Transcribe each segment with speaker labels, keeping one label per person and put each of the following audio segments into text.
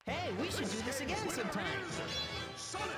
Speaker 1: Hey, we should do this again sometime.
Speaker 2: Sonic!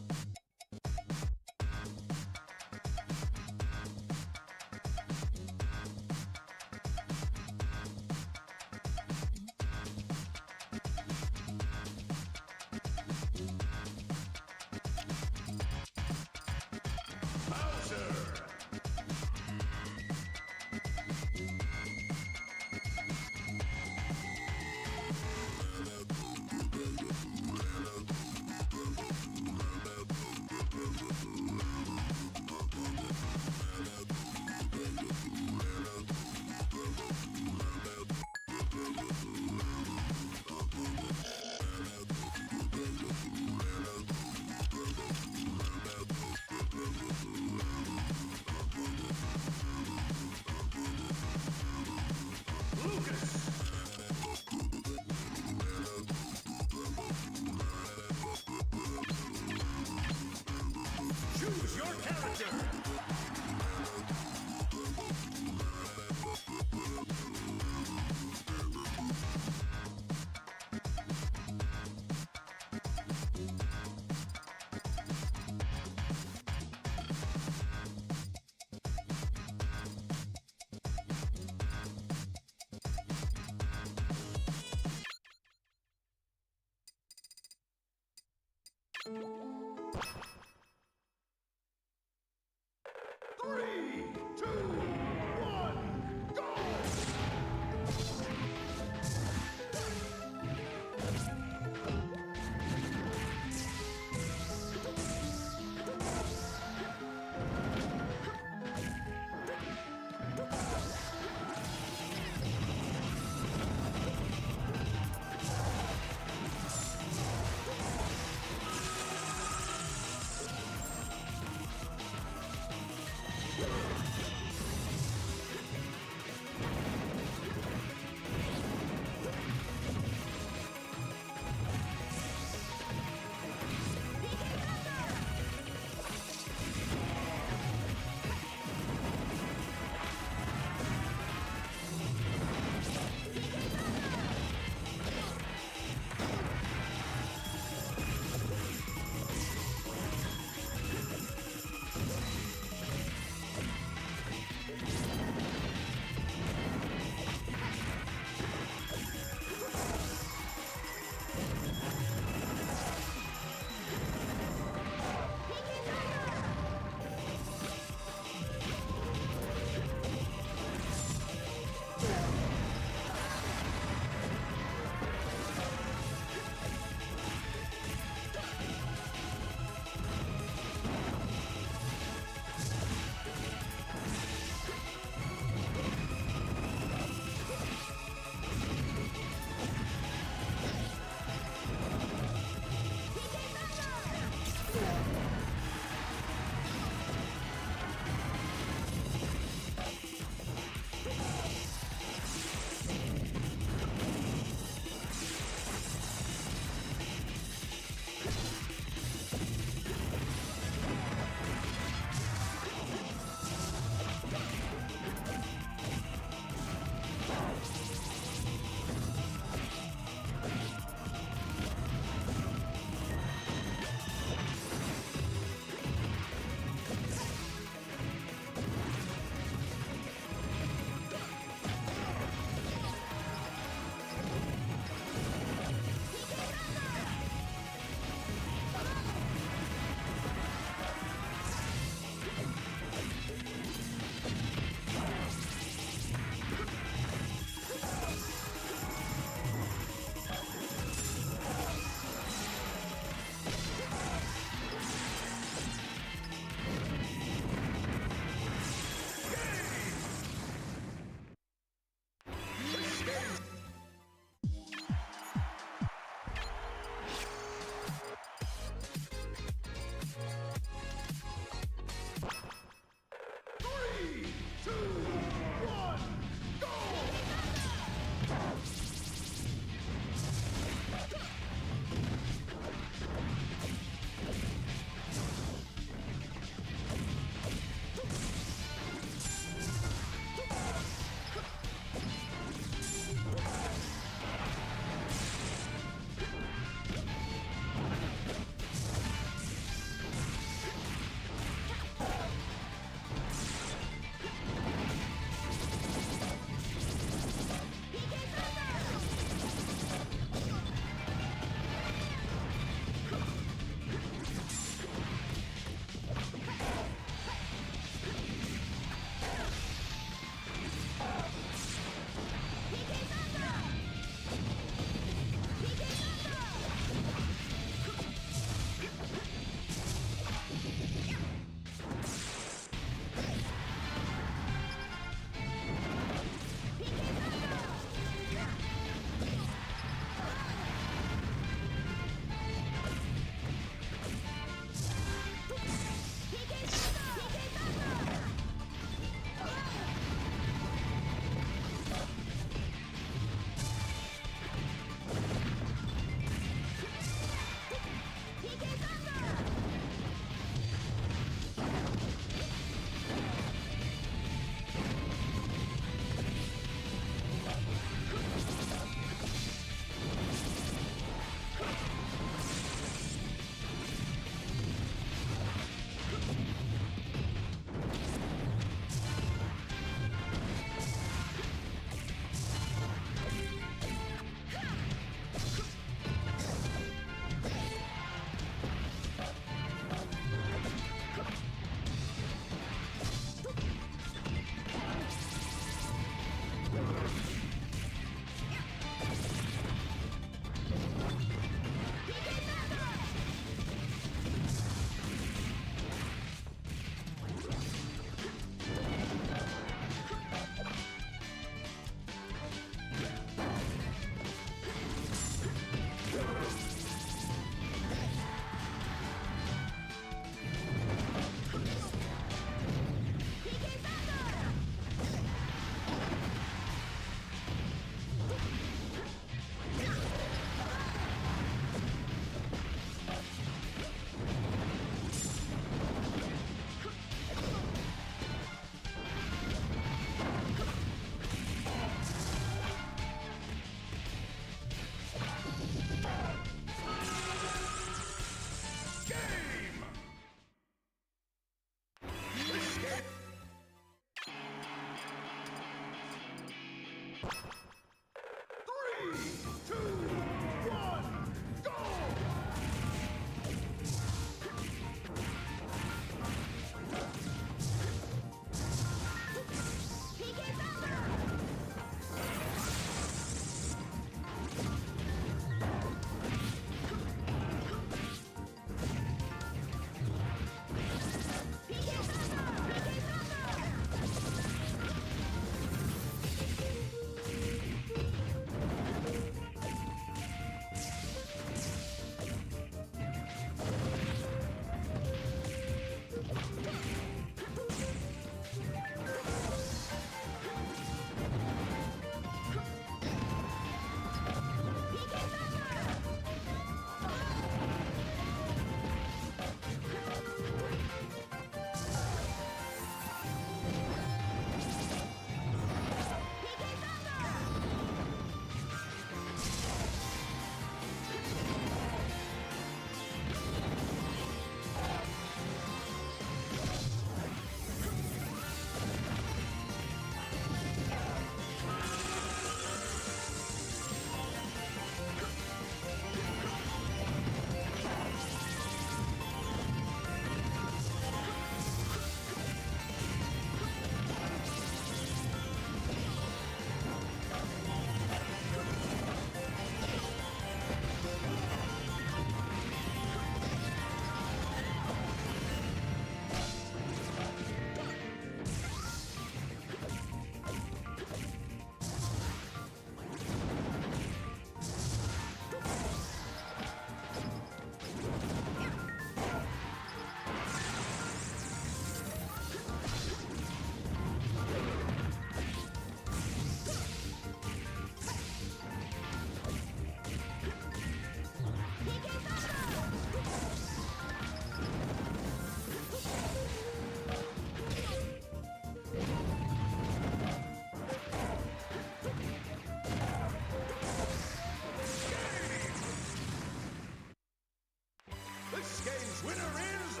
Speaker 2: This game's winner is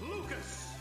Speaker 2: Lucas!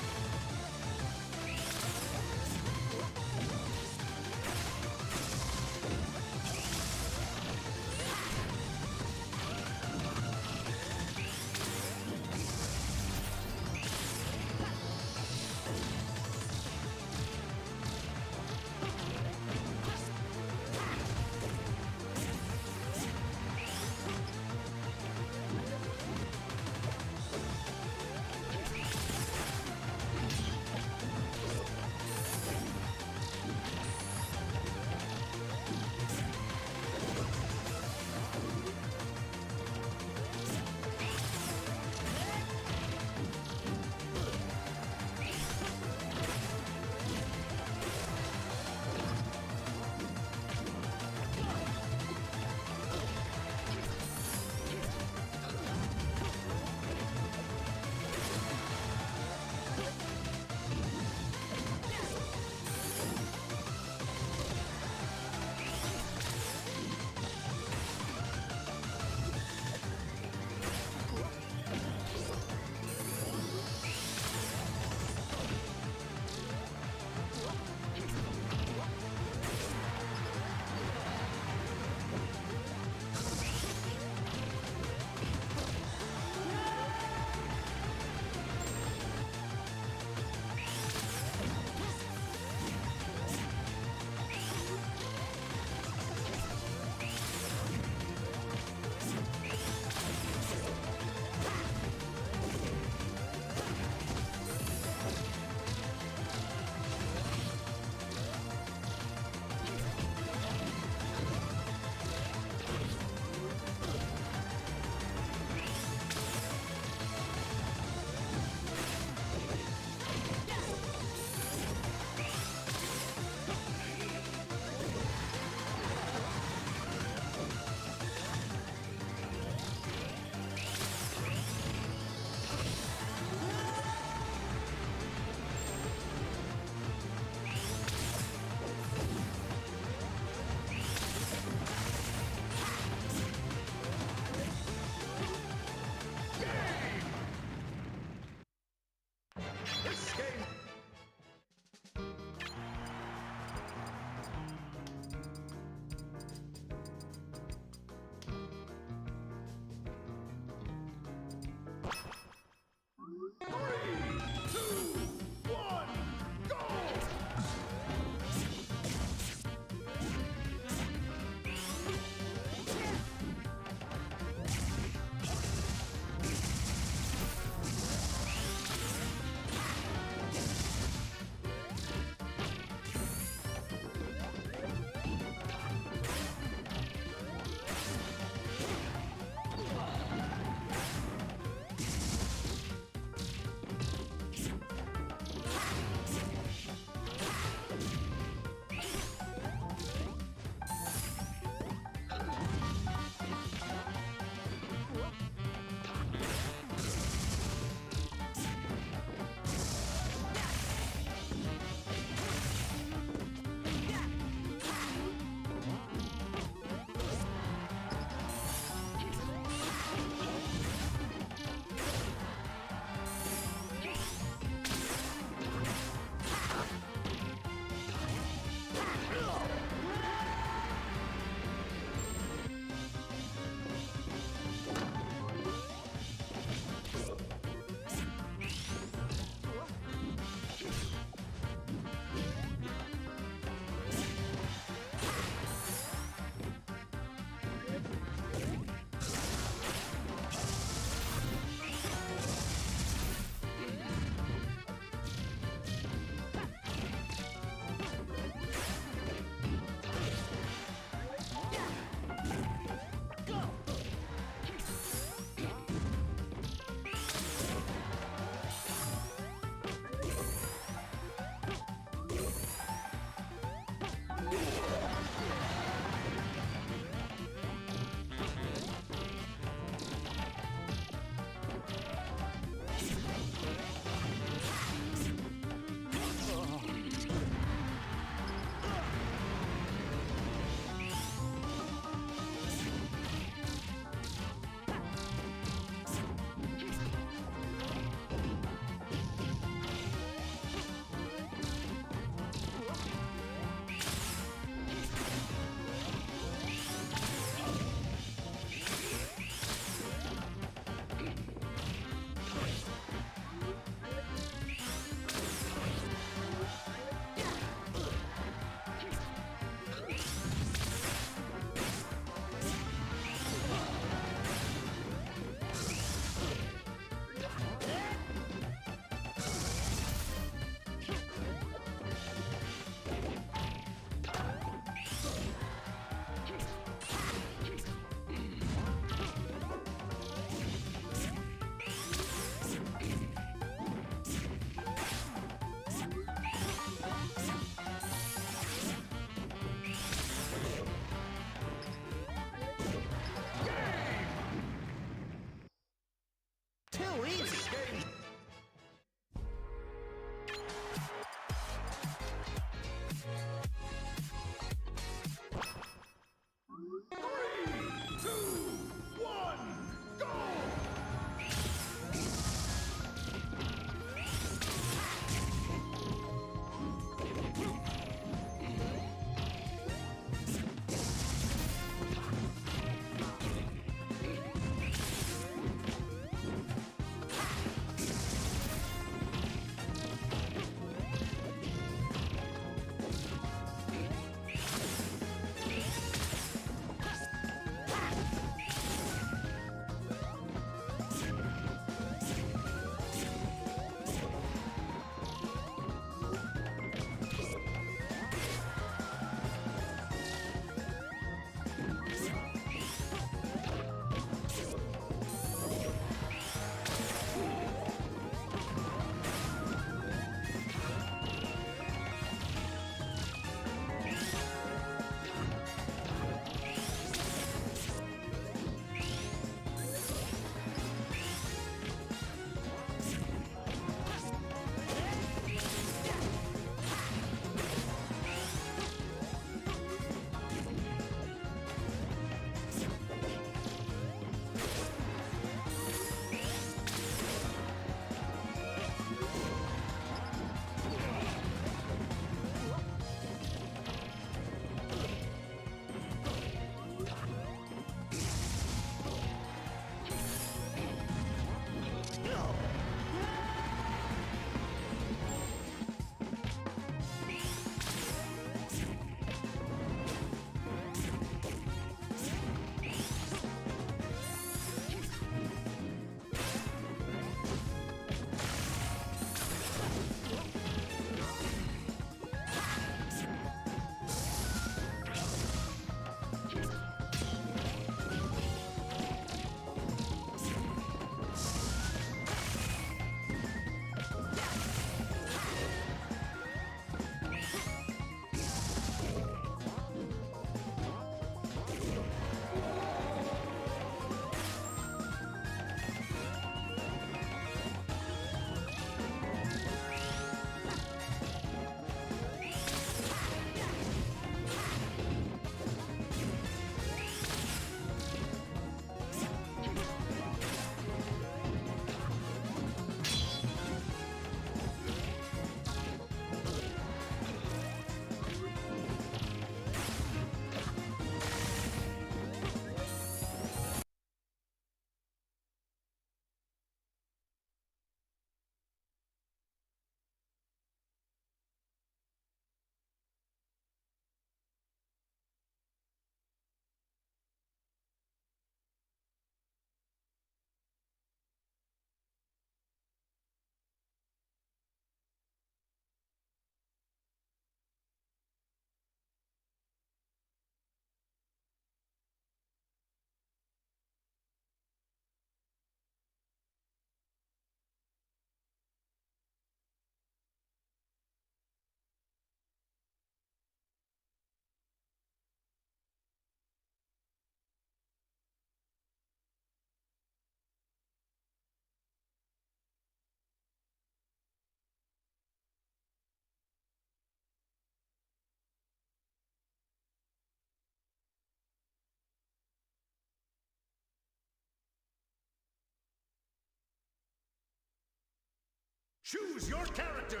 Speaker 2: Choose your character.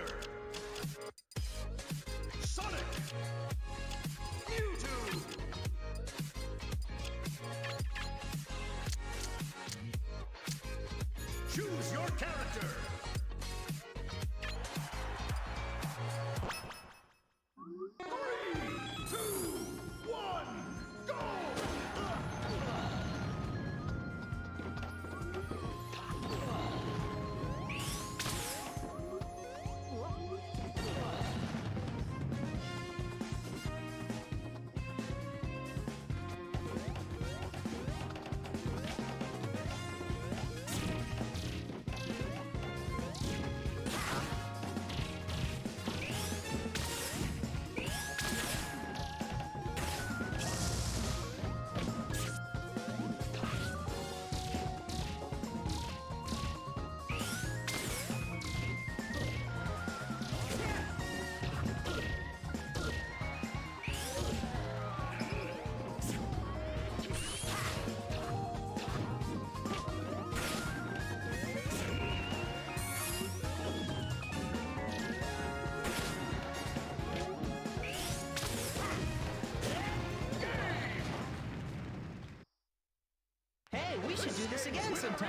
Speaker 2: Sonic. Mewtwo. Choose your character. 3, 2, 1, go!
Speaker 1: Hey, we should do this again sometime.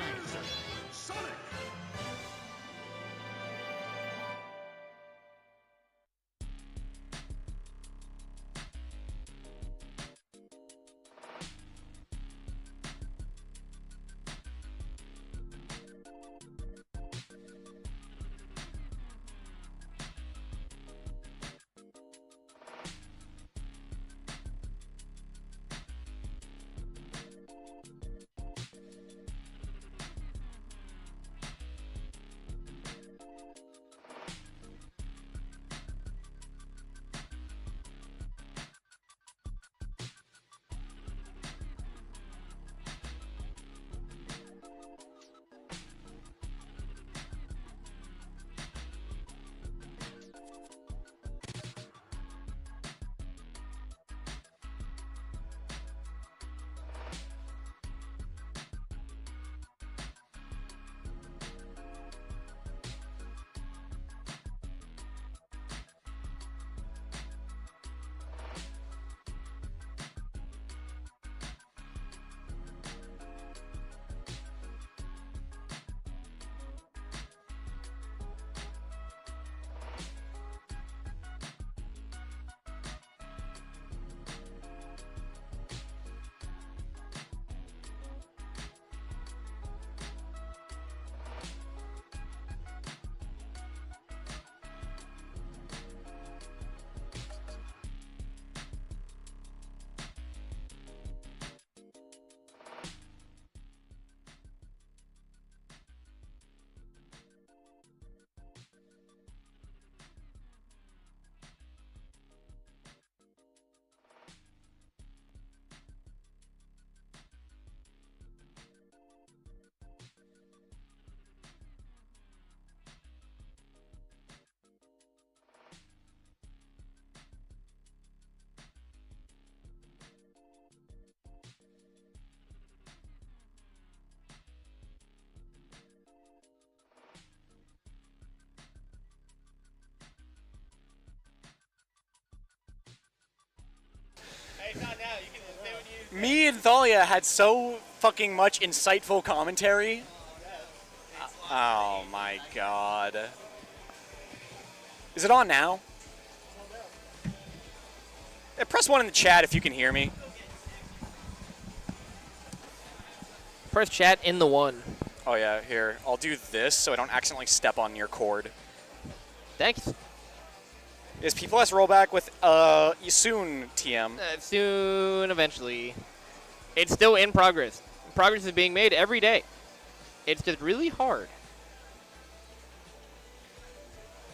Speaker 2: Sonic.
Speaker 3: Me and Thalia had so fucking much insightful commentary. Oh my god. Is it on now? Press 1 in the chat if you can hear me.
Speaker 4: Press chat in the 1.
Speaker 3: Oh yeah, here. I'll do this so I don't accidentally step on your cord.
Speaker 4: Thanks.
Speaker 3: Is P+ rollback with soon, TM?
Speaker 4: Soon, eventually. It's still in progress. Progress is being made every day. It's just really hard.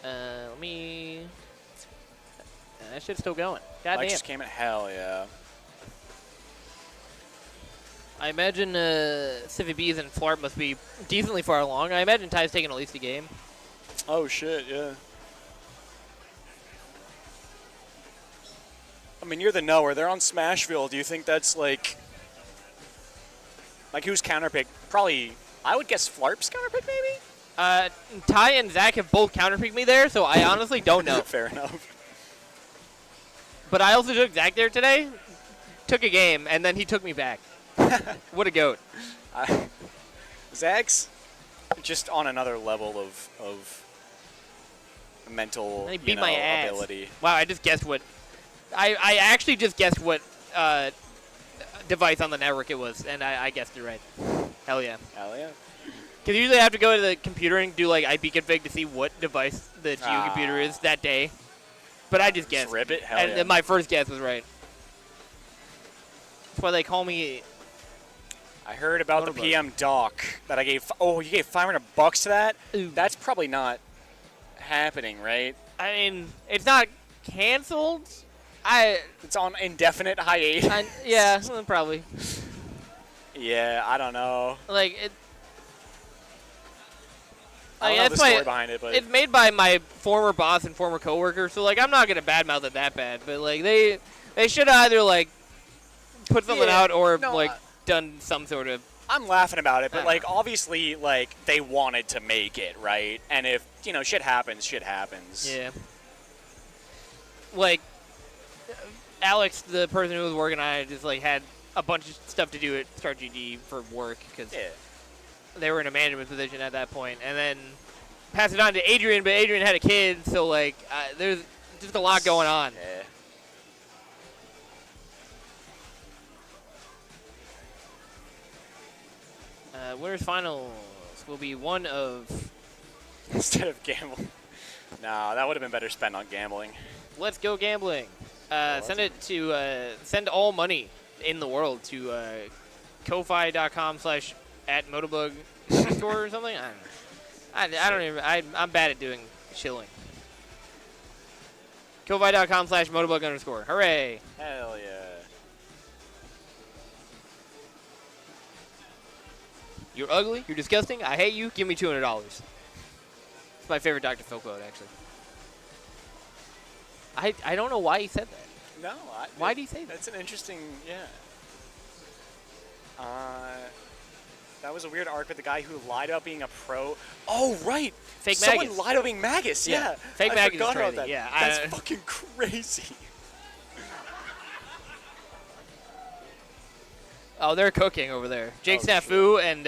Speaker 4: Let me... that shit's still going. God
Speaker 3: Like
Speaker 4: damn.
Speaker 3: just came in hell, yeah.
Speaker 4: I imagine Civi Bees and Flarp must be decently far along. I imagine Ty's taking at least a game.
Speaker 3: Oh shit, yeah. I mean, you're the knower. They're on Smashville. Do you think that's like who's counterpick? Probably, I would guess Flarp's counterpick, maybe?
Speaker 4: Ty and Zach have both counterpicked me there, so I honestly don't know.
Speaker 3: Fair enough.
Speaker 4: But I also took Zach there today, took a game, and then he took me back. What a goat.
Speaker 3: Zach's just on another level of mental
Speaker 4: And he beat my ass.
Speaker 3: ability.
Speaker 4: Wow, I just guessed what. I actually just guessed what device on the network it was, and I guessed it right. Hell yeah.
Speaker 3: Hell yeah.
Speaker 4: Because usually I have to go to the computer and do like IP config to see what device the Geo computer is that day. But I just guessed.
Speaker 3: Rip it? Hell
Speaker 4: And
Speaker 3: yeah.
Speaker 4: then my first guess was right. That's why they call me.
Speaker 3: I heard about the
Speaker 4: Motorbug.
Speaker 3: PM doc that I gave. Oh, you gave $500 to that?
Speaker 4: Ooh.
Speaker 3: That's probably not happening, right?
Speaker 4: I mean, it's not canceled.
Speaker 3: It's on indefinite hiatus.
Speaker 4: Yeah, well, probably.
Speaker 3: Yeah, I don't know.
Speaker 4: Like it.
Speaker 3: I don't know the story behind it, but
Speaker 4: It's made by my former boss and former coworker, so like I'm not gonna badmouth it that bad. But like they should have either like put something
Speaker 3: Yeah,
Speaker 4: out or
Speaker 3: no,
Speaker 4: like done some sort of.
Speaker 3: I'm laughing about it, but
Speaker 4: I
Speaker 3: like
Speaker 4: don't know.
Speaker 3: obviously like they wanted to make it, right? And if, shit happens, shit happens.
Speaker 4: Yeah. Like Alex, the person who was working on it, just like had a bunch of stuff to do at Start GD for work because
Speaker 3: Yeah.
Speaker 4: they were in a management position at that point, and then passed it on to Adrian, but Adrian had a kid, so like there's just a lot going on.
Speaker 3: Yeah.
Speaker 4: Winners finals will be one of.
Speaker 3: Instead of gambling. No, that would have been better spent on gambling.
Speaker 4: Let's go gambling. Send it to send all money in the world to ko-fi.com/@motobug store or something. I don't even. I'm bad at doing shilling. ko-fi.com/motobug_. Hooray!
Speaker 3: Hell yeah.
Speaker 4: You're ugly. You're disgusting. I hate you. Give me $200. It's my favorite Dr. Phil quote, actually. I don't know why he said that.
Speaker 3: No.
Speaker 4: Why did he say that?
Speaker 3: That's an interesting, yeah. That was a weird arc with the guy who lied about being a pro. Oh, right.
Speaker 4: Fake
Speaker 3: Someone
Speaker 4: Magus.
Speaker 3: lied about being Magus.
Speaker 4: Yeah.
Speaker 3: Yeah.
Speaker 4: Fake
Speaker 3: I
Speaker 4: Magus is
Speaker 3: forgot about
Speaker 4: crazy,
Speaker 3: that.
Speaker 4: yeah,
Speaker 3: That's
Speaker 4: I-
Speaker 3: fucking crazy.
Speaker 4: Oh, they're cooking over there. Jake
Speaker 3: Oh,
Speaker 4: Snafu and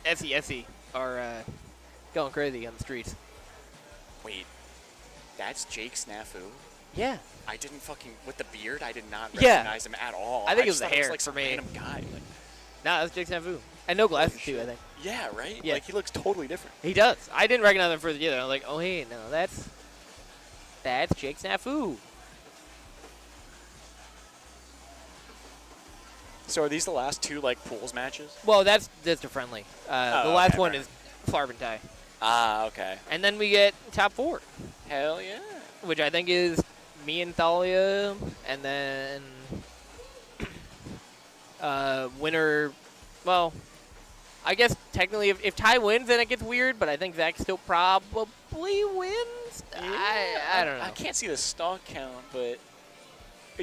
Speaker 4: Essy are going crazy on the streets.
Speaker 3: Wait. That's Jake Snafu?
Speaker 4: Yeah.
Speaker 3: I didn't fucking, with the beard, I did not
Speaker 4: Yeah.
Speaker 3: recognize him at all.
Speaker 4: I think it
Speaker 3: just
Speaker 4: was the
Speaker 3: thought
Speaker 4: hair
Speaker 3: like
Speaker 4: for
Speaker 3: some
Speaker 4: me.
Speaker 3: random guy. Like,
Speaker 4: Nah, that's Jake Snafu. And no glasses, too, I think.
Speaker 3: yeah, right?
Speaker 4: Yeah.
Speaker 3: Like, he looks totally different.
Speaker 4: He does. I didn't recognize him first either. I was like, oh, hey, no, that's Jake Snafu.
Speaker 3: So are these the last two, like, pools matches?
Speaker 4: Well, that's just a friendly. The
Speaker 3: Oh,
Speaker 4: last
Speaker 3: okay,
Speaker 4: one
Speaker 3: right.
Speaker 4: is Flarp and Ty.
Speaker 3: Ah, okay.
Speaker 4: And then we get top 4,
Speaker 3: Hell yeah.
Speaker 4: which I think is me and Thalia, and then winner. Well, I guess technically if Ty wins, then it gets weird, but I think Zach still probably wins. I don't know.
Speaker 3: I can't see the stock count, but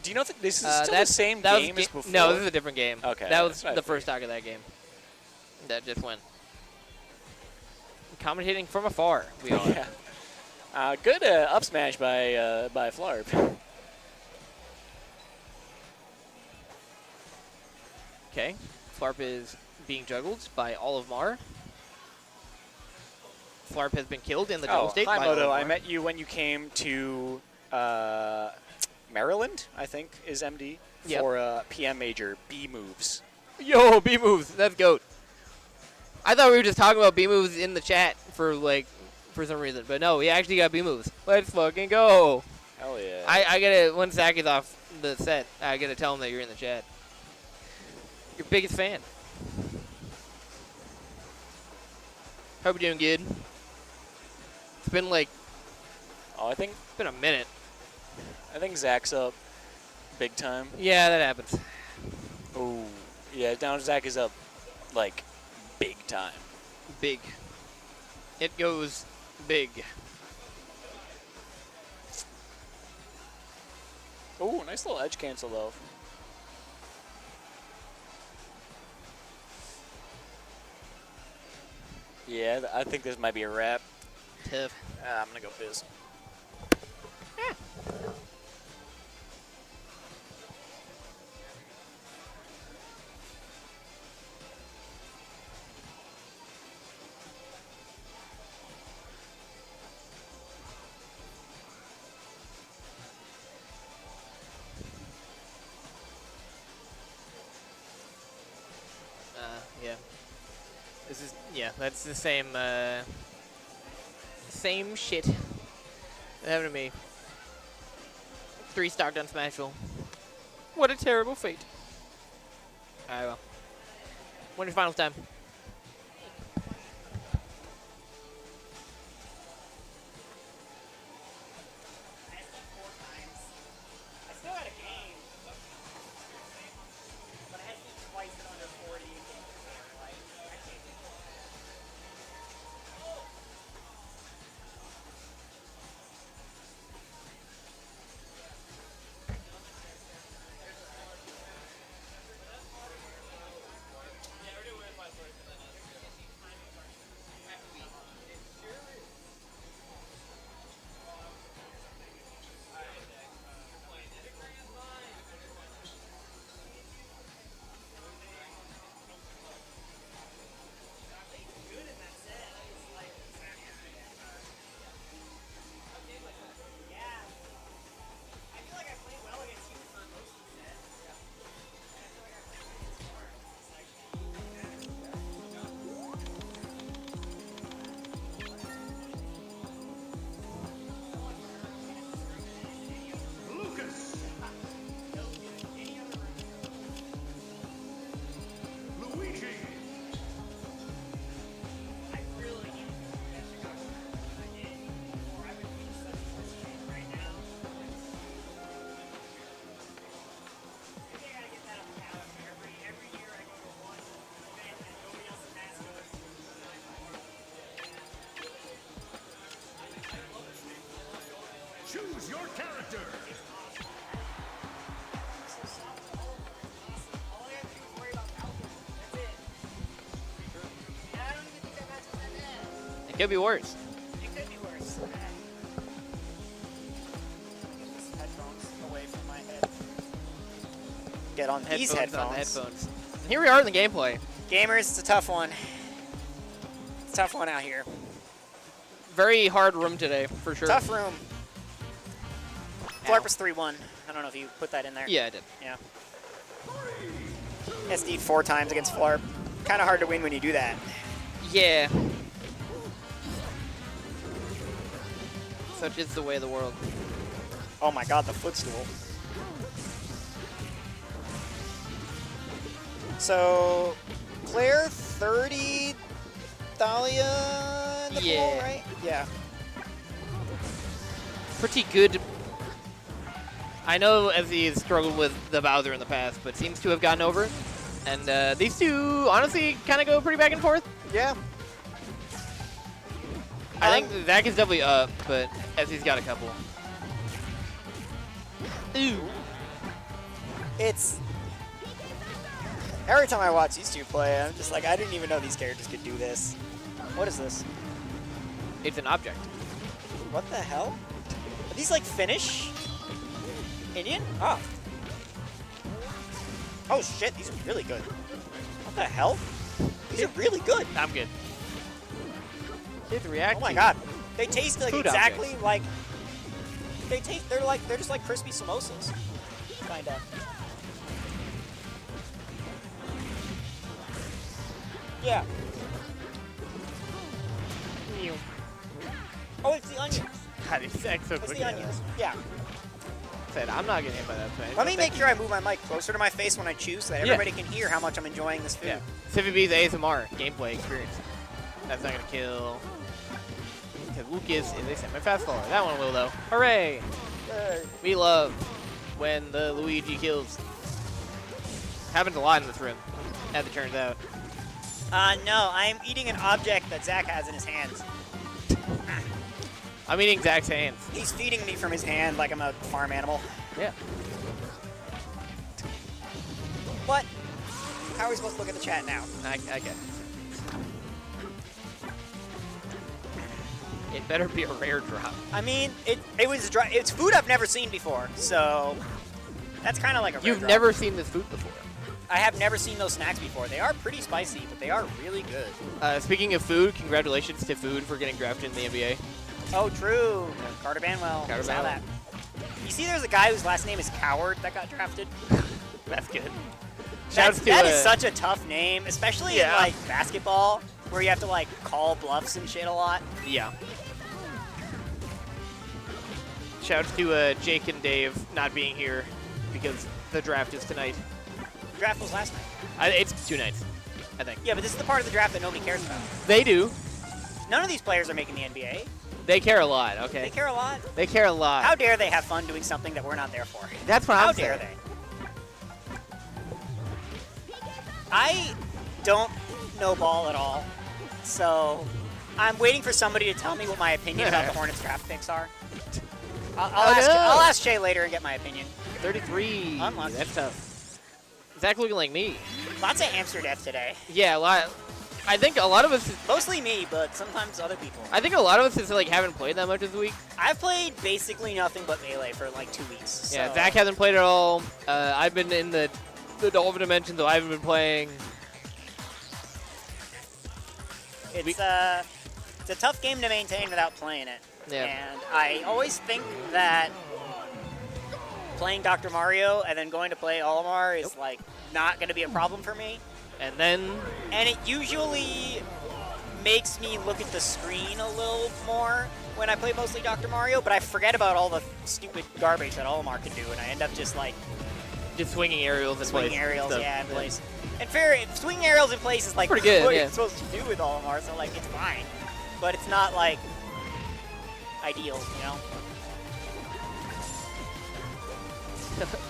Speaker 3: do you know that this is still the
Speaker 4: That's-
Speaker 3: same
Speaker 4: that was
Speaker 3: game as before?
Speaker 4: No, this is a different game.
Speaker 3: Okay,
Speaker 4: That was
Speaker 3: that's what I
Speaker 4: the first stock of that game. That just went. Commentating from afar, we are.
Speaker 3: Yeah. Good up smash by Flarp.
Speaker 4: Okay. Flarp is being juggled by Olive Mar. Flarp has been killed in the juggle state
Speaker 3: hi
Speaker 4: by
Speaker 3: Moto.
Speaker 4: Olive
Speaker 3: I
Speaker 4: Mar.
Speaker 3: met you when you came to Maryland, I think, is MD,
Speaker 4: Yep.
Speaker 3: for PM major B moves.
Speaker 4: Yo, B moves. That's goat. I thought we were just talking about B moves in the chat for some reason, but no, we actually got B moves. Let's fucking go.
Speaker 3: Hell yeah.
Speaker 4: I gotta, when Zach is off the set, I gotta tell him that you're in the chat. Your biggest fan. Hope you're doing good. It's been like,
Speaker 3: I think
Speaker 4: it's been a minute.
Speaker 3: Zach's up big time.
Speaker 4: Yeah, that happens.
Speaker 3: Oh, yeah. Down Zach is up like big time.
Speaker 4: Big. It goes big.
Speaker 3: Oh, nice little edge cancel though. Yeah, I think this might be a wrap.
Speaker 4: Tough.
Speaker 3: I'm gonna go Fizz.
Speaker 4: Yeah. This is, yeah, that's the same, same shit that happened to me. 3 stock done Smashville. What a terrible fate. Alright, well. Winners finals time.
Speaker 2: Lucas. Luigi. Choose your character.
Speaker 4: It could be worse.
Speaker 3: It could be worse. Headphones away from my head. Get on these headphones.
Speaker 4: On the headphones. And here we are in the gameplay.
Speaker 3: Gamers, it's a tough one. It's a tough one out here.
Speaker 4: Very hard room today, for sure.
Speaker 3: Tough room. Flarp was 3-1. I don't know if you put that in there.
Speaker 4: Yeah, I did.
Speaker 3: Yeah. SD'd 4 times against Flarp. Kind of hard to win when you do that.
Speaker 4: Yeah. Such is the way of the world.
Speaker 3: Oh my god, the footstool. So, Claire 30, Thalia in the pool, right? Yeah.
Speaker 4: Pretty good. I know Essy has struggled with the Bowser in the past, but seems to have gotten over it. And these two, honestly, kind of go pretty back and forth.
Speaker 3: Yeah.
Speaker 4: I think Zach is definitely up, but Essy's got a couple. Ooh.
Speaker 3: It's... Every time I watch these two play, I'm just like, I didn't even know these characters could do this. What is this?
Speaker 4: It's an object.
Speaker 3: What the hell? Are these like Finnish? Indian? Oh. Oh shit, these are really good. What the hell? These are really good.
Speaker 4: I'm good. Kids react.
Speaker 3: Oh my god. They taste like
Speaker 4: Food
Speaker 3: exactly
Speaker 4: objects.
Speaker 3: like they're just like crispy samosas. Kinda. Yeah. Oh, it's the onions.
Speaker 4: God, these Zach's so
Speaker 3: It's
Speaker 4: quick
Speaker 3: the
Speaker 4: at
Speaker 3: onions.
Speaker 4: that.
Speaker 3: Yeah.
Speaker 4: Said, I'm not getting hit by that thing.
Speaker 3: Let me make sure I move my mic closer to my face when I chew so that
Speaker 4: Yeah.
Speaker 3: everybody can hear how much I'm enjoying this food.
Speaker 4: Yeah. Civi B's ASMR gameplay experience. That's not gonna kill. Because Lucas is a semi-fast follower. That one will though. Hooray! We love when the Luigi kills. Happens a lot in this room, as it turns out.
Speaker 3: No, I'm eating an object that Zach has in his hands.
Speaker 4: I'm eating Zach's hands.
Speaker 3: He's feeding me from his hand like I'm a farm animal.
Speaker 4: Yeah.
Speaker 3: What? How are we supposed to look at the chat now?
Speaker 4: I get it. It better be a rare drop.
Speaker 3: I mean, it's food I've never seen before, so that's kind of like a rare
Speaker 4: You've
Speaker 3: drop.
Speaker 4: never seen this food before.
Speaker 3: I have never seen those snacks before. They are pretty spicy, but they are really good.
Speaker 4: Speaking of food, congratulations to Food for getting drafted in the NBA.
Speaker 3: Oh, true. Carter Banwell.
Speaker 4: Carter
Speaker 3: Saw
Speaker 4: Banwell.
Speaker 3: that. You see, there's a guy whose last name is Coward that got drafted.
Speaker 4: That's good.
Speaker 3: That is such a tough name, especially in
Speaker 4: Yeah.
Speaker 3: like basketball, where you have to like call bluffs and shit a lot.
Speaker 4: Yeah. Shouts to Jake and Dave not being here because the draft is tonight.
Speaker 3: The draft was last night.
Speaker 4: It's 2 nights, I think.
Speaker 3: Yeah, but this is the part of the draft that nobody cares about.
Speaker 4: They do.
Speaker 3: None of these players are making the NBA.
Speaker 4: They care a lot, okay?
Speaker 3: They care a lot.
Speaker 4: They care a lot.
Speaker 3: How dare they have fun doing something that we're not there for?
Speaker 4: That's what
Speaker 3: How
Speaker 4: I'm
Speaker 3: dare
Speaker 4: saying.
Speaker 3: they? I don't know ball at all, so I'm waiting for somebody to tell me what my opinion about the Hornets draft picks are. I'll ask Shay later and get my opinion.
Speaker 4: 33.
Speaker 3: Unlucky.
Speaker 4: That's tough. Zach looking like me.
Speaker 3: Lots of hamster death today.
Speaker 4: Yeah, a lot. I think a lot of us.
Speaker 3: Mostly me, but sometimes other people.
Speaker 4: I think a lot of us just like haven't played that much this week.
Speaker 3: I've played basically nothing but Melee for like 2 weeks. So.
Speaker 4: Yeah, Zach hasn't played at all. I've been in the Dolphin Dimension, so I haven't been playing.
Speaker 3: It's a tough game to maintain without playing it.
Speaker 4: Yeah.
Speaker 3: And I always think that playing Dr. Mario and then going to play Olimar is like not going to be a problem for me.
Speaker 4: And then
Speaker 3: And it usually makes me look at the screen a little more when I play mostly Dr. Mario, but I forget about all the stupid garbage that Olimar can do, and I end up just like
Speaker 4: just swinging aerials in place.
Speaker 3: swinging aerials,
Speaker 4: So,
Speaker 3: in place. And swinging aerials in place is like
Speaker 4: Pretty good,
Speaker 3: what
Speaker 4: yeah.
Speaker 3: you're supposed to do with Olimar, so like it's fine. But it's not like ideal, you know?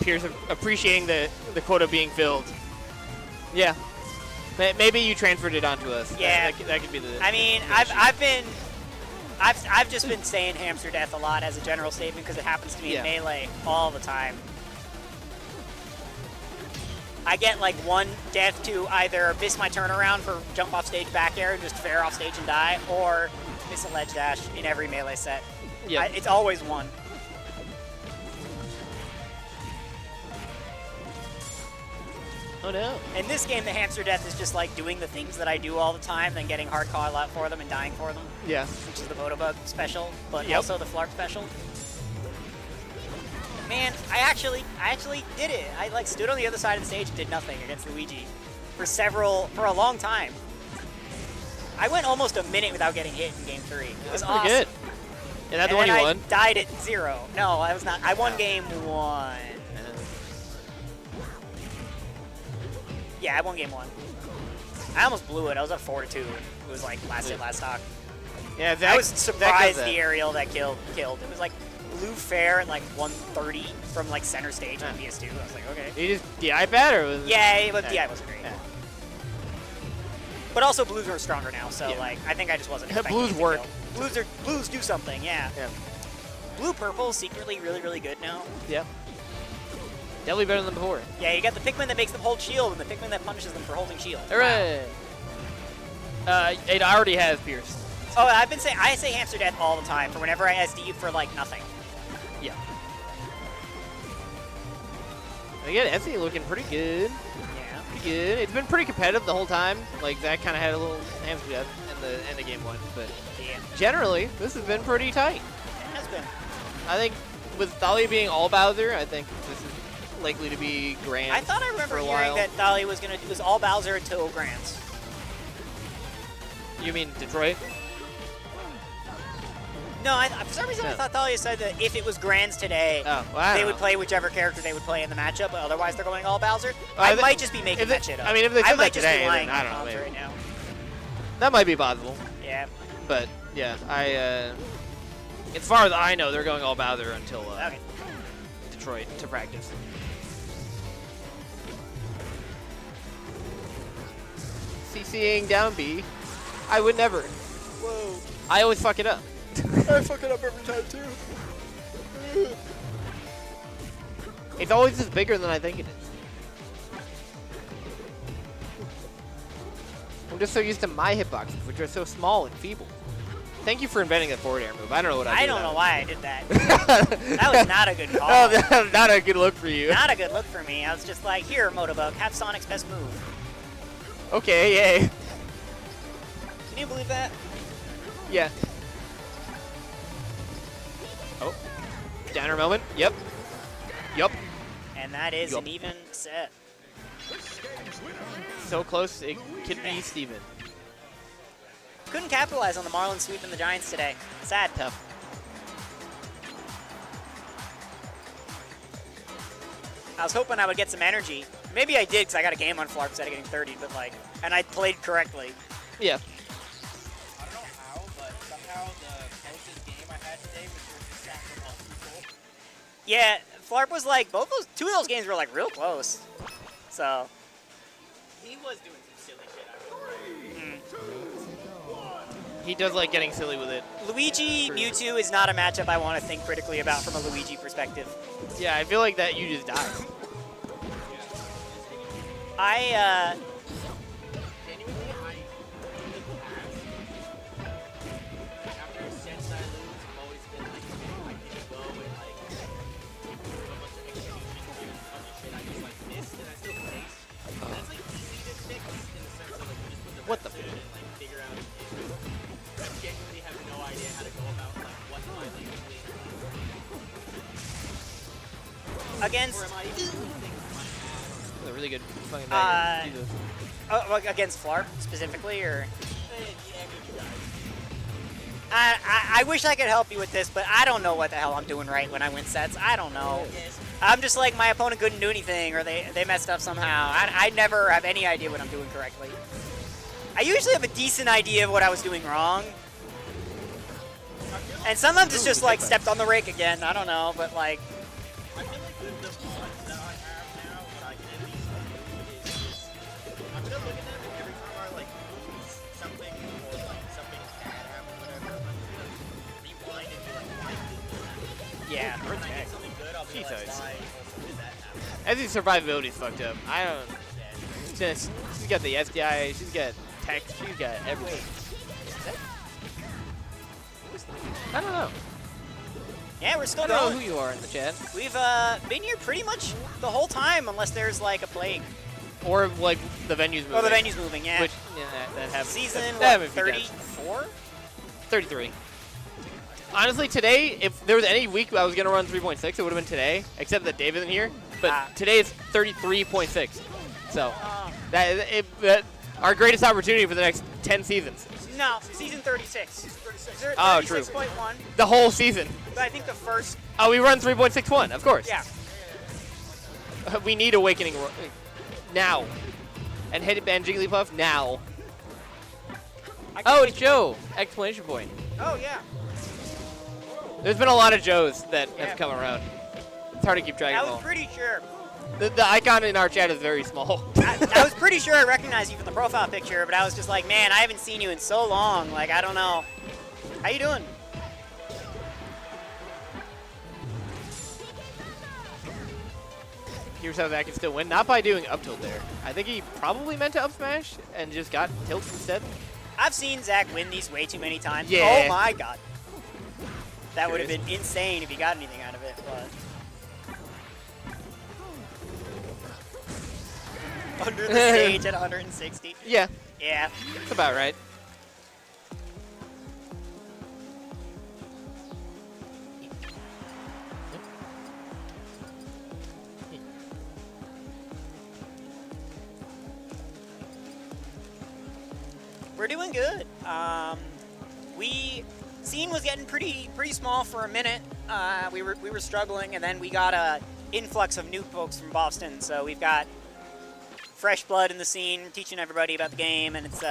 Speaker 4: Pierce appreciating the quota being filled. Yeah. Maybe you transferred it onto us.
Speaker 3: Yeah.
Speaker 4: That could be the.
Speaker 3: I mean,
Speaker 4: the issue.
Speaker 3: I've just been saying hamster death a lot as a general statement because it happens to me in Melee all the time. I get like one death to either miss my turnaround for jump off stage back air and just fair off stage and die, or miss a ledge dash in every Melee set.
Speaker 4: Yeah.
Speaker 3: It's always one.
Speaker 4: Oh no.
Speaker 3: In this game, the hamster death is just like doing the things that I do all the time, then getting hard call out for them and dying for them,
Speaker 4: Yeah.
Speaker 3: which is the Motobug special, but
Speaker 4: Yep.
Speaker 3: also the Flarp special. Man, I actually did it. I like stood on the other side of the stage and did nothing against Luigi for a long time. I went almost a minute without getting hit in game 3. It was
Speaker 4: That's
Speaker 3: awesome.
Speaker 4: pretty good. And that's the
Speaker 3: And
Speaker 4: one you
Speaker 3: then
Speaker 4: won.
Speaker 3: I died at 0. No, I was not. I won game 1. Yeah, I won game 1. I almost blew it. I was up 4-2. It was like last hit, last stock.
Speaker 4: Yeah, Zach,
Speaker 3: I was
Speaker 4: Zach
Speaker 3: surprised
Speaker 4: does
Speaker 3: the
Speaker 4: that.
Speaker 3: aerial that killed. It was like blue fair and like 130 from like center stage on PS2. I was like, okay.
Speaker 4: You just DI bad or was
Speaker 3: Yeah, but DI wasn't great.
Speaker 4: Yeah.
Speaker 3: But also blues are stronger now, so
Speaker 4: Yeah.
Speaker 3: like I think I just wasn't
Speaker 4: Yeah,
Speaker 3: expecting
Speaker 4: blues
Speaker 3: it to
Speaker 4: work.
Speaker 3: kill. Blues do something, yeah.
Speaker 4: Yeah.
Speaker 3: Blue purple is secretly really, really good now.
Speaker 4: Yep. Definitely better than before.
Speaker 3: Yeah, you got the Pikmin that makes them hold shield and the Pikmin that punishes them for holding shield.
Speaker 4: Hooray! It already has Pierce.
Speaker 3: Oh, I say hamster death all the time for whenever I SD for like nothing.
Speaker 4: Yeah. Again, Essy looking pretty good.
Speaker 3: Yeah.
Speaker 4: Pretty good. It's been pretty competitive the whole time. Like, Zach kind of had a little hamster death in the end of game 1. But
Speaker 3: Yeah.
Speaker 4: generally, this has been pretty tight.
Speaker 3: It has been.
Speaker 4: I think with Thalia being all Bowser, I think this is likely to be grand.
Speaker 3: I thought I remember
Speaker 4: for a
Speaker 3: hearing
Speaker 4: while.
Speaker 3: that Thalia was all Bowser until Grants.
Speaker 4: You mean Detroit?
Speaker 3: No, for some reason I
Speaker 4: No.
Speaker 3: thought Thalia said that if it was Grands today,
Speaker 4: Oh, well, I
Speaker 3: they
Speaker 4: don't
Speaker 3: would
Speaker 4: know.
Speaker 3: play whichever character they would play in the matchup, but otherwise they're going all Bowser.
Speaker 4: Well,
Speaker 3: I
Speaker 4: if
Speaker 3: might
Speaker 4: they-
Speaker 3: just be making
Speaker 4: if they-
Speaker 3: that shit up.
Speaker 4: I mean, if they
Speaker 3: I
Speaker 4: said
Speaker 3: might
Speaker 4: that
Speaker 3: just
Speaker 4: today,
Speaker 3: be lying
Speaker 4: then I
Speaker 3: on
Speaker 4: don't know,
Speaker 3: comms
Speaker 4: maybe.
Speaker 3: right now.
Speaker 4: That might be possible.
Speaker 3: Yeah.
Speaker 4: But, yeah, as far as I know, they're going all Bowser until
Speaker 3: Okay.
Speaker 4: Detroit to practice. CCing down B. I would never.
Speaker 3: Whoa.
Speaker 4: I always fuck it up.
Speaker 3: I fuck it up every time too.
Speaker 4: It's always just bigger than I think it is. I'm just so used to my hitboxes, which are so small and feeble. Thank you for inventing that forward air move. I don't know what I
Speaker 3: I don't know why I did that. That was not a good call.
Speaker 4: Oh, that's not a good look for you.
Speaker 3: Not a good look for me. I was just like, here, Motobug, have Sonic's best move.
Speaker 4: Okay, yay.
Speaker 3: Can you believe that?
Speaker 4: Yeah. Oh. Downer moment. Yep. Yup.
Speaker 3: And that is
Speaker 4: Yup.
Speaker 3: an even set.
Speaker 4: So close, it could be Steven.
Speaker 3: Couldn't capitalize on the Marlins sweeping the Giants today. Sad.
Speaker 4: Tough.
Speaker 3: I was hoping I would get some energy. Maybe I did because I got a game on Flarp instead of getting 30, but like, and I played correctly.
Speaker 4: Yeah.
Speaker 5: I don't know how, but somehow the closest game I had today was versus Sacramento.
Speaker 3: Yeah, Flarp was like, two of those games were like real close. So.
Speaker 5: He was doing some silly shit. I remember.
Speaker 4: He does like getting silly with it.
Speaker 3: Luigi
Speaker 4: True.
Speaker 3: Mewtwo is not a matchup I want to think critically about from a Luigi perspective.
Speaker 4: Yeah, I feel like that you just died.
Speaker 5: Genuinely, in the past, after since I lose, I've always been like, I didn't go and like do a bunch of executions and a bunch of shit. I just like missed and I still placed. And that's like easy to fix in the sense of like you just put the
Speaker 4: What the
Speaker 5: reps in and like figure out issues. I genuinely have no idea how to go about like what my like doing.
Speaker 3: Against
Speaker 5: Or am I even thinking
Speaker 4: That's a really good fucking
Speaker 3: Uh,
Speaker 4: banger. Jesus.
Speaker 3: against Flarp specifically, or
Speaker 5: yeah, good guys.
Speaker 3: I wish I could help you with this, but I don't know what the hell I'm doing right when I win sets. I don't know. I'm just like my opponent couldn't do anything, or they messed up somehow. I never have any idea what I'm doing correctly. I usually have a decent idea of what I was doing wrong. And sometimes it's just like stepped on the rake again. I don't know, but like.
Speaker 5: I feel like with the mods that I have now, what I can at least do is just, I'm gonna look at them and every time I like lose something or like something bad happens, whatever, I'm just gonna rewind and be like, why did this happen?
Speaker 3: Yeah.
Speaker 5: When I get something good, I'll be like,
Speaker 4: Jesus.
Speaker 5: why also did that happen?
Speaker 4: Essie's survivability is fucked up. I don't. She's got the SDI, she's got text, she's got everything. I don't know.
Speaker 3: Yeah, we're still
Speaker 4: I don't know
Speaker 3: going.
Speaker 4: who you are in the chat.
Speaker 3: We've been here pretty much the whole time, unless there's like a plague.
Speaker 4: Or like the venue's moving.
Speaker 3: Oh, the venue's moving, yeah.
Speaker 4: Which, yeah, that happens.
Speaker 3: Season,
Speaker 4: that
Speaker 3: what,
Speaker 4: happens a few times.
Speaker 3: 34?
Speaker 4: 33. Honestly, today, if there was any week I was going to run 3.6, it would have been today, except that Dave isn't here. But today is 33.6. So, that our greatest opportunity for the next 10 seasons.
Speaker 3: No, season 36.
Speaker 4: Oh, true.
Speaker 3: 36.1.
Speaker 4: The whole season.
Speaker 3: But I think the first,
Speaker 4: Oh, we run 3.61, of course.
Speaker 3: yeah.
Speaker 4: We need Awakening now. And Headband Jigglypuff now. Oh, it's Joe! Exclamation point.
Speaker 3: Oh, yeah.
Speaker 4: There's been a lot of Joes that
Speaker 3: Yeah.
Speaker 4: have come around. It's hard to keep track
Speaker 3: I
Speaker 4: of
Speaker 3: was
Speaker 4: them all.
Speaker 3: pretty sure.
Speaker 4: The icon in our chat is very small.
Speaker 3: I was pretty sure I recognized you from the profile picture, but I was just like, man, I haven't seen you in so long. Like, I don't know. How you doing?
Speaker 4: Here's how Zach can still win. Not by doing up tilt there. I think he probably meant to up smash and just got tilt instead.
Speaker 3: I've seen Zach win these way too many times.
Speaker 4: Yeah.
Speaker 3: Oh, my God. That would have been insane if he got anything out of it, but. Under the stage at 160.
Speaker 4: Yeah,
Speaker 3: Yeah.
Speaker 4: that's about right.
Speaker 3: We're doing good. Scene was getting pretty small for a minute. We were struggling, and then we got a influx of new folks from Boston. So we've got fresh blood in the scene, teaching everybody about the game, and it's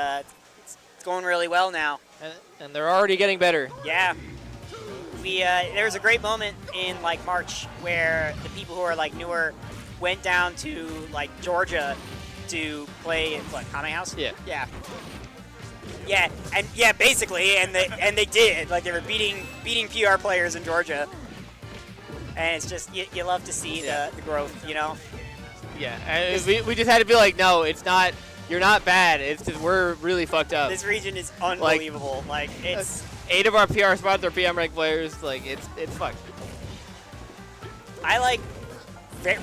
Speaker 3: going really well now.
Speaker 4: And they're already getting better.
Speaker 3: Yeah. There was a great moment in like March where the people who are like newer went down to like Georgia to play at what, Kame House?
Speaker 4: Yeah.
Speaker 3: Yeah. Yeah, and yeah, basically, and they did. Like they were beating PR players in Georgia. And it's just you love to see the growth, you know?
Speaker 4: Yeah, and we just had to be like, no, it's not You're not bad. It's just we're really fucked up.
Speaker 3: This region is unbelievable. Like it's
Speaker 4: 8 of our PR spots are PM rank players. Like it's fucked.
Speaker 3: I like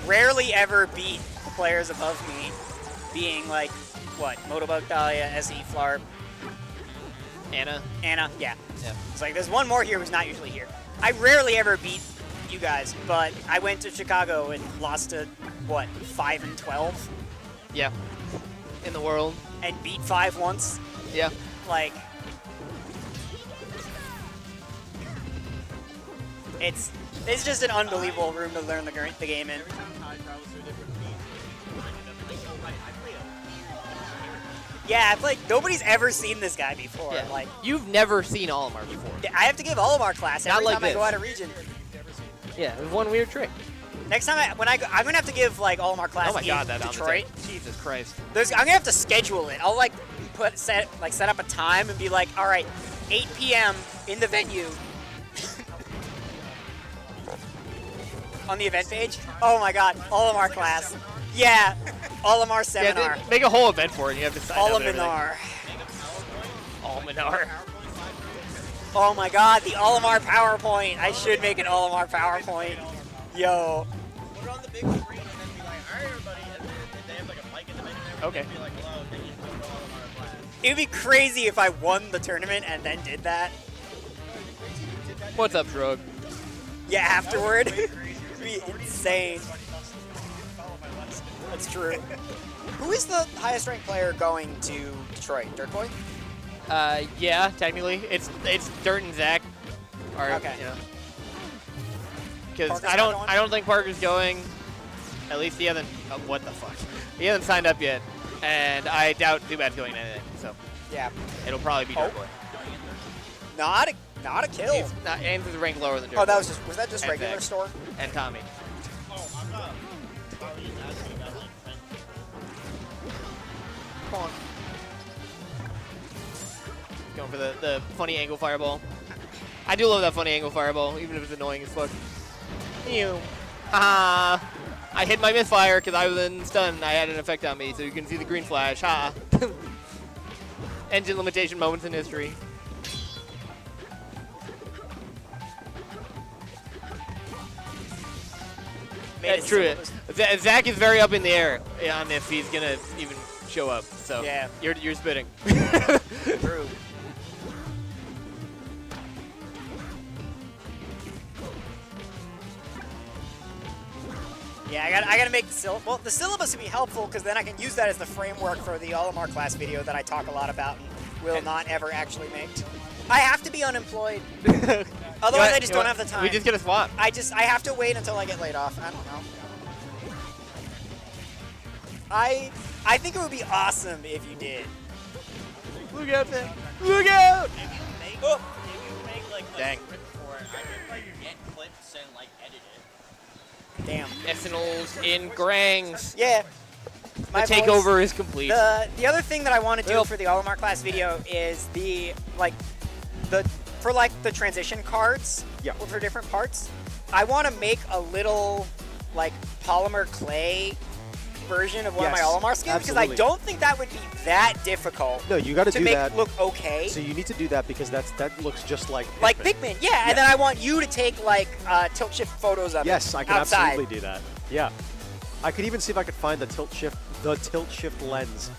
Speaker 3: rarely ever beat players above me, being like what Motobug, Dahlia, Essy, Flarp,
Speaker 4: Anna.
Speaker 3: Anna. Yeah.
Speaker 4: Yeah.
Speaker 3: It's like there's one more here who's not usually here. I rarely ever beat you guys, but I went to Chicago and lost to what 5 and 12,
Speaker 4: Yeah. In the world.
Speaker 3: and beat 5 once.
Speaker 4: Yeah.
Speaker 3: Like it's just an unbelievable room to learn the game in.
Speaker 5: Every time Ty travels to a different team, I'm like, oh, right, I play a weird
Speaker 3: Yeah, I've like nobody's ever seen this guy before.
Speaker 4: Yeah.
Speaker 3: Like
Speaker 4: You've never seen Olimar before.
Speaker 3: I have to give all of our class
Speaker 4: Not
Speaker 3: every
Speaker 4: like
Speaker 3: time I go
Speaker 4: this.
Speaker 3: out of region.
Speaker 4: Yeah. It was one weird trick.
Speaker 3: Next time I'm gonna have to give like all of our class
Speaker 4: Oh my
Speaker 3: in
Speaker 4: god, that
Speaker 3: Detroit.
Speaker 4: Jesus Christ.
Speaker 3: I'm gonna have to schedule it. I'll like set up a time and be like, all right, 8 p.m. in the venue. On the event page. Oh my god, all of our class. Yeah, all of our seminar.
Speaker 4: Yeah, make a whole event for it. You have to sign up and everything.
Speaker 3: Alminar.
Speaker 4: Alminar.
Speaker 3: Oh my god, the Olimar PowerPoint. I should make an Olimar PowerPoint. Yo.
Speaker 5: Put it on the big screen and then be like, all right, everybody. And then they have like a mic in the venue and
Speaker 4: Okay.
Speaker 5: be like, hello, thank you for all of our class.
Speaker 3: It would be crazy if I won the tournament and then did that.
Speaker 4: What's up, Drug?
Speaker 3: Yeah, afterward. It'd be insane. That's true. Who is the highest ranked player going to Detroit? Dirtboy?
Speaker 4: Yeah, technically. It's Dirt and Zach. Or,
Speaker 3: Okay.
Speaker 4: Yeah. Because
Speaker 3: Parker's
Speaker 4: I
Speaker 3: not going?
Speaker 4: don't think Parker's going. At least he hasn't. Oh, what the fuck? He hasn't signed up yet, and I doubt Too Bad's going to anything. So
Speaker 3: Yeah.
Speaker 4: it'll probably be
Speaker 3: Oh.
Speaker 4: Dirtboy.
Speaker 3: Not a kill.
Speaker 4: He's not, Ames is ranked lower than Dirtboy.
Speaker 3: Oh, was that just
Speaker 4: And
Speaker 3: regular
Speaker 4: Zach.
Speaker 3: store?
Speaker 4: And Tommy.
Speaker 5: Oh, I'm not. I was just asking about like friends.
Speaker 4: Come on. Going for the funny angle fireball. I do love that funny angle fireball, even if it's annoying as fuck. Ew. Haha. I hit my misfire because I was in stun. I had an effect on me, so you can see the green flash. Ha. Engine limitation moments in history. That's true. Zach is very up in the air on if he's gonna even show up. So
Speaker 3: Yeah.
Speaker 4: you're spitting.
Speaker 3: True. Yeah, I gotta make the syllabus. Well, the syllabus would be helpful because then I can use that as the framework for the Olimar class video that I talk a lot about and will not ever actually make. I have to be unemployed. Otherwise, I just don't have the time.
Speaker 4: We just get a swap.
Speaker 3: I have to wait until I get laid off. I don't know. I think it would be awesome if you did.
Speaker 4: Look out, Sam. Look out!
Speaker 5: If you make,
Speaker 3: Oh.
Speaker 5: if you make like a
Speaker 4: Dang.
Speaker 5: script for it, I could like get clips and like edit it.
Speaker 3: Damn.
Speaker 4: Essenals in Grangs.
Speaker 3: Yeah.
Speaker 4: The
Speaker 3: My voice-
Speaker 4: takeover is complete.
Speaker 3: The other thing that I want to do
Speaker 4: Well-
Speaker 3: for the Olimar class video is the transition cards for different parts. I want to make a little like polymer clay version of one of my
Speaker 6: Yes,
Speaker 3: Olimar skins because I
Speaker 6: absolutely.
Speaker 3: don't think that would be that difficult
Speaker 6: No, you got to
Speaker 3: to
Speaker 6: do
Speaker 3: make
Speaker 6: that.
Speaker 3: look okay.
Speaker 6: So you need to do that because that looks just like
Speaker 3: Like
Speaker 6: Pikmin.
Speaker 3: Pikmin, yeah, and then I want you to take like tilt shift photos of
Speaker 6: Yes,
Speaker 3: it
Speaker 6: I can
Speaker 3: outside.
Speaker 6: absolutely do that. Yeah, I could even see if I could find the tilt shift lens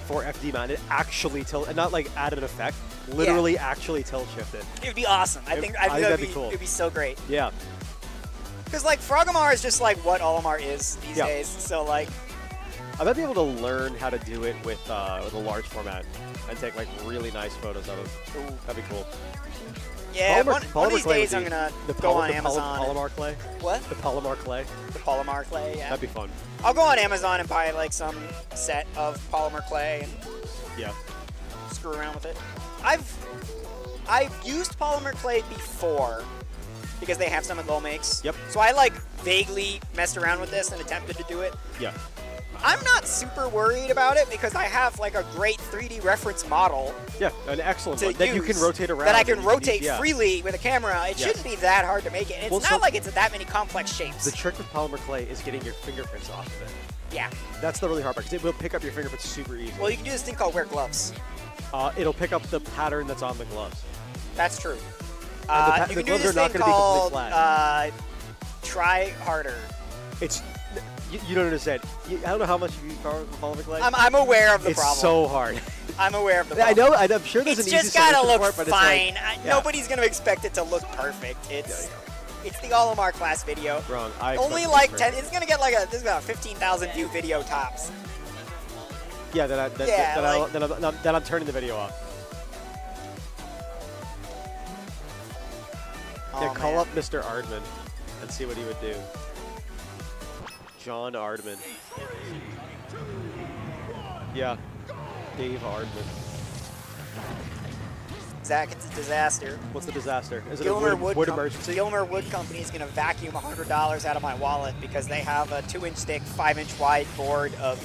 Speaker 6: for FD mount. It actually tilt, and not like add an effect. Literally, actually tilt shift it.
Speaker 3: It would be awesome. I think
Speaker 6: that'd be cool.
Speaker 3: It'd be so great.
Speaker 6: Yeah,
Speaker 3: Because like Frogomar is just like what Olimar is these
Speaker 6: Yeah.
Speaker 3: days. So like,
Speaker 6: I might be able to learn how to do it with a large format and take like really nice photos of it.
Speaker 3: ooh,
Speaker 6: That'd be cool.
Speaker 3: yeah, one of
Speaker 6: Polymer
Speaker 3: these
Speaker 6: clay
Speaker 3: days
Speaker 6: would
Speaker 3: I'm
Speaker 6: be-
Speaker 3: gonna
Speaker 6: the
Speaker 3: go on
Speaker 6: the
Speaker 3: Amazon. and-
Speaker 6: Polymer clay.
Speaker 3: What?
Speaker 6: The polymer clay.
Speaker 3: The polymer clay. Yeah.
Speaker 6: That'd be fun.
Speaker 3: I'll go on Amazon and buy like some set of polymer clay and
Speaker 6: Yeah.
Speaker 3: screw around with it. I've used polymer clay before because they have some at Lolmakes.
Speaker 6: Yep.
Speaker 3: So I like vaguely messed around with this and attempted to do it.
Speaker 6: Yeah.
Speaker 3: I'm not super worried about it because I have like a great 3D reference model
Speaker 6: Yeah, an excellent
Speaker 3: to
Speaker 6: one that you can
Speaker 3: use
Speaker 6: rotate around.
Speaker 3: that I
Speaker 6: and
Speaker 3: can
Speaker 6: you use-
Speaker 3: rotate
Speaker 6: yeah.
Speaker 3: freely with a camera. It
Speaker 6: Yes.
Speaker 3: shouldn't be that hard to make it. And it's
Speaker 6: Well,
Speaker 3: not
Speaker 6: so-
Speaker 3: like it's that many complex shapes.
Speaker 6: The trick with polymer clay is getting your fingerprints off of it.
Speaker 3: Yeah.
Speaker 6: That's the really hard part, because it will pick up your fingerprints super easy.
Speaker 3: Well, you can do this thing called wear gloves.
Speaker 6: It'll pick up the pattern that's on the gloves.
Speaker 3: That's true.
Speaker 6: And
Speaker 3: You
Speaker 6: the
Speaker 3: can do
Speaker 6: gloves
Speaker 3: this
Speaker 6: are not
Speaker 3: thing
Speaker 6: going to be completely
Speaker 3: called
Speaker 6: flat.
Speaker 3: try harder.
Speaker 6: It's you don't understand. I don't know how much you follow the glide.
Speaker 3: I'm aware of the
Speaker 6: it's
Speaker 3: problem.
Speaker 6: so hard.
Speaker 3: I'm aware of the
Speaker 6: I
Speaker 3: problem.
Speaker 6: know. I'm sure there's
Speaker 3: It's
Speaker 6: an easy
Speaker 3: just gotta
Speaker 6: solution
Speaker 3: look
Speaker 6: for it, but
Speaker 3: fine.
Speaker 6: it's like, yeah.
Speaker 3: Nobody's gonna expect it to look perfect. It's the Olimar class video.
Speaker 6: Wrong.
Speaker 3: Only like 10. It's gonna get like this is about 15,000 view video tops.
Speaker 6: Yeah. Then I'm turning the video off.
Speaker 3: Oh,
Speaker 6: Yeah. Call
Speaker 3: man.
Speaker 6: up Mr. Ardman and see what he would do. John Ardman. Yeah. Dave Ardman.
Speaker 3: Zach, it's a disaster.
Speaker 6: What's the disaster? Is it
Speaker 3: Gilmer
Speaker 6: a wood
Speaker 3: Com-
Speaker 6: emergency?
Speaker 3: Gilmer Wood Company is going to vacuum $100 out of my wallet because they have a 2-inch thick, 5-inch wide board of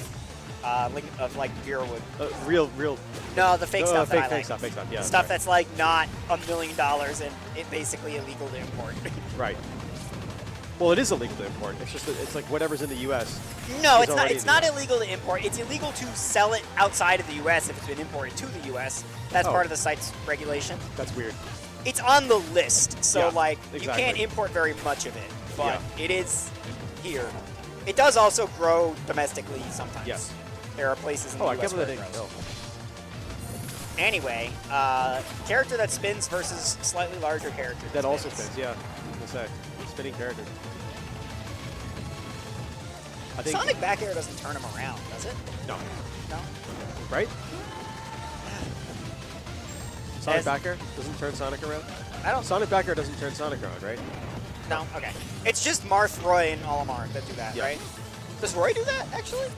Speaker 3: like Vera wood.
Speaker 6: Real.
Speaker 3: No, the fake stuff.
Speaker 6: Fake
Speaker 3: that I like.
Speaker 6: stuff. Yeah.
Speaker 3: Stuff
Speaker 6: right.
Speaker 3: that's like not $1 million and it basically illegal to import.
Speaker 6: Right. Well, it is illegal to import. It's just it's like whatever's in the U.S.
Speaker 3: No,
Speaker 6: is
Speaker 3: it's not.
Speaker 6: already
Speaker 3: It's
Speaker 6: in the
Speaker 3: not
Speaker 6: US.
Speaker 3: illegal to import. It's illegal to sell it outside of the U.S. if it's been imported to the U.S. That's
Speaker 6: Oh.
Speaker 3: part of the site's regulation.
Speaker 6: That's weird.
Speaker 3: It's on the list, so
Speaker 6: Yeah,
Speaker 3: like
Speaker 6: exactly.
Speaker 3: you can't import very much of it, but
Speaker 6: Yeah.
Speaker 3: it is here. It does also grow domestically sometimes.
Speaker 6: Yes.
Speaker 3: There are places in the
Speaker 6: Oh, I
Speaker 3: U.S.
Speaker 6: can't
Speaker 3: where
Speaker 6: believe
Speaker 3: it
Speaker 6: they
Speaker 3: grows.
Speaker 6: no.
Speaker 3: Anyway, character that spins versus slightly larger character
Speaker 6: That also spins. Yeah. I'm gonna say spinning character. I think
Speaker 3: Sonic back air doesn't turn him around, does it?
Speaker 6: no.
Speaker 3: No.
Speaker 6: Right? Sonic
Speaker 3: As-
Speaker 6: back air doesn't turn Sonic around.
Speaker 3: I don't.
Speaker 6: Sonic back air doesn't turn Sonic around, right?
Speaker 3: No. Okay. It's just Marth, Roy, and Olimar that do that,
Speaker 6: Yeah.
Speaker 3: right? Does Roy do that actually?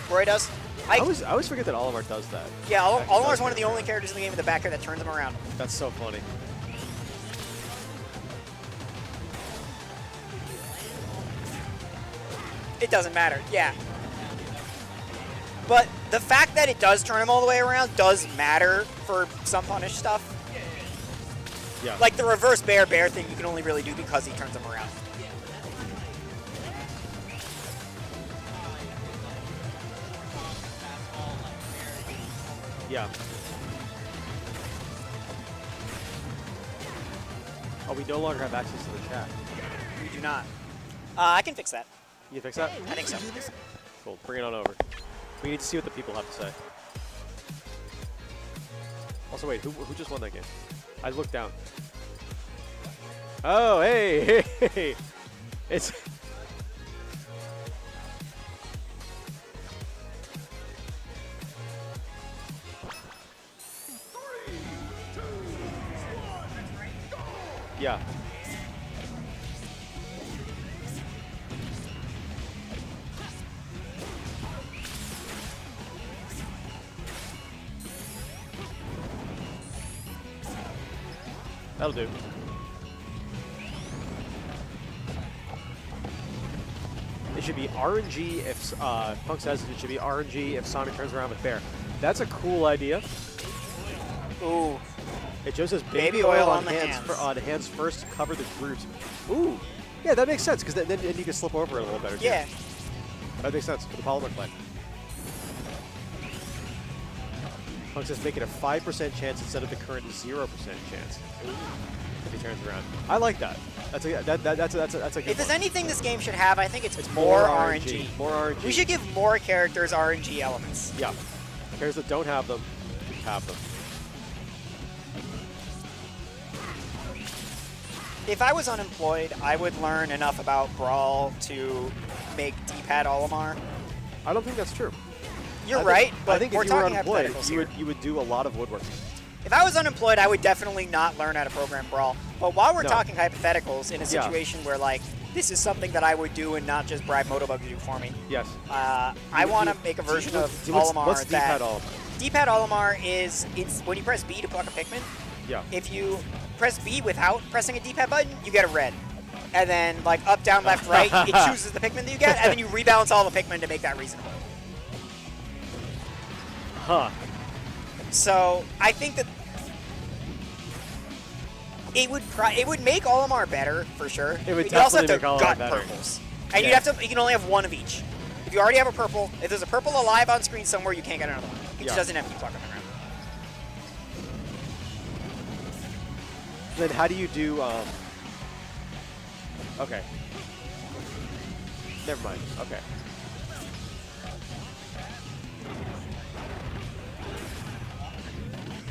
Speaker 3: Roy does.
Speaker 6: I always forget that Olimar does that.
Speaker 3: Yeah,
Speaker 6: Back
Speaker 3: Olimar's
Speaker 6: does
Speaker 3: one of
Speaker 6: that.
Speaker 3: the only characters in the game with the back air that turns him around.
Speaker 6: That's so funny.
Speaker 3: It doesn't matter. Yeah. But the fact that it does turn him all the way around does matter for some punish stuff.
Speaker 6: Yeah.
Speaker 3: Like the reverse bear thing, you can only really do because he turns him around.
Speaker 6: Yeah. Oh, we no longer have access to the chat.
Speaker 3: You do not. I can fix that.
Speaker 6: You can fix that?
Speaker 3: I think so.
Speaker 6: Cool. Bring it on over. We need to see what the people have to say. Also, wait, who just won that game? I looked down. Oh, hey, hey. It's... Yeah. That'll do. It should be RNG if Punk says it should be RNG if Sonic turns around with Bear. That's a cool idea.
Speaker 3: Ooh.
Speaker 6: It just says
Speaker 3: Baby oil on the hands.
Speaker 6: On hands first to cover the grooves. Ooh. Yeah, that makes sense because then you can slip over it a little better. Too.
Speaker 3: Yeah.
Speaker 6: That makes sense for the polymer play. Punk says make it a 5% chance instead of the current 0% chance. If he turns around. I like that. That's a good
Speaker 3: If there's
Speaker 6: one.
Speaker 3: anything this game should have, I think it's more RNG.
Speaker 6: More RNG.
Speaker 3: We should give more characters RNG elements.
Speaker 6: Yeah. Characters that don't have them, have them.
Speaker 3: If I was unemployed, I would learn enough about Brawl to make D-pad Olimar.
Speaker 6: I don't think that's true.
Speaker 3: You're right, but
Speaker 6: I think
Speaker 3: we're
Speaker 6: if you were
Speaker 3: talking
Speaker 6: unemployed,
Speaker 3: hypotheticals
Speaker 6: you
Speaker 3: here.
Speaker 6: would do a lot of woodworking.
Speaker 3: If I was unemployed, I would definitely not learn how to program Brawl. But while we're
Speaker 6: No.
Speaker 3: talking hypotheticals, in a
Speaker 6: Yeah.
Speaker 3: situation where, like, this is something that I would do and not just bribe Motobug to do for me,
Speaker 6: Yes.
Speaker 3: I want to make a version of Olimar
Speaker 6: What's
Speaker 3: that...
Speaker 6: D-pad Olimar?
Speaker 3: D-pad Olimar is, it's when you press B to pluck a Pikmin,
Speaker 6: Yeah.
Speaker 3: if you press B without pressing a D-pad button, you get a red. And then, like, up, down, left, right, it chooses the Pikmin that you get, and then you rebalance all the Pikmin to make that reasonable.
Speaker 6: Huh.
Speaker 3: So, I think that it would make Olimar better, for sure.
Speaker 6: It would
Speaker 3: You'd also have
Speaker 6: definitely
Speaker 3: to
Speaker 6: make Olimar
Speaker 3: gut
Speaker 6: better.
Speaker 3: purples. And
Speaker 6: Yeah.
Speaker 3: you can only have one of each. If you already have a purple, if there's a purple alive on screen somewhere, you can't get another one. It just
Speaker 6: Yeah.
Speaker 3: doesn't have Heat Pluck on the ground.
Speaker 6: Then how do you do? Okay. Never mind. Okay.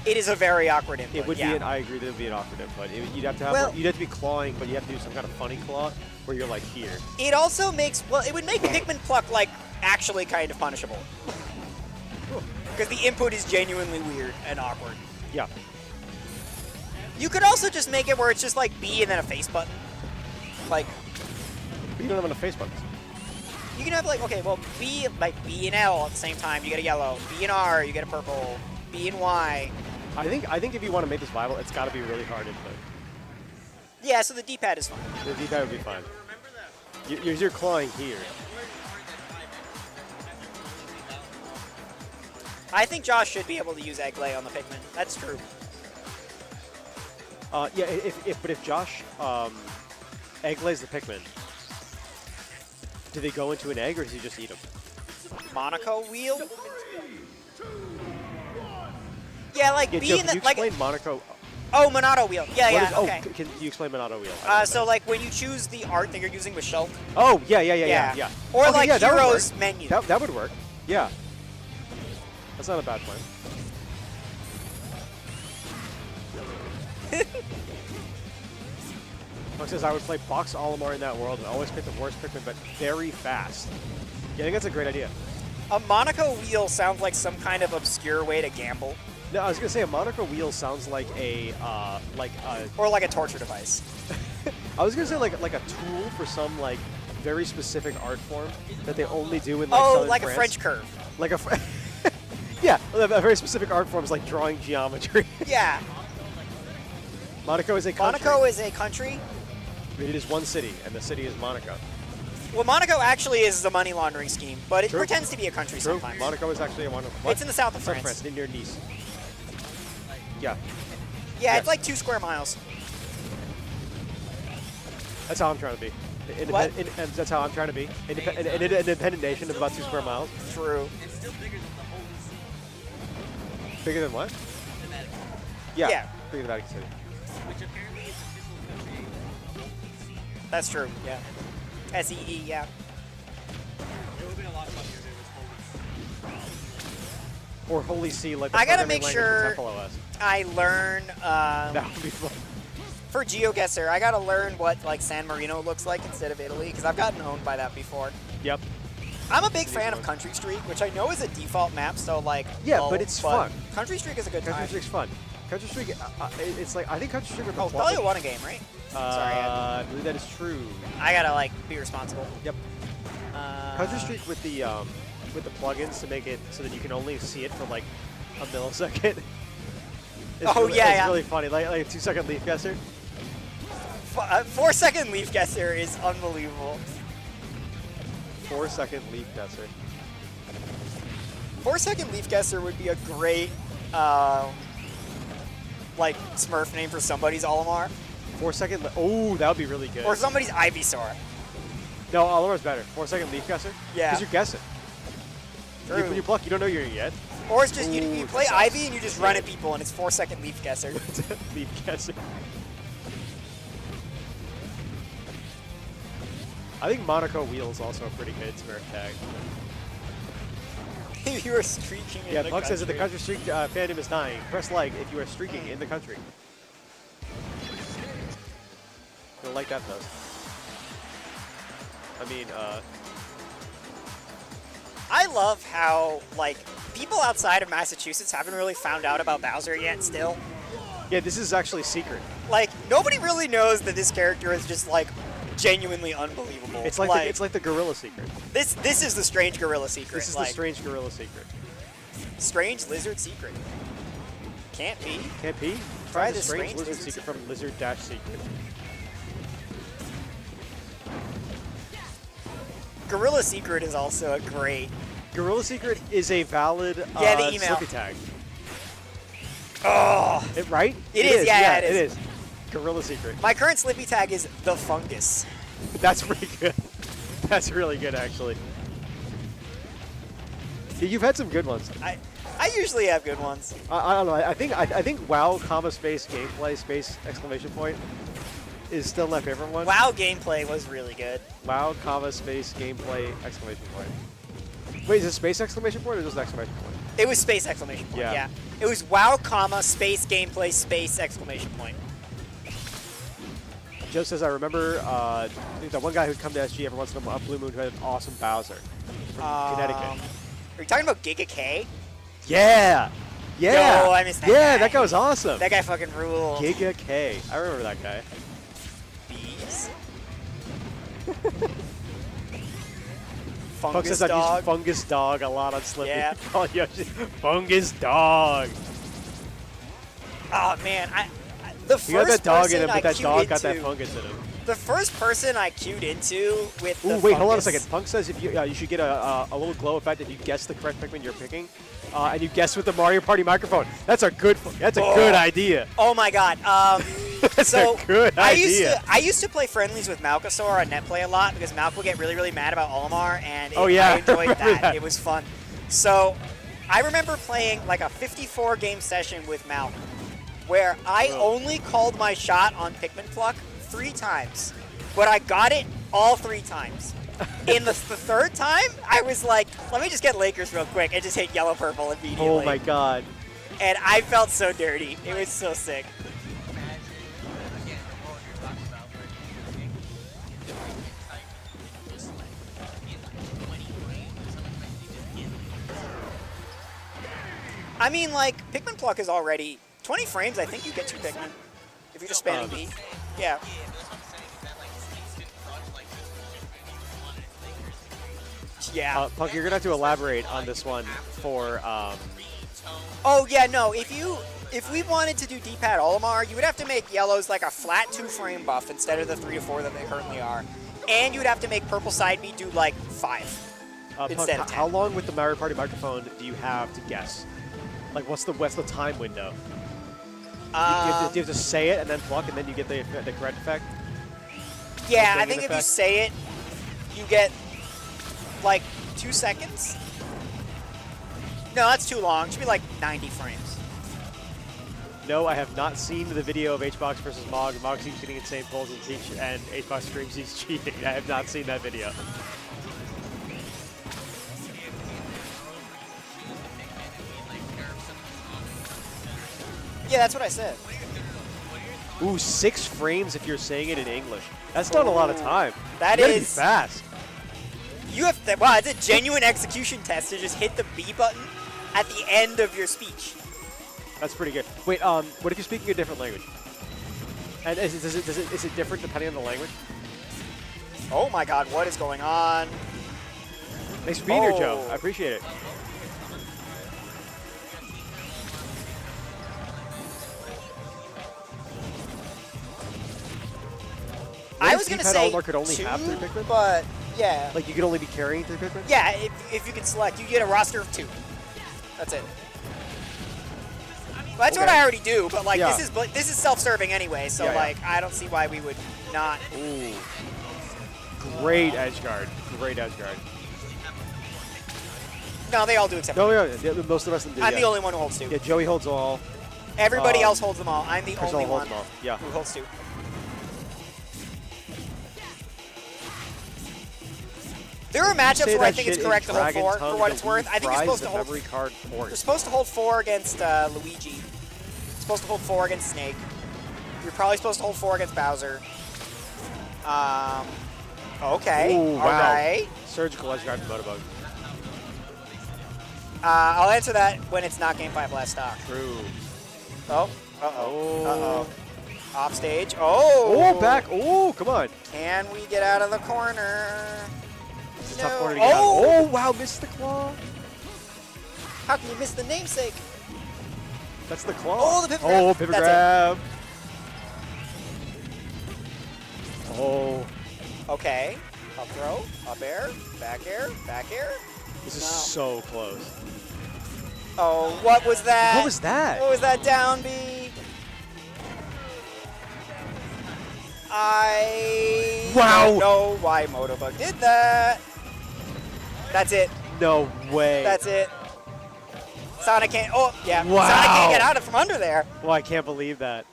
Speaker 3: It is a very awkward input.
Speaker 6: It would
Speaker 3: yeah.
Speaker 6: be. I agree that it would be an awkward input. You'd have to have.
Speaker 3: Well-
Speaker 6: you'd have to be clawing, but you have to do some kind of funny claw where you're like here.
Speaker 3: It also makes, well, it would make Pikmin Pluck, like, actually kind of punishable. Because the input is genuinely weird and awkward.
Speaker 6: Yeah.
Speaker 3: You could also just make it where it's just like B and then a face button. Like,
Speaker 6: But you don't have enough face buttons.
Speaker 3: you can have like, okay, well, B, like B and L at the same time, you get a yellow. B and R, you get a purple. B and Y.
Speaker 6: I think if you want to make this viable, it's got to be really hard input.
Speaker 3: Yeah, so the D-pad is fine.
Speaker 6: The D-pad would be fine. You're clawing here.
Speaker 3: I think Josh should be able to use Egg Lay on the Pikmin. That's true.
Speaker 6: Yeah. If Josh egg lays the Pikmin, do they go into an egg or does he just eat them?
Speaker 3: Monaco wheel? Yeah, like
Speaker 6: Yeah,
Speaker 3: B
Speaker 6: Joe,
Speaker 3: and
Speaker 6: can you
Speaker 3: the, like,
Speaker 6: explain Monaco?
Speaker 3: oh, Monado wheel. Yeah,
Speaker 6: What
Speaker 3: yeah,
Speaker 6: is-
Speaker 3: okay.
Speaker 6: Can you explain Monado wheel? I don't
Speaker 3: So
Speaker 6: know.
Speaker 3: like when you choose the art that you're using with Shulk,
Speaker 6: Oh, yeah.
Speaker 3: Or
Speaker 6: Okay,
Speaker 3: like
Speaker 6: yeah, that would
Speaker 3: Heroes
Speaker 6: work.
Speaker 3: menu.
Speaker 6: That would work. Yeah. That's not a bad plan. Fox says I would play Box Olimar in that world and always pick the worst Pikmin, but very fast. Yeah, I think that's a great idea.
Speaker 3: A Monaco wheel sounds like some kind of obscure way to gamble,
Speaker 6: No, I was gonna say a Monaco wheel sounds like a
Speaker 3: or like a torture device.
Speaker 6: I was gonna say like a tool for some like very specific art form that they only do in like
Speaker 3: Oh,
Speaker 6: southern
Speaker 3: like
Speaker 6: France.
Speaker 3: a French curve.
Speaker 6: Like yeah, a very specific art form is like drawing geometry.
Speaker 3: Yeah,
Speaker 6: Monaco is a country.
Speaker 3: Monaco is a country.
Speaker 6: It is one city, and the city is Monaco.
Speaker 3: Well, Monaco actually is a money laundering scheme, but it
Speaker 6: True.
Speaker 3: pretends to be a country
Speaker 6: True.
Speaker 3: sometimes.
Speaker 6: Monaco is actually a Monaco.
Speaker 3: It's in the south of
Speaker 6: South
Speaker 3: France.
Speaker 6: near Nice. Yeah,
Speaker 3: Yeah,
Speaker 6: Yeah.
Speaker 3: it's like 2 square miles.
Speaker 6: that's how I'm trying to be.
Speaker 3: What?
Speaker 6: And that's how I'm trying to be. An independent nation of about 2 square miles.
Speaker 3: True.
Speaker 5: It's still bigger than the Holy See.
Speaker 6: Bigger than what?
Speaker 5: The Vatican,
Speaker 6: Yeah.
Speaker 3: Yeah.
Speaker 6: Bigger than Vatican City.
Speaker 5: which apparently is official country of the Holy See.
Speaker 3: That's true. Yeah. SEE. Yeah.
Speaker 5: It would have been a lot funnier if it was Holy See.
Speaker 6: Or Holy See, like the
Speaker 3: I gotta
Speaker 6: programming
Speaker 3: make
Speaker 6: language for
Speaker 3: sure
Speaker 6: Temple OS.
Speaker 3: I learn
Speaker 6: That would be fun.
Speaker 3: for GeoGuessr. I gotta learn what like San Marino looks like instead of Italy because I've gotten owned by that before.
Speaker 6: Yep.
Speaker 3: I'm a big fan of Country Streak, which I know is a default map, so like.
Speaker 6: Yeah,
Speaker 3: low,
Speaker 6: but it's fun.
Speaker 3: Country Streak is a good
Speaker 6: Country
Speaker 3: time.
Speaker 6: Streak's fun. Country Streak, it's like, I think Country Streak with the
Speaker 3: Oh,
Speaker 6: plot-
Speaker 3: probably won a game, right? Sorry,
Speaker 6: I believe that is true.
Speaker 3: I gotta like be responsible.
Speaker 6: Yep. Country Streak with the plugins to make it so that you can only see it for like a millisecond. It's
Speaker 3: Oh,
Speaker 6: really,
Speaker 3: yeah,
Speaker 6: it's
Speaker 3: yeah.
Speaker 6: really funny. Like a 2-second leaf guesser.
Speaker 3: 4-second leaf guesser is unbelievable.
Speaker 6: 4-second leaf guesser.
Speaker 3: 4-second leaf guesser would be a great like Smurf name for somebody's Olimar
Speaker 6: 4-second. Oh, that would be really good.
Speaker 3: or somebody's Ivysaur.
Speaker 6: No, Olimar's better. 4-second leaf guesser.
Speaker 3: Yeah.
Speaker 6: Because you're guessing.
Speaker 3: True.
Speaker 6: When you pluck, you don't know you're gonna get.
Speaker 3: Or it's just you
Speaker 6: Ooh,
Speaker 3: play
Speaker 6: that
Speaker 3: Ivy and you just run at people and it's 4-second leaf guesser.
Speaker 6: leaf guesser. I think Monaco Wheel is also a pretty good Smurf tag.
Speaker 3: You are streaking in
Speaker 6: Yeah,
Speaker 3: the
Speaker 6: Puck says that the
Speaker 3: country.
Speaker 6: Country Streak fandom is dying. Press like if you are streaking in the country. You'll like that though. I mean,
Speaker 3: I love how like people outside of Massachusetts haven't really found out about Bowser yet still.
Speaker 6: yeah, this is actually secret.
Speaker 3: Like nobody really knows that this character is just like genuinely unbelievable.
Speaker 6: It's like the gorilla secret.
Speaker 3: this is the strange gorilla secret.
Speaker 6: This is
Speaker 3: like,
Speaker 6: the strange gorilla secret.
Speaker 3: strange lizard secret. Can't be.
Speaker 6: Can't pee?
Speaker 3: Try
Speaker 6: the
Speaker 3: the
Speaker 6: strange
Speaker 3: strange
Speaker 6: lizard
Speaker 3: lizard
Speaker 6: secret from Lizard Dash Secret.
Speaker 3: Gorilla secret is also a great.
Speaker 6: Gorilla secret is a valid
Speaker 3: Yeah, the email.
Speaker 6: Slippy tag.
Speaker 3: Oh,
Speaker 6: Right?
Speaker 3: It is, yeah, it
Speaker 6: it
Speaker 3: is.
Speaker 6: is. Gorilla secret.
Speaker 3: my current Slippy tag is the fungus.
Speaker 6: That's pretty good. That's really good, actually. You've had some good ones.
Speaker 3: I usually have good ones.
Speaker 6: I don't know. I think WoW, comma, space, gameplay, space, exclamation point is still my favorite one.
Speaker 3: WoW gameplay was really good.
Speaker 6: WoW, comma, space, gameplay, exclamation point. Wait, is it space exclamation point or just exclamation point?
Speaker 3: It was space exclamation point.
Speaker 6: Yeah.
Speaker 3: Yeah. It was WoW, comma, space gameplay, space exclamation point.
Speaker 6: Joe says, I remember the one guy who'd come to SG every once in a while, Blue Moon, who had an awesome Bowser from Connecticut.
Speaker 3: Are you talking about Giga K?
Speaker 6: Yeah! Yeah!
Speaker 3: Yo, I miss that
Speaker 6: Yeah,
Speaker 3: guy.
Speaker 6: that guy was awesome.
Speaker 3: That guy fucking ruled.
Speaker 6: Giga K. I remember that guy.
Speaker 3: Bees.
Speaker 6: Punk
Speaker 3: Fungus
Speaker 6: says I've
Speaker 3: dog.
Speaker 6: used Fungus Dog a lot on Slippy.
Speaker 3: Yeah.
Speaker 6: Oh, Yoshi. Fungus Dog.
Speaker 3: Oh man, the first
Speaker 6: You got that dog in
Speaker 3: person
Speaker 6: him,
Speaker 3: I
Speaker 6: but that
Speaker 3: queued
Speaker 6: dog got that
Speaker 3: into-
Speaker 6: fungus in him.
Speaker 3: The first person I queued into with the
Speaker 6: Ooh, wait, hold on a
Speaker 3: fungus-
Speaker 6: second. Punk says if you should get a little glow effect if you guess the correct Pikmin you're picking, and you guess with the Mario Party microphone. That's a good idea.
Speaker 3: Oh my god.
Speaker 6: That's
Speaker 3: So
Speaker 6: a good idea.
Speaker 3: I used to play friendlies with Malkasaur on netplay a lot because Malk would get really, really mad about Olimar, and
Speaker 6: Oh, yeah,
Speaker 3: I
Speaker 6: I
Speaker 3: enjoyed
Speaker 6: remember
Speaker 3: that.
Speaker 6: that.
Speaker 3: It was fun. So I remember playing like a 54 game session with Malk where I only called my shot on Pikmin Pluck 3 times, but I got it all 3 times. In the third time, I was like, let me just get Lakers real quick and just hit yellow purple immediately.
Speaker 6: Oh my god.
Speaker 3: And I felt so dirty. It was so sick.
Speaker 5: Imagine, again, what you're talking about, where you're different type and just like, in like 20 frames or something like you just get
Speaker 3: I mean, like, Pikmin Pluck is already 20 frames. I think you get 2 Pikmin if you're just spamming B. Yeah.
Speaker 5: that's what I'm saying, is that like this instant crunch, like just
Speaker 3: Yeah.
Speaker 6: Punk, you're gonna have to elaborate on this one for.
Speaker 3: Oh yeah, no. If we wanted to do D-pad Olimar, you would have to make yellows like a flat 2-frame buff instead of the 3 to 4 that they currently are, and you'd have to make purple side B do like 5
Speaker 6: Punk,
Speaker 3: instead of 10.
Speaker 6: how long with the Mario Party microphone do you have to guess? Like, what's the time window? Do you have to say it and then pluck, and then you get the correct effect?
Speaker 3: Yeah,
Speaker 6: the
Speaker 3: I
Speaker 6: thing
Speaker 3: think
Speaker 6: in
Speaker 3: if you
Speaker 6: effect?
Speaker 3: say it, you get like 2 seconds. No, that's too long. It should be like 90 frames.
Speaker 6: No, I have not seen the video of HBox versus Mog. Mog seems getting insane pulls and HBox screams he's cheating. I have not seen that video.
Speaker 3: Yeah, that's what I said.
Speaker 6: Ooh, 6 frames if you're saying it in English. That's not a lot of time.
Speaker 3: That
Speaker 6: You gotta be
Speaker 3: is-
Speaker 6: fast.
Speaker 3: You have to, wow, it's a genuine execution test to just hit the B button at the end of your speech.
Speaker 6: That's pretty good. Wait, what if you're speaking a different language? And is it different depending on the language?
Speaker 3: Oh my god, what is going on?
Speaker 6: Thanks for being here,
Speaker 3: Oh.
Speaker 6: Joe. I appreciate it.
Speaker 3: I was gonna
Speaker 6: D-pad
Speaker 3: say
Speaker 6: Olimar could only
Speaker 3: 2,
Speaker 6: have 3 Pikmin?
Speaker 3: but yeah.
Speaker 6: Like, you could only be carrying 3 Pikmin?
Speaker 3: Yeah, if you can select, you get a roster of 2. That's it. Well, that's what
Speaker 6: Okay.
Speaker 3: I already do, but like
Speaker 6: Yeah.
Speaker 3: this is self-serving anyway, so
Speaker 6: Yeah, yeah.
Speaker 3: like I don't see why we would not.
Speaker 6: Ooh. Great edge guard. Great edge guard.
Speaker 3: No, they all do except
Speaker 6: No, yeah, most of the rest of them do.
Speaker 3: I'm
Speaker 6: yeah.
Speaker 3: the only one who holds 2.
Speaker 6: Yeah, Joey holds all.
Speaker 3: Everybody else holds them all. I'm the
Speaker 6: Chris
Speaker 3: only
Speaker 6: holds
Speaker 3: one
Speaker 6: them all. Yeah.
Speaker 3: who holds 2. There are matchups
Speaker 6: Say
Speaker 3: where I
Speaker 6: that
Speaker 3: think it's
Speaker 6: shit in
Speaker 3: correct to hold
Speaker 6: Dragon
Speaker 3: 4 for
Speaker 6: Tongue,
Speaker 3: what
Speaker 6: the
Speaker 3: it's worth. I think you're
Speaker 6: fries
Speaker 3: supposed
Speaker 6: the
Speaker 3: to hold.
Speaker 6: memory card port.
Speaker 3: You're supposed to hold 4 against Luigi. You're supposed to hold 4 against Snake. You're probably supposed to hold 4 against Bowser. Okay.
Speaker 6: Ooh, wow.
Speaker 3: All right.
Speaker 6: Surgical edge guard from Motobug.
Speaker 3: I'll answer that when it's not Game 5 last stock.
Speaker 6: True.
Speaker 3: Oh. Uh-oh.
Speaker 6: Oh.
Speaker 3: Uh-oh. Off stage. Oh.
Speaker 6: Oh, back. Oh, come on.
Speaker 3: Can we get out of the corner?
Speaker 6: It's a
Speaker 3: No.
Speaker 6: tough corner to get out of.
Speaker 3: Oh.
Speaker 6: Oh, wow, missed the claw.
Speaker 3: How can you miss the namesake?
Speaker 6: That's the claw.
Speaker 3: Oh, the pivot grab.
Speaker 6: Oh, pivot
Speaker 3: That's
Speaker 6: grab. Oh,
Speaker 3: Okay. Up throw. Up air. Back air. Back air.
Speaker 6: this is
Speaker 3: No.
Speaker 6: so close.
Speaker 3: Oh, what was that?
Speaker 6: What was that?
Speaker 3: What was that down B? I
Speaker 6: Wow.
Speaker 3: don't know why Motobug did that. That's it.
Speaker 6: No way.
Speaker 3: That's it. Sonic can't. Oh, yeah.
Speaker 6: Wow.
Speaker 3: Sonic can't get out of from under there.
Speaker 6: Well, I can't believe that.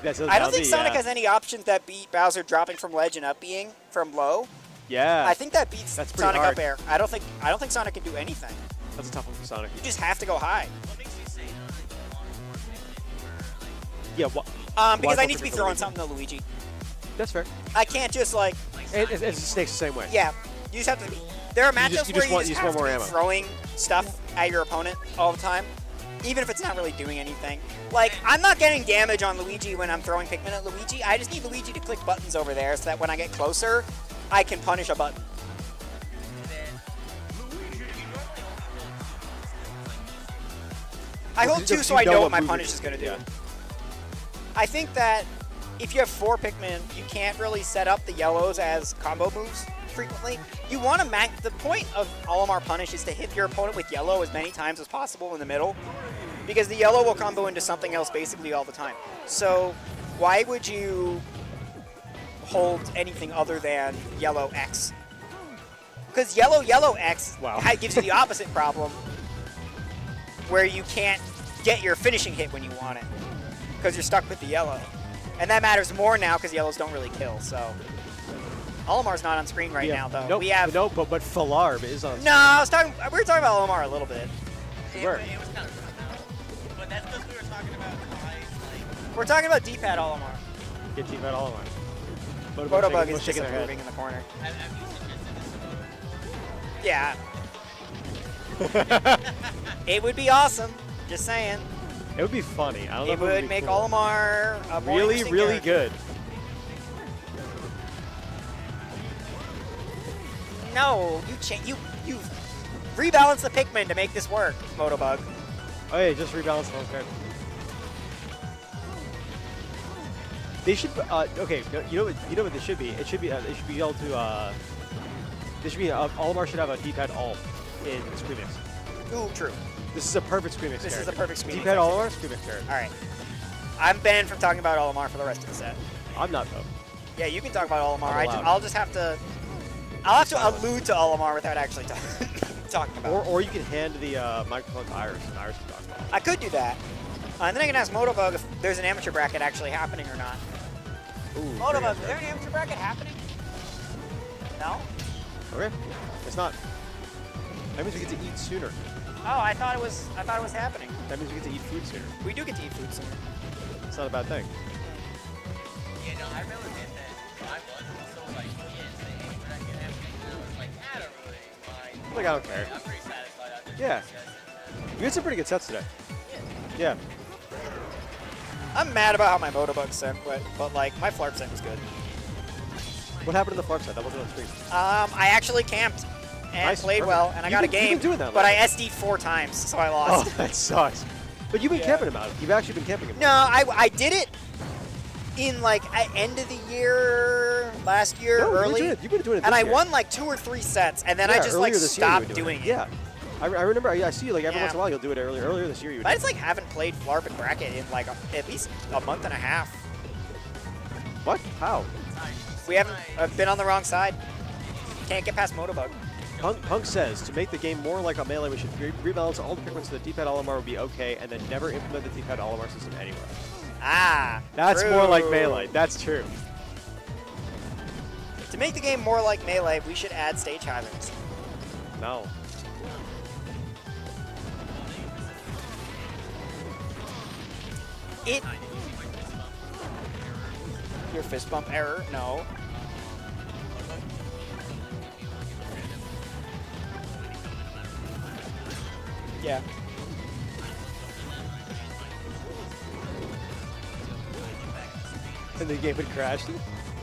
Speaker 3: I don't think Sonic has any options that beat Bowser dropping from ledge and up being from low.
Speaker 6: Yeah.
Speaker 3: I think that beats
Speaker 6: That's pretty
Speaker 3: Sonic
Speaker 6: hard.
Speaker 3: up air. I don't think Sonic can do anything.
Speaker 6: That's a tough one for Sonic.
Speaker 3: You just have to go high.
Speaker 5: What makes you say
Speaker 6: Yeah.
Speaker 3: Because
Speaker 6: why
Speaker 3: I need to be
Speaker 6: focus on
Speaker 3: throwing
Speaker 6: Luigi?
Speaker 3: something to Luigi.
Speaker 6: That's fair.
Speaker 3: I can't just like.
Speaker 6: It Snake's the same way.
Speaker 3: Yeah. You just have to. There are matchups
Speaker 6: you
Speaker 3: where
Speaker 6: just
Speaker 3: you
Speaker 6: want-
Speaker 3: just
Speaker 6: you just
Speaker 3: have
Speaker 6: want more
Speaker 3: to
Speaker 6: ammo.
Speaker 3: be throwing stuff at your opponent all the time, even if it's not really doing anything. Like, I'm not getting damage on Luigi when I'm throwing Pikmin at Luigi. I just need Luigi to click buttons over there so that when I get closer, I can punish a button. I hold two so I know what my
Speaker 6: move
Speaker 3: punish
Speaker 6: it-
Speaker 3: is going to do.
Speaker 6: yeah.
Speaker 3: I think that if you have 4 Pikmin, you can't really set up the yellows as combo moves frequently. You want to the point of Olimar Punish is to hit your opponent with yellow as many times as possible in the middle, because the yellow will combo into something else basically all the time. So why would you hold anything other than yellow X? Because yellow X
Speaker 6: Wow.
Speaker 3: gives you the opposite problem, where you can't get your finishing hit when you want it, because you're stuck with the yellow. And that matters more now because yellows don't really kill, so. Olimar's not on screen right now, though.
Speaker 6: Nope,
Speaker 3: We have.
Speaker 6: no, but Flarp is on.
Speaker 3: No, we were talking about Olimar a little bit.
Speaker 5: it was kind of rough. But that's because we were talking about why, like,
Speaker 3: We're talking about D-pad Olimar.
Speaker 6: Get team at all on.
Speaker 3: Photobug is
Speaker 6: shaking their head.
Speaker 3: moving in the corner.
Speaker 5: have you suggested this?
Speaker 3: Yeah. It would be awesome. Just saying.
Speaker 6: It would be funny. I don't know
Speaker 3: It
Speaker 6: if
Speaker 3: would
Speaker 6: be
Speaker 3: make
Speaker 6: cool.
Speaker 3: Olimar a more
Speaker 6: really,
Speaker 3: interesting
Speaker 6: really
Speaker 3: character.
Speaker 6: good.
Speaker 3: No, you rebalance the Pikmin to make this work, Photobug.
Speaker 6: Oh yeah, just rebalance the whole card. They should. Okay, no, you know what this should be. It should be. They should be able to. This should be. Olimar should have a D-pad alt in Screamix.
Speaker 3: Ooh, true.
Speaker 6: This is a perfect Screamix.
Speaker 3: This is a perfect Screamix
Speaker 6: D-pad
Speaker 3: character.
Speaker 6: Olimar, Screamix character.
Speaker 3: All right. I'm banned from talking about Olimar for the rest of the set.
Speaker 6: I'm not though.
Speaker 3: Yeah, you can talk about Olimar.
Speaker 6: I'm allowed.
Speaker 3: I'll just have to. I'll have to allude to Olimar without actually talking about it.
Speaker 6: Or you can hand the microphone to Iris, and Iris can talk about it.
Speaker 3: I could do that. And then I can ask Motobug if there's an amateur bracket actually happening or not.
Speaker 6: Ooh,
Speaker 3: Motobug, is
Speaker 6: great
Speaker 3: there an amateur bracket happening? No?
Speaker 6: answer. Okay, it's not. That means we get to eat sooner.
Speaker 3: Oh, I thought it was happening.
Speaker 6: That means we get to eat food sooner.
Speaker 3: We do get to eat food sooner.
Speaker 6: It's not a bad thing.
Speaker 5: Yeah, no, I remember that I was also like, yeah, it's the age bracket happening. And I was like, I don't really mind.
Speaker 6: Like, I don't care.
Speaker 5: I'm pretty satisfied after
Speaker 6: Yeah.
Speaker 5: this session.
Speaker 6: You had some pretty good sets today. Yeah.
Speaker 3: I'm mad about how my Motobug set went, but like my Flarp set was good.
Speaker 6: What happened to the Flarp set? That wasn't on screen.
Speaker 3: I actually camped and
Speaker 6: Nice,
Speaker 3: played
Speaker 6: perfect.
Speaker 3: well, and I got a
Speaker 6: You've been
Speaker 3: game,
Speaker 6: doing that
Speaker 3: but I
Speaker 6: lately.
Speaker 3: SD'd 4 times, so I
Speaker 6: Oh,
Speaker 3: lost.
Speaker 6: that sucks. But you've been
Speaker 3: Yeah.
Speaker 6: camping him out. You've actually been camping him.
Speaker 3: No, I did it in like end of the year, last year,
Speaker 6: No,
Speaker 3: early.
Speaker 6: you've been doing it
Speaker 3: And
Speaker 6: this
Speaker 3: I
Speaker 6: year.
Speaker 3: won like 2 or 3 sets, and then I
Speaker 6: Yeah,
Speaker 3: just like
Speaker 6: earlier this year you were
Speaker 3: stopped doing it.
Speaker 6: Yeah. I remember, I see you like every
Speaker 3: Yeah.
Speaker 6: once in a while you'll do it earlier. Earlier this year you would.
Speaker 3: But I just like haven't played Flarp and Bracket in like at least a month and a half.
Speaker 6: What? How?
Speaker 3: We haven't been on the wrong side. Can't get past Motobug.
Speaker 6: Punk says, to make the game more like a Melee, we should rebalance all the Pikmin so the D-pad Olimar would be okay, and then never implement the D-pad Olimar system anywhere.
Speaker 3: Ah,
Speaker 6: That's
Speaker 3: true.
Speaker 6: more like Melee. That's true.
Speaker 3: To make the game more like Melee, we should add stage hazards.
Speaker 6: No.
Speaker 3: It. Your fist bump error? No. Yeah.
Speaker 6: And the game had crashed.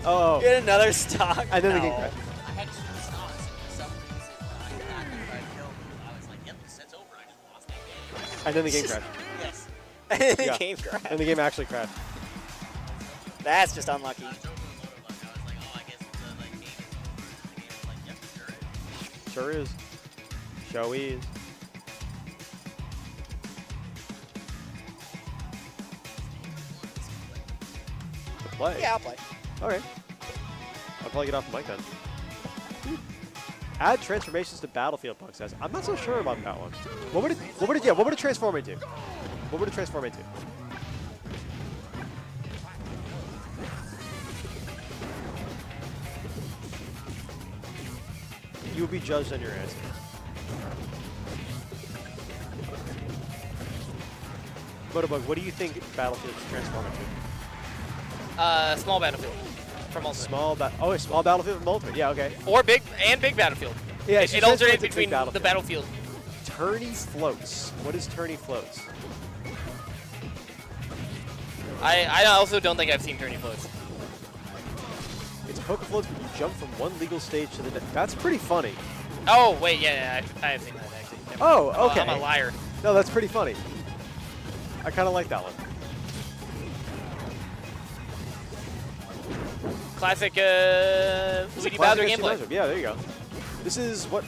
Speaker 6: Oh.
Speaker 3: Get another stock.
Speaker 6: And then the game
Speaker 3: No.
Speaker 6: crashed.
Speaker 5: I had 2 stocks, and for some reason, I got them right killed. I was like, yep, the set's over. I just lost that game.
Speaker 6: And then the game crashed.
Speaker 5: Yes.
Speaker 3: the
Speaker 6: Yeah.
Speaker 3: game crashed.
Speaker 6: And the game actually crashed.
Speaker 3: That's just unlucky.
Speaker 5: I was joking with Motorbug. I was like, oh, I guess it's the like, game. The game was like, yep, sure is.
Speaker 6: Sure is. Show is. To play?
Speaker 3: Yeah, I'll play.
Speaker 6: Okay. I'll probably get off the mic then. Add transformations to Battlefield, Punk says. I'm not so sure about that one. What would it transform into? What would it transform into? You will be judged on your answer. Motobug, what do you think Battlefield should transform into?
Speaker 4: Small Battlefield from Ultimate.
Speaker 6: Small Battlefield from Ultimate. Yeah, okay.
Speaker 4: Or big Battlefield.
Speaker 6: Yeah,
Speaker 4: it alternates between the Battlefield.
Speaker 6: Tourney floats. What is tourney floats?
Speaker 4: I also don't think I've seen tourney floats.
Speaker 6: It's poke floats, but you jump from one legal stage to the next. That's pretty funny.
Speaker 4: Oh, wait, yeah, I have seen that, actually. Never mind.
Speaker 6: Oh, okay.
Speaker 4: I'm a liar.
Speaker 6: No, that's pretty funny. I kind of like that one.
Speaker 4: Classic Luigi
Speaker 6: Classic
Speaker 4: Bowser
Speaker 6: SC
Speaker 4: gameplay.
Speaker 6: matchup. Yeah, there you go. This is what,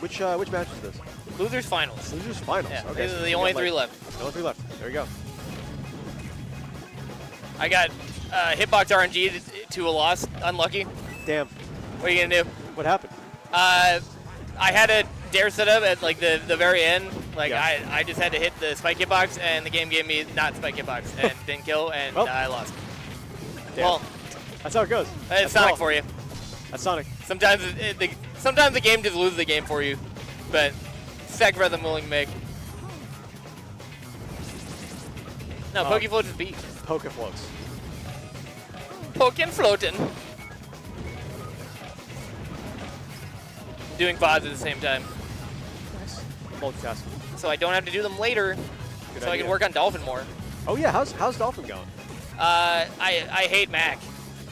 Speaker 6: which match is this?
Speaker 4: Losers finals.
Speaker 6: Losers finals.
Speaker 4: Yeah,
Speaker 6: Okay.
Speaker 4: these
Speaker 6: so
Speaker 4: are the
Speaker 6: we
Speaker 4: only
Speaker 6: got,
Speaker 4: three left.
Speaker 6: The only 3 left. There you go.
Speaker 4: I got hitbox RNG to a loss. Unlucky.
Speaker 6: Damn.
Speaker 4: What are you gonna do?
Speaker 6: What happened?
Speaker 4: I had a dare set up at like the very end. Like
Speaker 6: Yeah.
Speaker 4: I just had to hit the spike hitbox, and the game gave me not spike hitbox and didn't kill, and
Speaker 6: Well.
Speaker 4: I lost.
Speaker 6: Damn.
Speaker 4: Well,
Speaker 6: That's how it goes.
Speaker 4: it's
Speaker 6: That's
Speaker 4: Sonic
Speaker 6: all.
Speaker 4: for you.
Speaker 6: That's Sonic.
Speaker 4: Sometimes sometimes the game just loses the game for you, but sacrifice I'm willing to make. No, Pokefloat just beat.
Speaker 6: Poke floats.
Speaker 4: Poking floating. Doing VODs at the same time,
Speaker 6: Nice. Multitasking.
Speaker 4: so I don't have to do them later,
Speaker 6: Good
Speaker 4: so I
Speaker 6: idea.
Speaker 4: can work on Dolphin more.
Speaker 6: Oh yeah, how's Dolphin going?
Speaker 4: I hate Mac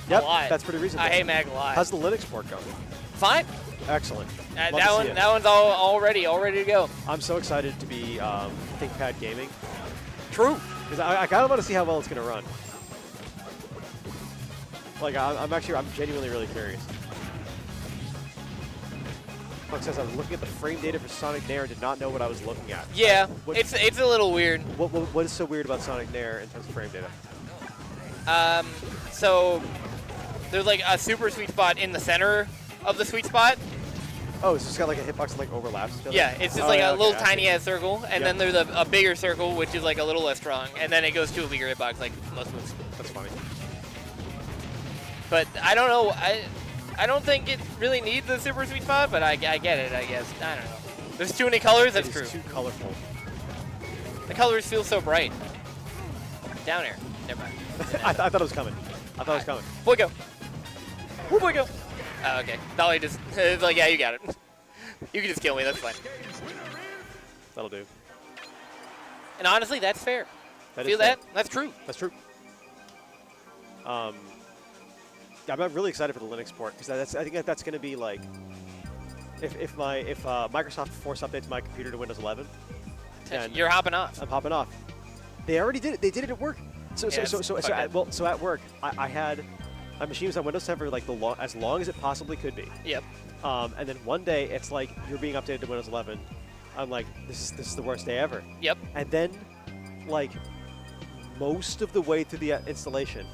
Speaker 6: Yep,
Speaker 4: a lot.
Speaker 6: that's pretty reasonable.
Speaker 4: I hate Mac a lot.
Speaker 6: How's the Linux port going?
Speaker 4: Fine.
Speaker 6: Excellent. Love to
Speaker 4: That
Speaker 6: see it.
Speaker 4: one's all ready to go.
Speaker 6: I'm so excited to be ThinkPad gaming.
Speaker 4: True.
Speaker 6: Because I kind of want to see how well it's going to run. Like, I'm genuinely really curious. Buck says, I was looking at the frame data for Sonic Nair and did not know what I was looking at.
Speaker 4: Yeah,
Speaker 6: What-
Speaker 4: it's a little weird.
Speaker 6: What is so weird about Sonic Nair in terms of frame data?
Speaker 4: So there's like a super sweet spot in the center of the sweet spot.
Speaker 6: Oh, it's just got like a hitbox that like overlaps each other?
Speaker 4: Yeah, it's just
Speaker 6: Oh,
Speaker 4: like
Speaker 6: yeah,
Speaker 4: a little
Speaker 6: okay, I see.
Speaker 4: tiny ass circle, and then there's a bigger circle which is like a little less strong, and then it goes to a bigger hitbox like most moves.
Speaker 6: That's funny.
Speaker 4: But I don't know. I don't think it really needs the super sweet spot, but I get it, I guess. I don't know. There's too many colors, that's
Speaker 6: It
Speaker 4: true.
Speaker 6: is too colorful.
Speaker 4: The colors feel so bright. Down air. Never mind.
Speaker 6: I thought it was coming. I thought it was coming.
Speaker 4: Boy go. Woo boy go. Oh, okay. Dolly just it's like, yeah, you got it. You can just kill me, that's fine.
Speaker 6: That'll do.
Speaker 4: And honestly, that's fair.
Speaker 6: That
Speaker 4: Feel
Speaker 6: is fair.
Speaker 4: that? That's true.
Speaker 6: That's true. I'm really excited for the Linux port because I think that's going to be like if Microsoft force updates my computer to Windows 11, then
Speaker 4: You're hopping off.
Speaker 6: I'm popping off. They already did it. They did it at work. So
Speaker 4: Yeah,
Speaker 6: so at work I had my machine was on Windows 10 for like as long as it possibly could be.
Speaker 4: Yep.
Speaker 6: And then one day it's like you're being updated to Windows 11. I'm like this is the worst day ever.
Speaker 4: Yep.
Speaker 6: And then like most of the way through the installation,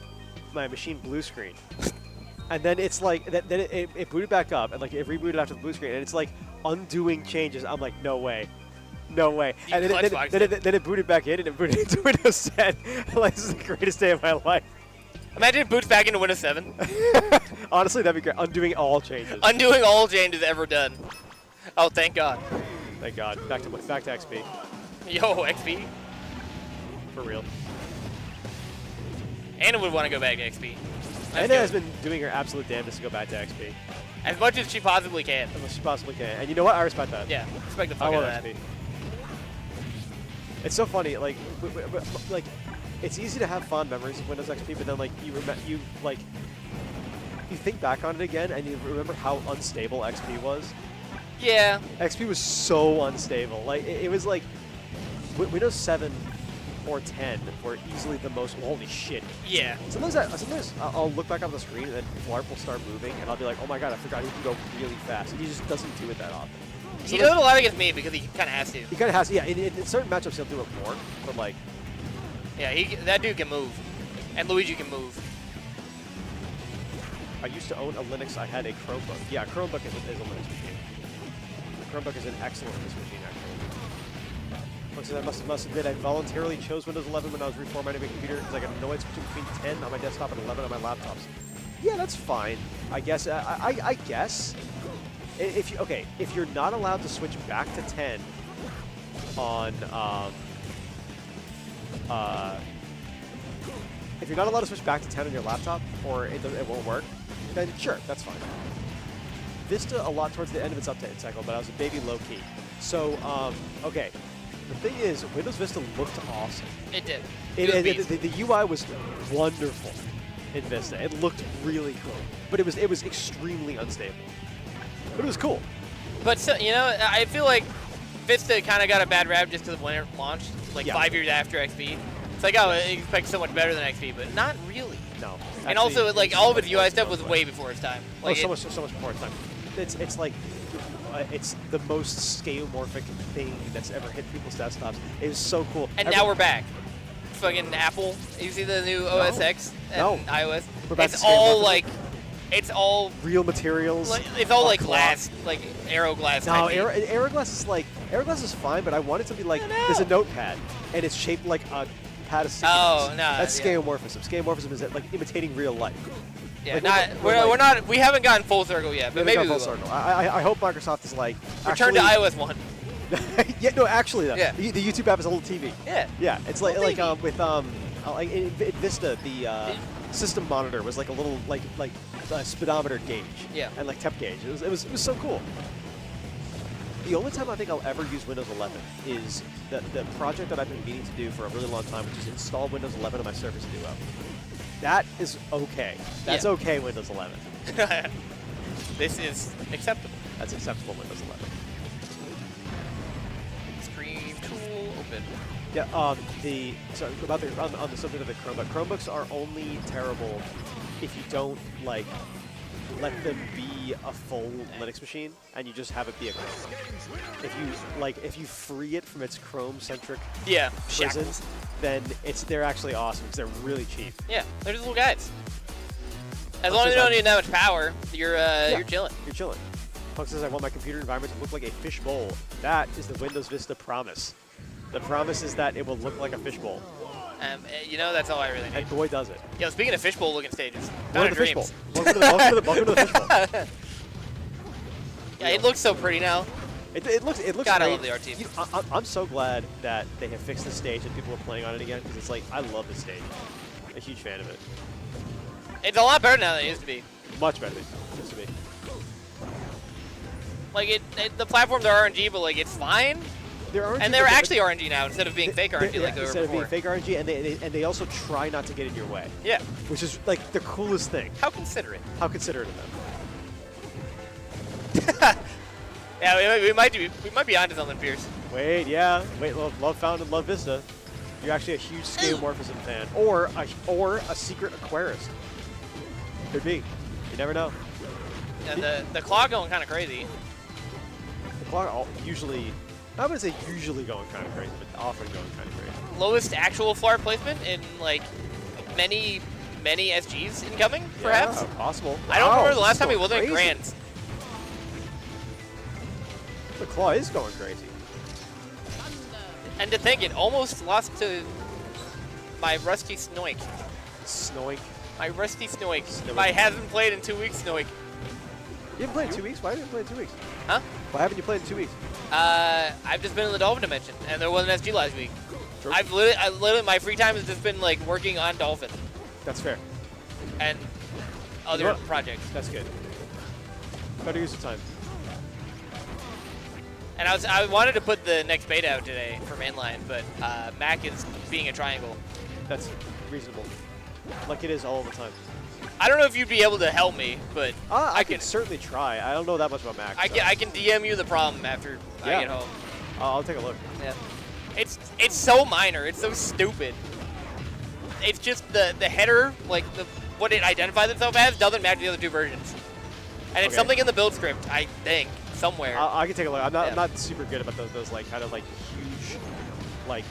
Speaker 6: my machine blue screen. And then it's like, then it booted back up, and like it rebooted after the blue screen, and it's like undoing changes. I'm like, no way, no way.
Speaker 4: You
Speaker 6: And then it booted back in, and it booted into Windows 10. Like, this is the greatest day of my life.
Speaker 4: Imagine it boots back into Windows 7.
Speaker 6: Honestly, that'd be great. Undoing all changes.
Speaker 4: Undoing all changes ever done. Oh, thank God.
Speaker 6: Thank God. Back to XP.
Speaker 4: Yo, XP.
Speaker 6: For real.
Speaker 4: Anna would want to go back to XP. That's
Speaker 6: Anna
Speaker 4: good.
Speaker 6: has been doing her absolute damnedest to go back to XP.
Speaker 4: As much as she possibly can.
Speaker 6: As much as she possibly can. And you know what? I respect that.
Speaker 4: Yeah, respect the
Speaker 6: I
Speaker 4: fuck out
Speaker 6: want
Speaker 4: of that.
Speaker 6: XP. It's so funny, like, like, it's easy to have fond memories of Windows XP, but then like you think back on it again and you remember how unstable XP was.
Speaker 4: Yeah.
Speaker 6: XP was so unstable. Like it was like Windows 7 or 10 were easily the most. Holy shit.
Speaker 4: Yeah.
Speaker 6: Sometimes I'll look back on the screen and then Flarp will start moving and I'll be like, oh my god, I forgot he can go really fast. And he just doesn't do it that often.
Speaker 4: He does it a lot against me because he kind of has to.
Speaker 6: He kind of has, yeah. In certain matchups he'll do it more, but like.
Speaker 4: Yeah, that dude can move, and Luigi can move.
Speaker 6: I used to own a Linux. I had a Chromebook. Yeah, a Chromebook is a Linux machine. A Chromebook is an excellent Linux machine, actually. Looks like I must admit I voluntarily chose Windows 11 when I was reformatting my computer because I got no switching between 10 on my desktop and 11 on my laptops. Yeah, that's fine. I guess. I guess. If you're not allowed to switch back to 10 on if you're not allowed to switch back to 10 on your laptop, or it won't work, then sure, that's fine. Vista a lot towards the end of its update cycle, but I was a baby low-key. So, okay. The thing is, Windows Vista looked awesome.
Speaker 4: It did.
Speaker 6: The UI was wonderful in Vista. It looked really cool, but it was extremely unstable. But it was cool.
Speaker 4: But still, you know, I feel like Vista kind of got a bad rap just because when it launched, like 5 years after XP. It's like, oh, I expect so much better than XP, but not really.
Speaker 6: No.
Speaker 4: And also, like, all of its UI stuff was way before its time. Like,
Speaker 6: so much before its time. It's like it's the most scalomorphic thing that's ever hit people's desktops. It is so cool.
Speaker 4: And now we're back. Fucking Apple. You see the new OS X and iOS? It's all like, it's all
Speaker 6: real materials.
Speaker 4: It's all like glass, like Aero glass.
Speaker 6: No, Aero glass is fine, but I want it to be like there's a notepad and it's shaped like a pad of sticky notes.
Speaker 4: No,
Speaker 6: that's scalomorphism. Scalomorphism is like imitating real life.
Speaker 4: Yeah,
Speaker 6: like,
Speaker 4: we haven't gotten full circle yet, but maybe we will.
Speaker 6: Circle. I hope Microsoft is like
Speaker 4: return to iOS 1.
Speaker 6: Yeah, no, actually though.
Speaker 4: Yeah.
Speaker 6: The YouTube app is a little TV.
Speaker 4: Yeah.
Speaker 6: Yeah, it's like with like in Vista the system monitor was like a little like speedometer gauge.
Speaker 4: Yeah.
Speaker 6: And like temp gauge. It was so cool. The only time I think I'll ever use Windows 11 is the project that I've been meaning to do for a really long time, which is install Windows 11 on my Surface Duo. That is okay. That's okay, Windows 11.
Speaker 4: This is acceptable.
Speaker 6: That's acceptable, Windows 11.
Speaker 4: Screen tool open.
Speaker 6: Yeah. On the subject of the Chromebook, Chromebooks are only terrible if you don't like let them be a full Linux machine and you just have it be a Chromebook. If you free it from its Chrome-centric prison, then they're actually awesome because they're really cheap.
Speaker 4: Yeah, they're just little guys. As long as they don't need that much power, you're chilling.
Speaker 6: You're chilling. Punk says I want my computer environment to look like a fishbowl. That is the Windows Vista promise. The promise is that it will look like a fishbowl.
Speaker 4: You know, that's all I really need.
Speaker 6: And boy, does it.
Speaker 4: Yo, speaking of fishbowl-looking stages,
Speaker 6: Welcome to the fishbowl. Welcome to the fishbowl.
Speaker 4: Yeah, it looks so pretty now.
Speaker 6: It looks
Speaker 4: God,
Speaker 6: great.
Speaker 4: I love the art team.
Speaker 6: I'm so glad that they have fixed the stage and people are playing on it again because it's like I love the stage. I'm a huge fan of it.
Speaker 4: It's a lot better now than it used to be.
Speaker 6: Much better than it used to be.
Speaker 4: Like the platforms are RNG, but like it's fine. They're actually RNG now instead of being fake RNG like they were before.
Speaker 6: Instead of being fake RNG, and they also try not to get in your way.
Speaker 4: Yeah.
Speaker 6: Which is like the coolest thing.
Speaker 4: How considerate.
Speaker 6: How considerate of
Speaker 4: them. Yeah, we might be onto something, Pierce.
Speaker 6: Wait, love found and love Vista. You're actually a huge Scalomorphism fan, or a secret Aquarist. Could be. You never know.
Speaker 4: Yeah, the claw going kind of crazy.
Speaker 6: The claw usually. I wouldn't say usually going kind of crazy, but often going kind of crazy.
Speaker 4: Lowest actual Flarp placement in like many SGs incoming, perhaps?
Speaker 6: Yeah, possible.
Speaker 4: I don't remember the last time he wasn't in Grands.
Speaker 6: The claw is going crazy.
Speaker 4: And to think, it almost lost to my rusty Snoik.
Speaker 6: Snoik?
Speaker 4: My rusty Snoik. I haven't played in 2 weeks, Snoik.
Speaker 6: You haven't played in 2 weeks? Why haven't you played in 2 weeks?
Speaker 4: Huh?
Speaker 6: Why haven't you played in 2 weeks?
Speaker 4: I've just been in the Dolphin Dimension, and there wasn't SG last week.
Speaker 6: True.
Speaker 4: I literally, my free time has just been like working on Dolphin.
Speaker 6: That's fair.
Speaker 4: And other projects.
Speaker 6: That's good. Better use of time.
Speaker 4: And I wanted to put the next beta out today for mainline, but Mac is being a triangle.
Speaker 6: That's reasonable. Like it is all the time.
Speaker 4: I don't know if you'd be able to help me, but
Speaker 6: I can certainly try. I don't know that much about Mac.
Speaker 4: I can DM you the problem after I get home.
Speaker 6: I'll take a look.
Speaker 4: Yeah. It's so minor. It's so stupid. It's just the header, like what it identifies itself as, doesn't match the other two versions. And it's something in the build script, I think, somewhere.
Speaker 6: I can take a look. I'm not super good about those like kind of like huge, like.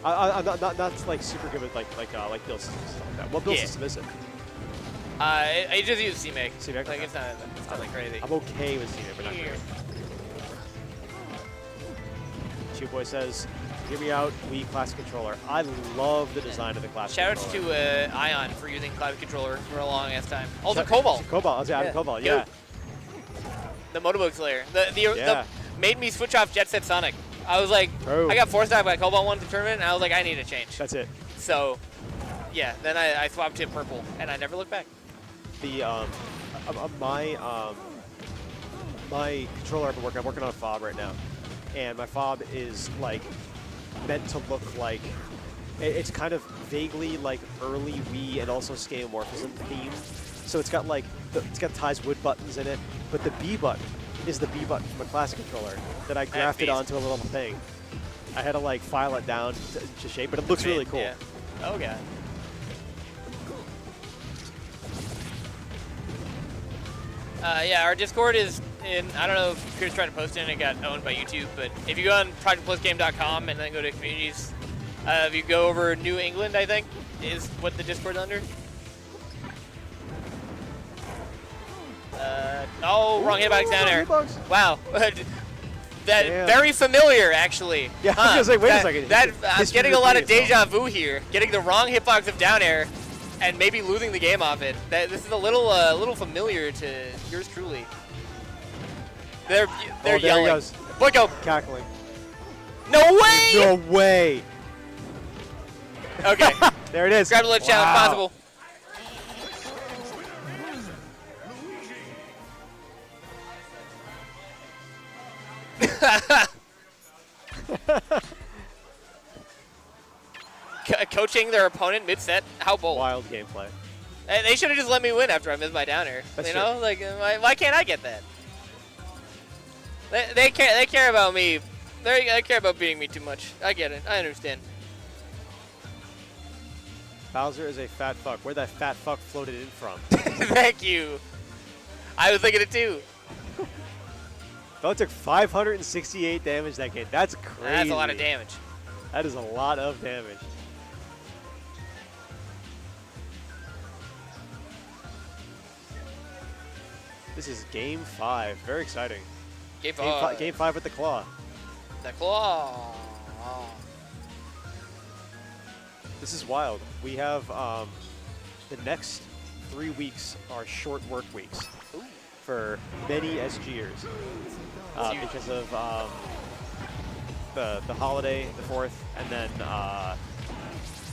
Speaker 6: I'm not like super good with like build systems and stuff like that. What build system is it?
Speaker 4: I just use CMake.
Speaker 6: CMake,
Speaker 4: Like
Speaker 6: okay.
Speaker 4: it's not like crazy.
Speaker 6: I'm okay with seeing it, but not
Speaker 4: Yeah.
Speaker 6: great. Chew Boy says, "Hear me out, Wii Classic controller." I love the design of the Classic.
Speaker 4: Shoutouts
Speaker 6: controller.
Speaker 4: to Ion for using Cloud Controller for a long ass time. Also
Speaker 6: Shout-
Speaker 4: Cobalt,
Speaker 6: Cobalt. I was adding Cobalt. Yeah.
Speaker 4: Goat. The Motobook Slayer. The made me switch off Jet Set Sonic. I was like,
Speaker 6: Oh.
Speaker 4: I got forced out by Cobalt one to the tournament, and I was like, I need a change.
Speaker 6: That's it.
Speaker 4: So, yeah. Then I swapped to purple, and I never looked back.
Speaker 6: The my controller I'm working on a fob right now, and my fob is like meant to look like it's kind of vaguely like early Wii and also scalomorphism themed. So it's got like it's got Ty's wood buttons in it, but the B button is the B button from a classic controller that I grafted
Speaker 4: beast.
Speaker 6: onto a little thing. I had to like file it down to shape, but it looks really cool.
Speaker 4: Yeah. Oh god. Yeah, our Discord is in. I don't know if Chris tried to post it and it got owned by YouTube, but if you go on projectplusgame.com and then go to communities, if you go over New England, I think is what the Discord's under. Oh, wrong hitbox down there.
Speaker 6: Hitbox.
Speaker 4: Wow. That
Speaker 6: Damn.
Speaker 4: very familiar, actually.
Speaker 6: Yeah, I was gonna say, wait a
Speaker 4: That-
Speaker 6: second.
Speaker 4: That, I'm
Speaker 6: History
Speaker 4: getting a lot of
Speaker 6: repeating
Speaker 4: deja vu here. Getting the wrong hitbox of down air, and maybe losing the game off it. This is a little familiar to yours truly. They're
Speaker 6: there he
Speaker 4: yelling.
Speaker 6: goes.
Speaker 4: Boy, go!
Speaker 6: Cackling.
Speaker 4: No way!
Speaker 6: No way.
Speaker 4: Okay.
Speaker 6: There it is.
Speaker 4: Grab the left challenge
Speaker 6: Wow.
Speaker 4: possible. Coaching their opponent mid-set, how bold.
Speaker 6: Wild gameplay.
Speaker 4: They should have just let me win after I missed my down air.
Speaker 6: That's
Speaker 4: you know, like why can't I get that? They care about me. They care about beating me too much. I get it. I understand.
Speaker 6: Bowser is a fat fuck. Where'd that fat fuck floated in from?
Speaker 4: Thank you. I was thinking it too.
Speaker 6: Bowser took 568 damage that game. That's crazy.
Speaker 4: That's a lot of damage.
Speaker 6: That is a lot of damage. This is game 5. Very exciting. Game 5 with the claw.
Speaker 4: The claw.
Speaker 6: This is wild. We have the next 3 weeks are short work weeks
Speaker 4: Ooh.
Speaker 6: for many SGers
Speaker 4: Huge.
Speaker 6: because of the holiday, the 4th, and then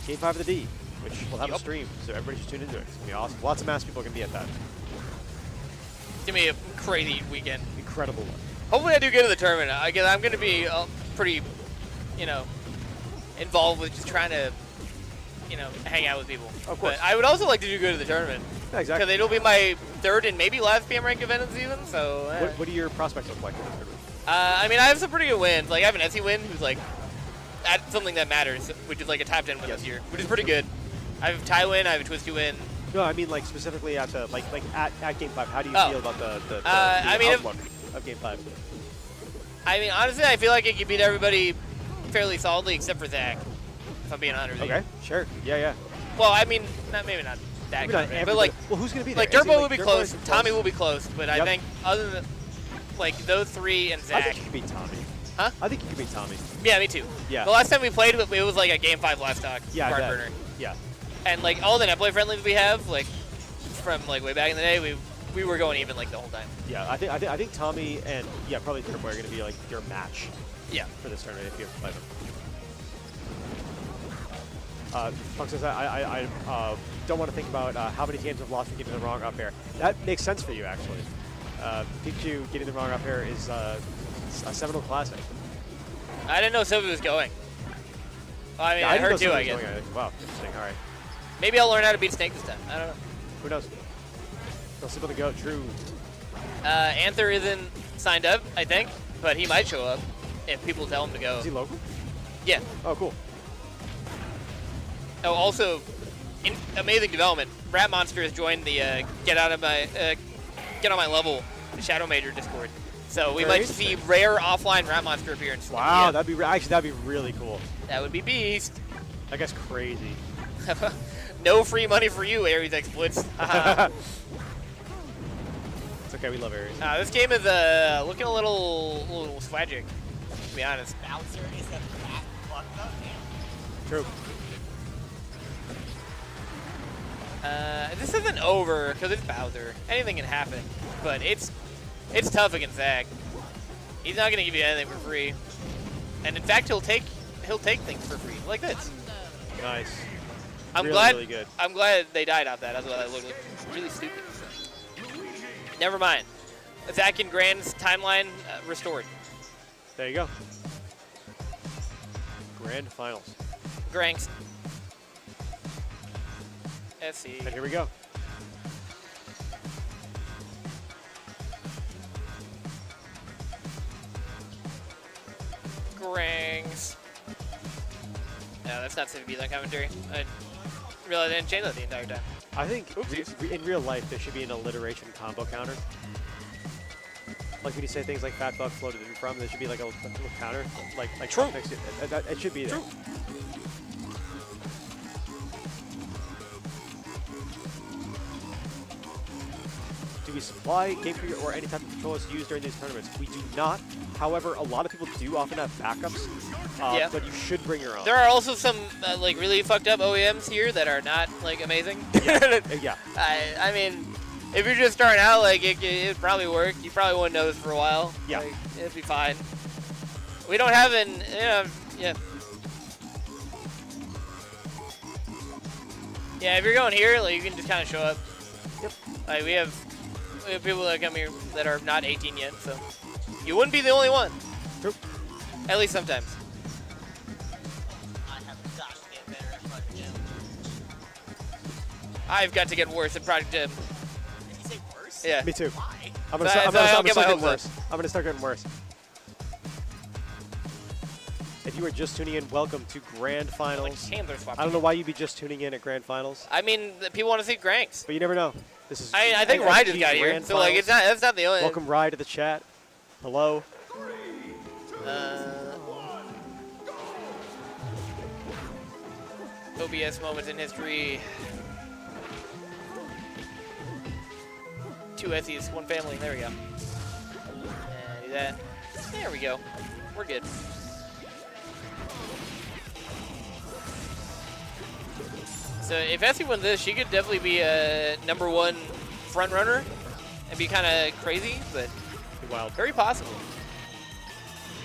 Speaker 6: Game 5 of the D, which will have a
Speaker 4: Yup.
Speaker 6: stream, so everybody should tune into it. It's going to be awesome. Lots of mass people are going to be at that.
Speaker 4: It's gonna be a crazy weekend.
Speaker 6: Incredible one.
Speaker 4: Hopefully I do good at the tournament. I'm gonna be pretty, involved with just trying to, hang out with people.
Speaker 6: Of course.
Speaker 4: But I would also like to do good at the tournament.
Speaker 6: Yeah, exactly.
Speaker 4: Because it'll be my 3rd and maybe last PM rank event of the season, so...
Speaker 6: What do your prospects look like in the tournament?
Speaker 4: I mean, I have some pretty good wins. Like, I have an essy win who's, like, at something that matters, which is, like, a top 10 win this year, which is pretty good. I have a Ty win, I have a Twisty win.
Speaker 6: No, I mean like specifically at the at Game 5. How do you
Speaker 4: Oh.
Speaker 6: feel about the
Speaker 4: I mean,
Speaker 6: outlook of Game 5?
Speaker 4: I mean, honestly, I feel like it could beat everybody fairly solidly except for Zach, if I'm being honest with you.
Speaker 6: Okay, sure. Yeah.
Speaker 4: Well, I mean, maybe not that
Speaker 6: Maybe not
Speaker 4: confident, but,
Speaker 6: everybody.
Speaker 4: like,
Speaker 6: Well, who's going to be there?
Speaker 4: like
Speaker 6: Is he,
Speaker 4: Durbo will be
Speaker 6: Durbo
Speaker 4: close,
Speaker 6: is
Speaker 4: Tommy will be close, but I
Speaker 6: Yep.
Speaker 4: think other than, like, those 3 and
Speaker 6: I
Speaker 4: Zach...
Speaker 6: think you could beat Tommy.
Speaker 4: Huh?
Speaker 6: I think you could beat Tommy.
Speaker 4: Yeah, me too.
Speaker 6: Yeah.
Speaker 4: The last time we played, it was like a Game 5 last talk,
Speaker 6: Yeah, I
Speaker 4: Card
Speaker 6: bet.
Speaker 4: Burner.
Speaker 6: Yeah.
Speaker 4: And, like, all the netplay friendlies we have, like, from, like, way back in the day, we were going even, like, the whole time.
Speaker 6: Yeah, I think Tommy and probably Durbo are going to be like your match
Speaker 4: Yeah.
Speaker 6: for this tournament if you have to play them. Punk says I don't want to think about how many games I've lost for getting the wrong up air. That makes sense for you actually. Pikachu getting the wrong up air is a seminal classic.
Speaker 4: I didn't know Sylvie was going. Well, I mean,
Speaker 6: Yeah,
Speaker 4: I
Speaker 6: didn't
Speaker 4: heard
Speaker 6: know
Speaker 4: too, I
Speaker 6: something was
Speaker 4: guess.
Speaker 6: going on. Wow, interesting. All right,
Speaker 4: Maybe I'll learn how to beat Snake this time. I don't know.
Speaker 6: who knows? They'll see the go. True.
Speaker 4: Anther isn't signed up, I think, but he might show up if people tell him to go.
Speaker 6: Is he local?
Speaker 4: Yeah.
Speaker 6: Oh, cool.
Speaker 4: Oh, also, amazing development. Rat Monster has joined the get on my level, the Shadow Major Discord. So we
Speaker 6: Very
Speaker 4: might see rare offline Rat Monster appearance.
Speaker 6: Wow,
Speaker 4: Yeah,
Speaker 6: that'd be really cool.
Speaker 4: that would be beast.
Speaker 6: That guy's crazy.
Speaker 4: No free money for you, Ares exploits. Haha.
Speaker 6: It's okay, we love Ares.
Speaker 4: This game is looking a little swagic, to be honest.
Speaker 5: Bouncer is a fat fucked up man.
Speaker 6: True.
Speaker 4: This isn't over because it's Bowser. Anything can happen, but it's tough against Zach. He's not gonna give you anything for free, and in fact, he'll take things for free like this.
Speaker 6: Nice.
Speaker 4: I'm
Speaker 6: really,
Speaker 4: glad.
Speaker 6: Really good.
Speaker 4: I'm glad they died off that. That's why that looked really stupid. Never mind. Zach and Grand's timeline restored.
Speaker 6: There you go. Grand finals.
Speaker 4: Granks. Essy.
Speaker 6: And here we go.
Speaker 4: Grangs. No, that's not safe to be that commentary. I realized I didn't change that the entire time.
Speaker 6: I think
Speaker 4: Oopsies.
Speaker 6: in real life there should be an alliteration combo counter. Like when you say things like fat fuck floated in from, there should be like a little counter. Like
Speaker 4: True.
Speaker 6: next to it. It should be there.
Speaker 4: True.
Speaker 6: Do we supply Game Freak or any type of controllers used during these tournaments? We do not. However, a lot of people do often have backups.
Speaker 4: Yeah.
Speaker 6: But you should bring your own.
Speaker 4: There are also some like really fucked up OEMs here that are not like amazing.
Speaker 6: Yeah.
Speaker 4: I mean, if you're just starting out, like it'd probably work. You probably wouldn't know this for a while.
Speaker 6: Yeah.
Speaker 4: Like, it'd be fine. We don't have an yeah. Yeah, if you're going here, like you can just kind of show up.
Speaker 6: Yep.
Speaker 4: Like we have people that come here that are not 18 yet, so you wouldn't be the only one.
Speaker 6: True.
Speaker 4: At least sometimes.
Speaker 5: I have got to get better at Project Gym.
Speaker 4: I've got to get worse at Project Gym.
Speaker 5: Did you say worse?
Speaker 4: Yeah.
Speaker 6: Me too.
Speaker 5: Why?
Speaker 6: I'm gonna
Speaker 4: So-
Speaker 6: start,
Speaker 4: so I don't
Speaker 6: I'm
Speaker 4: get
Speaker 6: gonna
Speaker 4: my
Speaker 6: start getting
Speaker 4: hopes
Speaker 6: worse. I'm gonna start getting worse. If you are just tuning in, welcome to Grand
Speaker 4: Like
Speaker 6: Finals.
Speaker 4: hands are swapped.
Speaker 6: I don't know why you'd be just tuning in at Grand Finals,
Speaker 4: I mean, the people want to see Granks.
Speaker 6: but you never know. This is.
Speaker 4: I think Ryan just
Speaker 6: NXT
Speaker 4: got here,
Speaker 6: Grand
Speaker 4: so like
Speaker 6: Finals.
Speaker 4: that's not the only.
Speaker 6: Welcome, Rye, to the chat. Hello.
Speaker 4: OBS moments in history. 2 Essies, 1 family. There we go. And do that. There we go. We're good. So if Essie wins this, she could definitely be a #1 front runner and be kind of crazy, but
Speaker 6: Wild.
Speaker 4: very possible.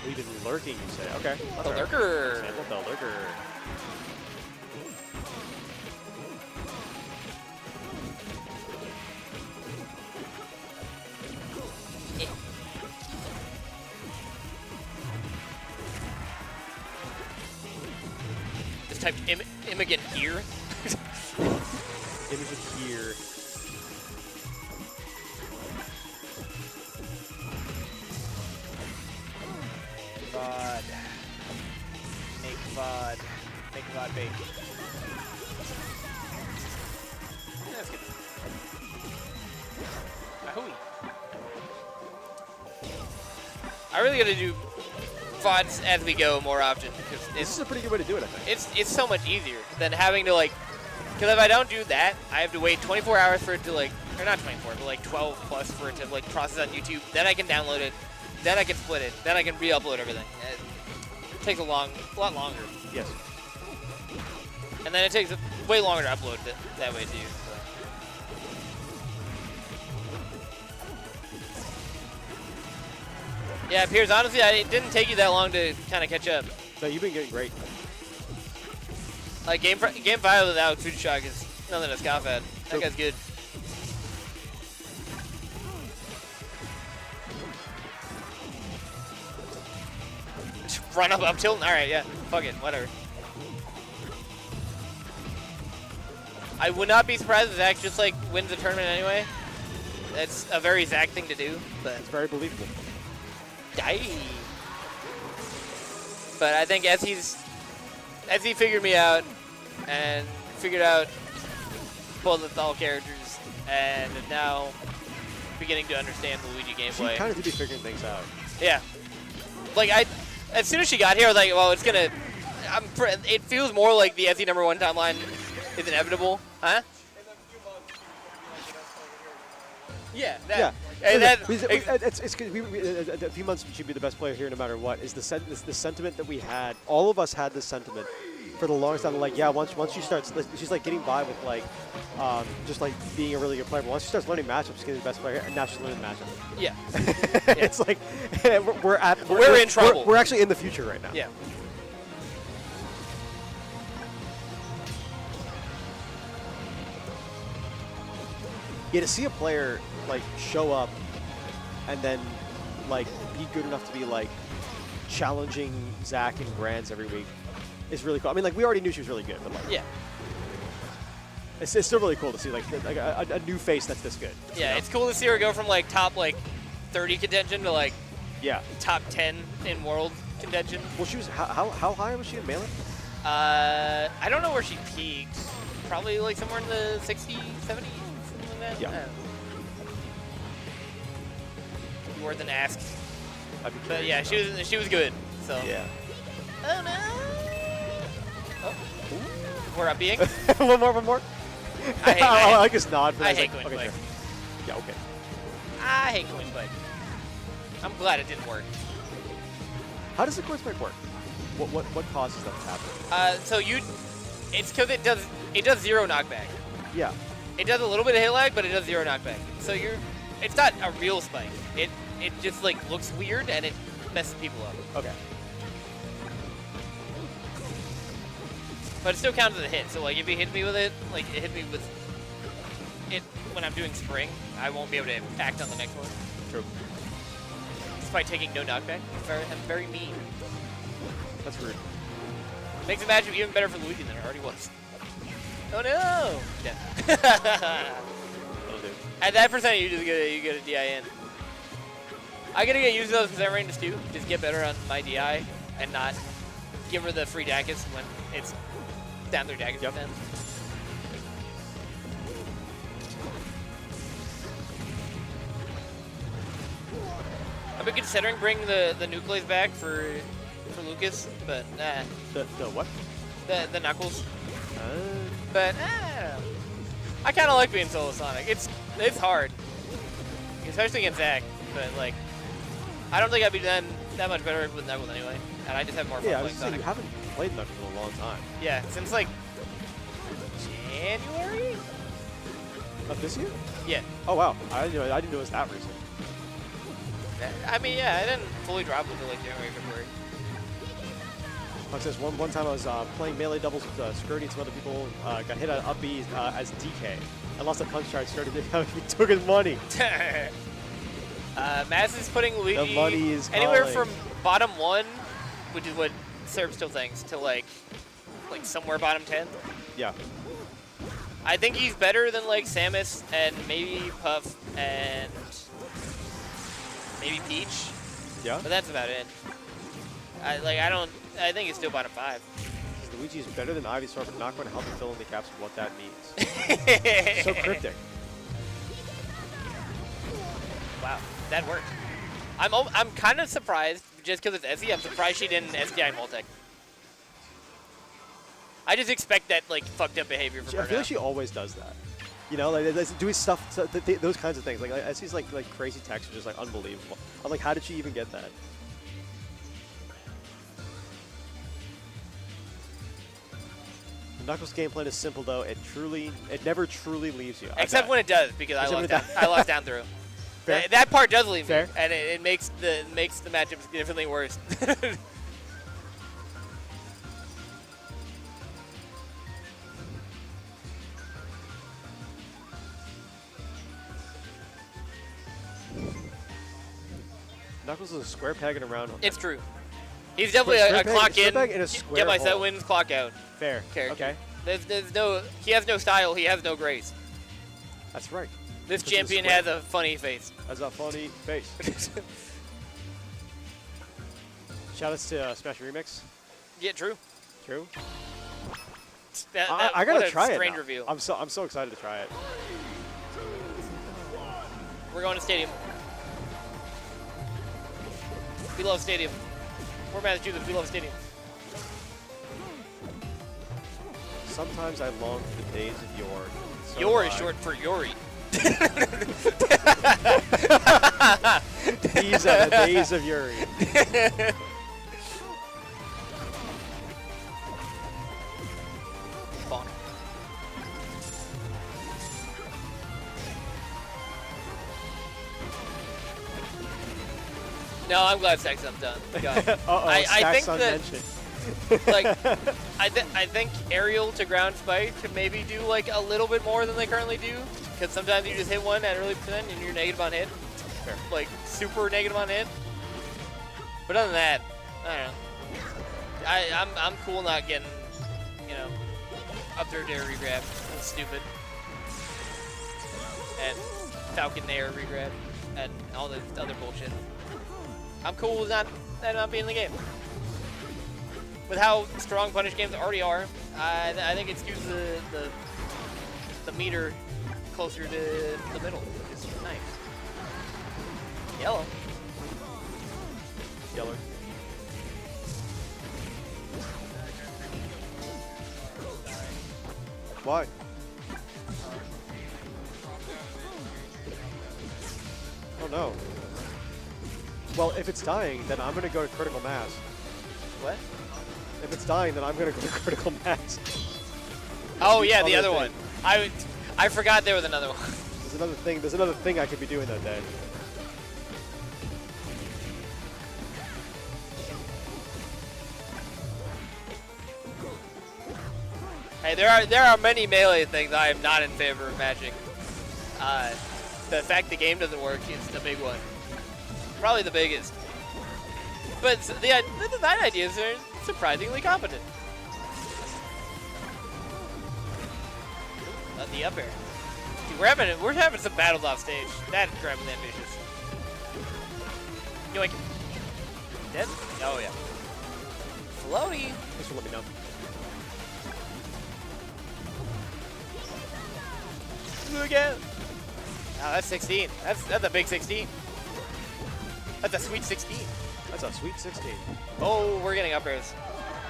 Speaker 6: Even lurking, you say. Okay.
Speaker 4: The lurker.
Speaker 6: Sample the lurker.
Speaker 4: Just typed Imogen here.
Speaker 6: Imogen here.
Speaker 4: VOD. Make VOD. Make VOD bake. That's good. Ahooey. I really gotta do VODs as we go more often because
Speaker 6: This is a pretty good way to do it, I think.
Speaker 4: it's so much easier than having to like, because if I don't do that, I have to wait 24 hours for it to like, or not 24, but like 12 plus for it to like process on YouTube. Then I can download it. Then I can split it. Then I can re-upload everything. It takes a lot longer.
Speaker 6: Yes.
Speaker 4: And then it takes way longer to upload it that way too. So. Yeah, Piers, honestly, it didn't take you that long to kind of catch up.
Speaker 6: No, you've been getting great.
Speaker 4: Like game 5 with Alex Food Shock is nothing to scoff at. That guy's good. Just run up tilt. All right, yeah. Fuck it, whatever. I would not be surprised if Zach just like wins the tournament anyway. That's a very Zach thing to do, but
Speaker 6: It's very believable.
Speaker 4: Aye. But I think as he figured me out and figured out both of all characters and is now beginning to understand the Luigi
Speaker 6: She
Speaker 4: gameplay.
Speaker 6: kind of did be figuring things out.
Speaker 4: Yeah. Like as soon as she got here, I was like, well, it's gonna. It feels more like the Essy #1 timeline is inevitable, huh? Yeah. That,
Speaker 6: Yeah.
Speaker 4: And that,
Speaker 6: It's a few months we should be the best player here no matter what. Is the sentiment that we had? All of us had this sentiment for the longest time. Like, yeah, once she starts, she's like getting by with like, just like being a really good player. But once she starts learning matchups, she's getting the best player, and now she's learning the matchups.
Speaker 4: yeah.
Speaker 6: It's like
Speaker 4: We're in trouble.
Speaker 6: We're actually in the future right now.
Speaker 4: Yeah.
Speaker 6: Yeah, to see a player like show up and then like be good enough to be like challenging Zach and Grands every week is really cool. I mean, like we already knew she was really good, but like
Speaker 4: Yeah.
Speaker 6: it's still really cool to see like a new face that's this good.
Speaker 4: Yeah,
Speaker 6: you know?
Speaker 4: it's cool to see her go from like top like 30 contention to like
Speaker 6: Yeah.
Speaker 4: top 10 in world contention.
Speaker 6: Well, she was how high was she in Melee?
Speaker 4: I don't know where she peaked. Probably like somewhere in the 60s, 70s, something like that.
Speaker 6: Yeah.
Speaker 4: I don't know. More than ask.
Speaker 6: I'd be
Speaker 4: But
Speaker 6: curious
Speaker 4: yeah,
Speaker 6: to know.
Speaker 4: she was good. So.
Speaker 6: Yeah.
Speaker 4: Oh no. Oh. We're up being.
Speaker 6: one more. I just nod for
Speaker 4: I
Speaker 6: that.
Speaker 4: hate
Speaker 6: Like,
Speaker 4: going
Speaker 6: okay,
Speaker 4: quick.
Speaker 6: sure. Yeah. Okay.
Speaker 4: I hate going quick. I'm glad it didn't work.
Speaker 6: How does the course break work? What causes that to happen?
Speaker 4: So it's because it does zero knockback.
Speaker 6: Yeah.
Speaker 4: It does a little bit of hit lag, but it does zero knockback. So it's not a real spike. It just like looks weird and it messes people up.
Speaker 6: Okay.
Speaker 4: But it still counts as a hit. So like if he hits me with it, like it hit me with it when I'm doing spring, I won't be able to act on the next one.
Speaker 6: True.
Speaker 4: Despite taking no knockback. I'm very mean.
Speaker 6: That's rude.
Speaker 4: Makes the matchup even better for Luigi than it already was. Oh no! Yeah.
Speaker 6: That'll do.
Speaker 4: At that percent, you get a DIN. I gotta get used to those because I ran to Stu. Just get better on my DI and not give her the free Dacus when it's down 3 Dacus.
Speaker 6: Yep.
Speaker 4: I've been considering bringing the nucleus back for Lucas, but nah.
Speaker 6: The what?
Speaker 4: The Knuckles. But I kind of like being solo Sonic. It's hard, especially against Zach. But like, I don't think I'd be done that much better with Knuckles anyway. And I just have more fun
Speaker 6: Yeah, I
Speaker 4: playing
Speaker 6: was saying,
Speaker 4: Sonic.
Speaker 6: you haven't played Knuckles in a long time.
Speaker 4: Yeah, since like January.
Speaker 6: Of this year?
Speaker 4: Yeah.
Speaker 6: Oh wow, I didn't know it was that recent.
Speaker 4: I mean, yeah, I didn't fully drop until like January, February.
Speaker 6: Like this one time I was playing melee doubles with Skirty and some other people. Got hit on up B as DK. I lost a punch charge. Started he took his money.
Speaker 4: Maz is putting Luigi
Speaker 6: The money is
Speaker 4: anywhere
Speaker 6: calling.
Speaker 4: from bottom 1, which is what Serb still thinks, to like somewhere bottom 10.
Speaker 6: Yeah.
Speaker 4: I think he's better than like Samus and maybe Puff and maybe Peach,
Speaker 6: Yeah.
Speaker 4: but that's about it. I think it's still bottom 5.
Speaker 6: Luigi is better than Ivysaur, but not going to help you fill in the gaps of what that means. So cryptic.
Speaker 4: Wow, that worked. I'm kind of surprised, just because it's Essy, I'm surprised she didn't SDI Multech. I just expect that like fucked up behavior from her
Speaker 6: I feel
Speaker 4: now.
Speaker 6: like she always does that. You know, like doing stuff, those kinds of things. Like Essy's like crazy techs are just like unbelievable. I'm like, how did she even get that? The Knuckles game plan is simple though. It never truly leaves you.
Speaker 4: Except when it does, because I lost down through.
Speaker 6: Fair.
Speaker 4: That part does leave
Speaker 6: Fair.
Speaker 4: me, and it makes the matchup significantly worse.
Speaker 6: Knuckles is a square peg in a round.
Speaker 4: It's true. He's definitely
Speaker 6: Square
Speaker 4: a
Speaker 6: peg-
Speaker 4: clock
Speaker 6: square
Speaker 4: in,
Speaker 6: peg in a square
Speaker 4: get my set
Speaker 6: hole.
Speaker 4: wins, clock out
Speaker 6: Fair.
Speaker 4: character.
Speaker 6: Okay.
Speaker 4: He has no style, he has no grace.
Speaker 6: That's right.
Speaker 4: This
Speaker 6: Because he's
Speaker 4: champion
Speaker 6: square.
Speaker 4: has a funny face.
Speaker 6: That's a funny face. Shoutouts to Smash Remix.
Speaker 4: Yeah, true.
Speaker 6: True.
Speaker 4: I
Speaker 6: I gotta try it.
Speaker 4: Strange
Speaker 6: Now.
Speaker 4: review.
Speaker 6: I'm so excited to try it.
Speaker 4: We're going to Stadium. We love Stadium. We're Massachusetts. We love Stadium.
Speaker 6: Sometimes I long for the days of yore. So
Speaker 4: Yor
Speaker 6: do
Speaker 4: is
Speaker 6: I.
Speaker 4: short for Yori.
Speaker 6: These are the days of Yuri.
Speaker 4: Bonk. No, I'm glad Saxon's done. God.
Speaker 6: Uh-oh,
Speaker 4: I think
Speaker 6: Saxon
Speaker 4: that
Speaker 6: mentioned.
Speaker 4: like I think aerial to ground spike could maybe do like a little bit more than they currently do, because sometimes you just hit one at early percent and you're negative on hit,
Speaker 6: Fair.
Speaker 4: like super negative on hit. But other than that, I don't know. I'm cool not getting, you know, up there to regrab. That's stupid. And Falcon Air regrab and all the other bullshit. I'm cool with not being in the game. With how strong punish games already are, I think it skews the meter closer to the middle, which is nice. Yellow.
Speaker 6: Yeller. Why? Oh no. Well, if it's dying, then I'm gonna go to critical mass.
Speaker 4: What?
Speaker 6: If it's dying, then I'm gonna go to critical mass.
Speaker 4: Oh yeah, the
Speaker 6: other
Speaker 4: other
Speaker 6: thing.
Speaker 4: one. I forgot there was another one.
Speaker 6: There's another thing. There's another thing I could be doing that day.
Speaker 4: Hey, there are many melee things I am not in favor of matching. The fact the game doesn't work is the big one. Probably the biggest. But the design ideas are surprisingly competent. Not the up air. Dude, we're having some battles off stage. That's grabbing ambitious. Yoink. Dead? Oh yeah. Floaty.
Speaker 6: Thanks for letting me know.
Speaker 4: Again. Oh, that's 16. That's a big 16. That's a sweet 16.
Speaker 6: That's a sweet 16.
Speaker 4: Oh, we're getting up airs.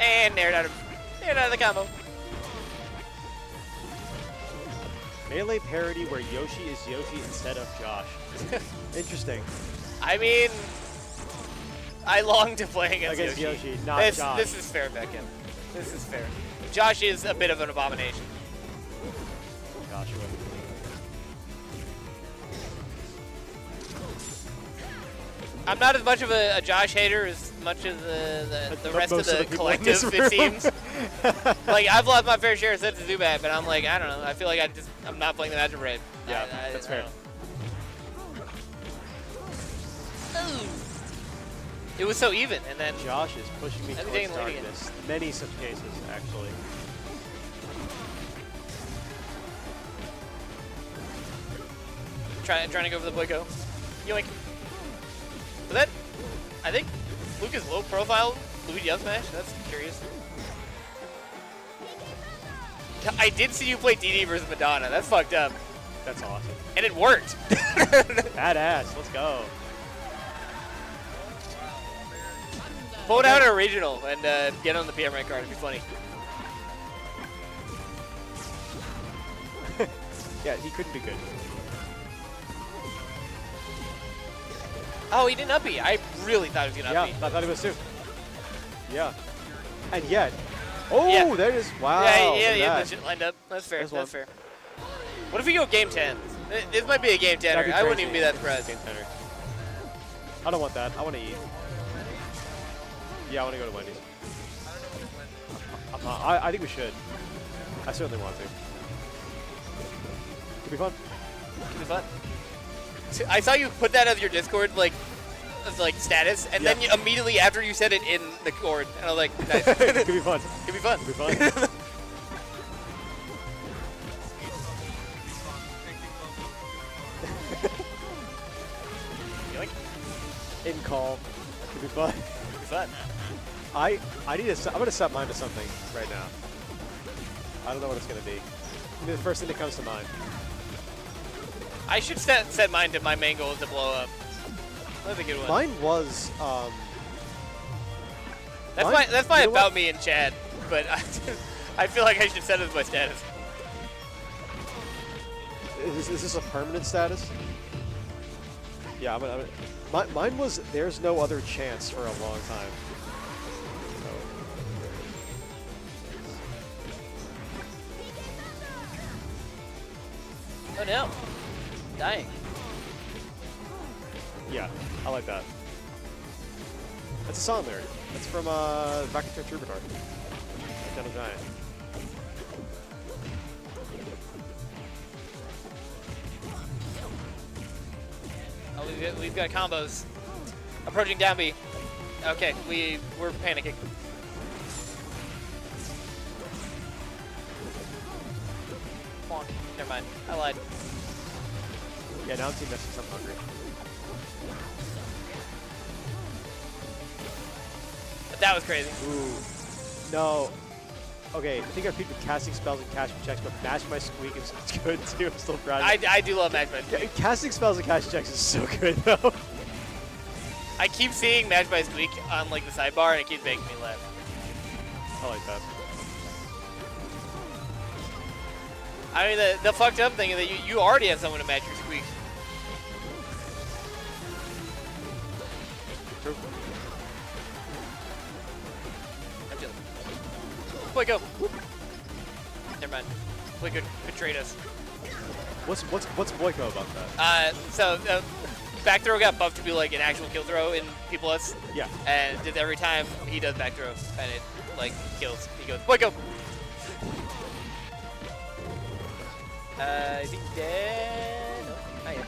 Speaker 4: And nared out of the combo.
Speaker 6: Melee parody where Yoshi is Yoshi instead of Josh. Interesting.
Speaker 4: I mean, I long to play against
Speaker 6: Against
Speaker 4: Yoshi.
Speaker 6: Yoshi, not Josh.
Speaker 4: This is fair, Beckham. This is fair. Josh is a bit of an abomination.
Speaker 6: Joshua.
Speaker 4: I'm not as much of a Josh hater as much as the rest of
Speaker 6: most of
Speaker 4: the
Speaker 6: the people in
Speaker 4: collective,
Speaker 6: this
Speaker 4: it
Speaker 6: room.
Speaker 4: seems. Like, I've lost my fair share of sets of Zubat, but I'm like, I don't know. I feel like I'm not playing the Magic Raid.
Speaker 6: Yeah, that's fair.
Speaker 4: Ooh. It was so even, and then
Speaker 6: Josh is pushing me
Speaker 4: I've been
Speaker 6: towards
Speaker 4: taking the lead again.
Speaker 6: darkness. Many such cases, actually.
Speaker 4: trying to go for the Boyko. Yoink. But that, I think Luke is low profile. Luigi up smash. That's curious. I did see you play DD versus Madonna. That's fucked up.
Speaker 6: That's awesome.
Speaker 4: And it worked.
Speaker 6: Badass. Let's go.
Speaker 4: Pull it out at a regional and get on the PM rank card. It'd be funny.
Speaker 6: Yeah, he couldn't be good.
Speaker 4: Oh, he didn't uppy. I really thought he was going to
Speaker 6: Yeah,
Speaker 4: uppy.
Speaker 6: I thought he was too. Yeah. And yet. Oh,
Speaker 4: Yeah.
Speaker 6: there it is. Wow.
Speaker 4: Yeah,
Speaker 6: look at that.
Speaker 4: legit lined up. That's fair.
Speaker 6: There's
Speaker 4: That's
Speaker 6: one.
Speaker 4: fair. What if we go game 10? This might be a game 10er.
Speaker 6: That'd be
Speaker 4: I wouldn't
Speaker 6: crazy.
Speaker 4: even be that surprised.
Speaker 6: Game 10er. I don't want that. I want to eat. Yeah, I want to go to Wendy's. I think we should. I certainly want to. Could be fun.
Speaker 4: It'd be fun. I saw you put that as your Discord like status, and then you, immediately after you said it in the Discord, and I was like, nice.
Speaker 6: Could be fun.
Speaker 4: Could be fun.
Speaker 6: Could be fun.
Speaker 4: Yoink.
Speaker 6: In call. Could be fun.
Speaker 4: Could be fun.
Speaker 6: I need to. I'm gonna set mine to something right now. I don't know what it's gonna be. Give me the first thing that comes to mind.
Speaker 4: I should set mine to my main goal is to blow up. That's a good one.
Speaker 6: Mine was.
Speaker 4: That's
Speaker 6: mine-
Speaker 4: my
Speaker 6: you know
Speaker 4: about
Speaker 6: what?
Speaker 4: me and Chad, but I feel like I should set it as my status.
Speaker 6: Is this a permanent status? Yeah, mine was there's no other chance for a long time.
Speaker 4: Oh no. Dying.
Speaker 6: Yeah, I like that. That's a song lyric. That's from Vacateur Troubadour. Gentle Giant.
Speaker 4: Oh, we've got combos. Approaching down B. Okay, we're panicking. Come on. Never mind. I lied.
Speaker 6: Yeah, now I'm team messing I'm hungry.
Speaker 4: But that was crazy.
Speaker 6: Ooh. No. Okay, I think I peaked with casting spells and casting checks, but Match My Squeak is good too. I'm still proud of it.
Speaker 4: I do love Match My Squeak.
Speaker 6: Casting spells and casting checks is so good though.
Speaker 4: I keep seeing Match My Squeak on like the sidebar and it keeps making me laugh.
Speaker 6: I like that.
Speaker 4: I mean, the fucked up thing is that you already have someone to match your squeak.
Speaker 6: True.
Speaker 4: I'm just... Boy, go. Never mind. Boy, good betrayed us.
Speaker 6: What's Boyko about that?
Speaker 4: So back throw got buffed to be like an actual kill throw in P+.
Speaker 6: Yeah.
Speaker 4: And every time he does back throw and it like kills, he goes, boy, go. I think dead. No, not yet.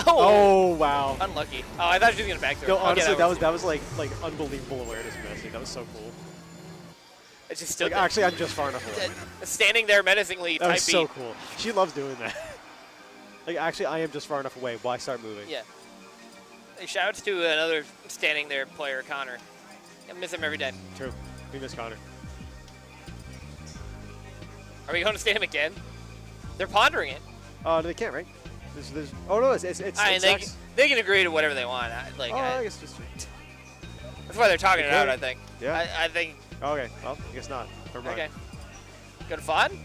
Speaker 6: Oh wow.
Speaker 4: Unlucky. Oh, I thought she was gonna back throw.
Speaker 6: No,
Speaker 4: Okay,
Speaker 6: honestly, that was like unbelievable awareness messing. That was so cool.
Speaker 4: It's just still
Speaker 6: Like, actually, I'm just far enough away.
Speaker 4: standing there menacingly.
Speaker 6: That
Speaker 4: Type
Speaker 6: was so
Speaker 4: beat.
Speaker 6: cool. She loves doing that. Like, actually, I am just far enough away. Why start moving?
Speaker 4: Yeah. Hey, shouts to another standing there player, Connor. I miss him every day.
Speaker 6: True. We miss Connor.
Speaker 4: Are we going to stand him again? They're pondering it.
Speaker 6: No, they can't, right? Oh no, it's
Speaker 4: I mean, they can agree to whatever they want.
Speaker 6: I guess just.
Speaker 4: That's why they're talking it out,
Speaker 6: Okay.
Speaker 4: I think.
Speaker 6: Yeah.
Speaker 4: I think.
Speaker 6: Okay. Well, I guess not. Never mind.
Speaker 4: Okay. Go to FOD?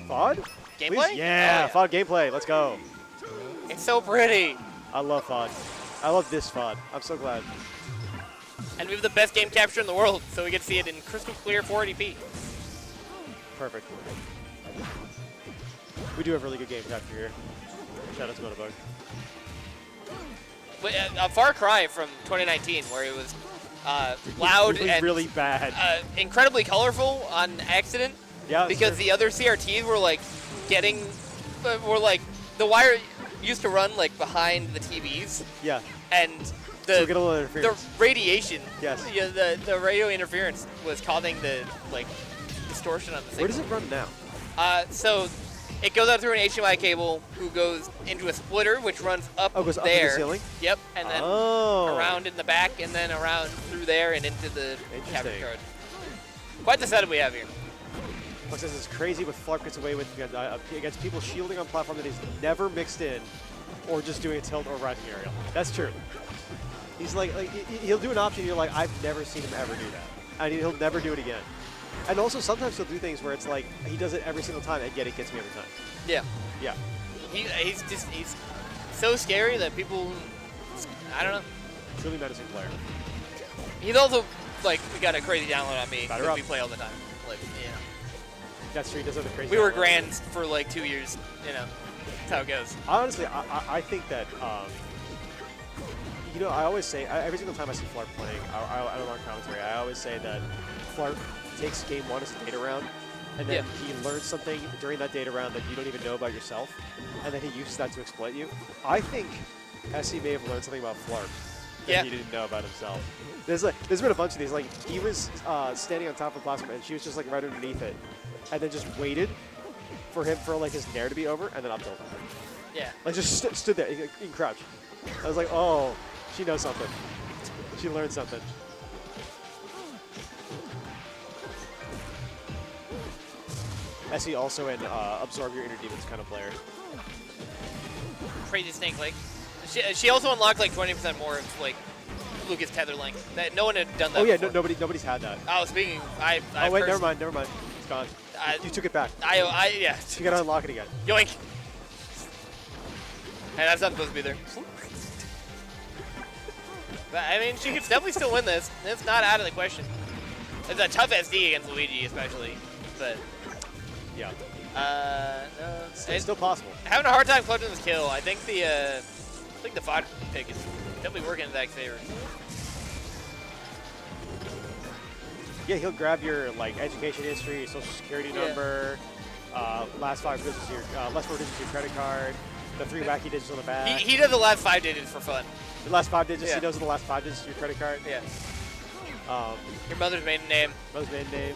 Speaker 6: FOD?
Speaker 4: Gameplay?
Speaker 6: Please? Yeah.
Speaker 4: Oh,
Speaker 6: FOD gameplay. Let's go.
Speaker 4: It's so pretty.
Speaker 6: I love FOD. I love this FOD. I'm so glad.
Speaker 4: And we have the best game capture in the world, so we get to see it in crystal clear 480p.
Speaker 6: Perfect. We do have really good game capture here. Shout out to Monobug.
Speaker 4: But, a far cry from 2019, where it was loud
Speaker 6: really,
Speaker 4: and
Speaker 6: really bad.
Speaker 4: incredibly colorful on accident.
Speaker 6: Yeah.
Speaker 4: Because the other CRTs were like getting, the wire used to run like behind the TVs,
Speaker 6: Yeah.
Speaker 4: and
Speaker 6: So we get a little
Speaker 4: the
Speaker 6: interference.
Speaker 4: radiation,
Speaker 6: Yes.
Speaker 4: yeah, the radio interference was causing the like distortion on the signal.
Speaker 6: Where does it run now?
Speaker 4: So it goes out through an HDMI cable, who goes into a splitter, which runs up
Speaker 6: Oh, it goes up
Speaker 4: there.
Speaker 6: to the ceiling?
Speaker 4: Yep, and then around in the back, and then around through there and into the capture
Speaker 6: Interesting.
Speaker 4: card. Quite the setup we have here.
Speaker 6: Looks like this is crazy what Flarp gets away with against people shielding on platform that he's never mixed in, or just doing a tilt or rising aerial. That's true. He's like he'll do an option. You're like, I've never seen him ever do that, and he'll never do it again. And also sometimes he'll do things where it's like he does it every single time, and yet it gets me every time.
Speaker 4: Yeah.
Speaker 6: Yeah.
Speaker 4: He's so scary that people, I don't know.
Speaker 6: Truly menacing player.
Speaker 4: He's also like, we got a crazy download on me
Speaker 6: Batter
Speaker 4: because
Speaker 6: up.
Speaker 4: we play all the time. Like, you know.
Speaker 6: That's true. He does have a crazy.
Speaker 4: We were
Speaker 6: download.
Speaker 4: grands for like 2 years. You know, that's how it goes.
Speaker 6: Honestly, I think that, you know, I always say, every single time I see Flarp playing, I don't learn commentary, I always say that Flarp takes game one as a data round, and then he learns something during that data round that you don't even know about yourself, and then he uses that to exploit you. I think Essy may have learned something about Flarp that he didn't know about himself. There's been a bunch of these, like, he was standing on top of the platform, and she was just, like, right underneath it, and then just waited for like, his nair to be over, and then up tilted.
Speaker 4: Yeah.
Speaker 6: Like, just stood there, in crouch. I was like, oh, she knows something. She learned something. Essy also an absorb your inner demons kind of player.
Speaker 4: crazy snake. Like, she also unlocked like 20% more of like Lucas tether length. That no one had done that.
Speaker 6: Oh yeah,
Speaker 4: before.
Speaker 6: nobody's had that.
Speaker 4: Oh, speaking,
Speaker 6: Oh wait, never mind. It's gone. You took it back.
Speaker 4: Yeah.
Speaker 6: You gotta unlock it again.
Speaker 4: Yoink. Hey, that's not supposed to be there. But I mean, she could definitely still win this. It's not out of the question. It's a tough SD against Luigi, especially. But
Speaker 6: Yeah.
Speaker 4: no,
Speaker 6: It's still possible.
Speaker 4: having a hard time clutching this kill. I think the Flarp pick is definitely working in Zach's favor.
Speaker 6: Yeah, he'll grab your like education history, your social security number, last 5 digits of your credit card, the 3 wacky digits on the back.
Speaker 4: He does the last 5 digits for fun.
Speaker 6: The last 5 digits.
Speaker 4: Yeah.
Speaker 6: He knows the last 5 digits of your credit card.
Speaker 4: Yeah.
Speaker 6: Um,
Speaker 4: Your mother's maiden name.
Speaker 6: mother's maiden name.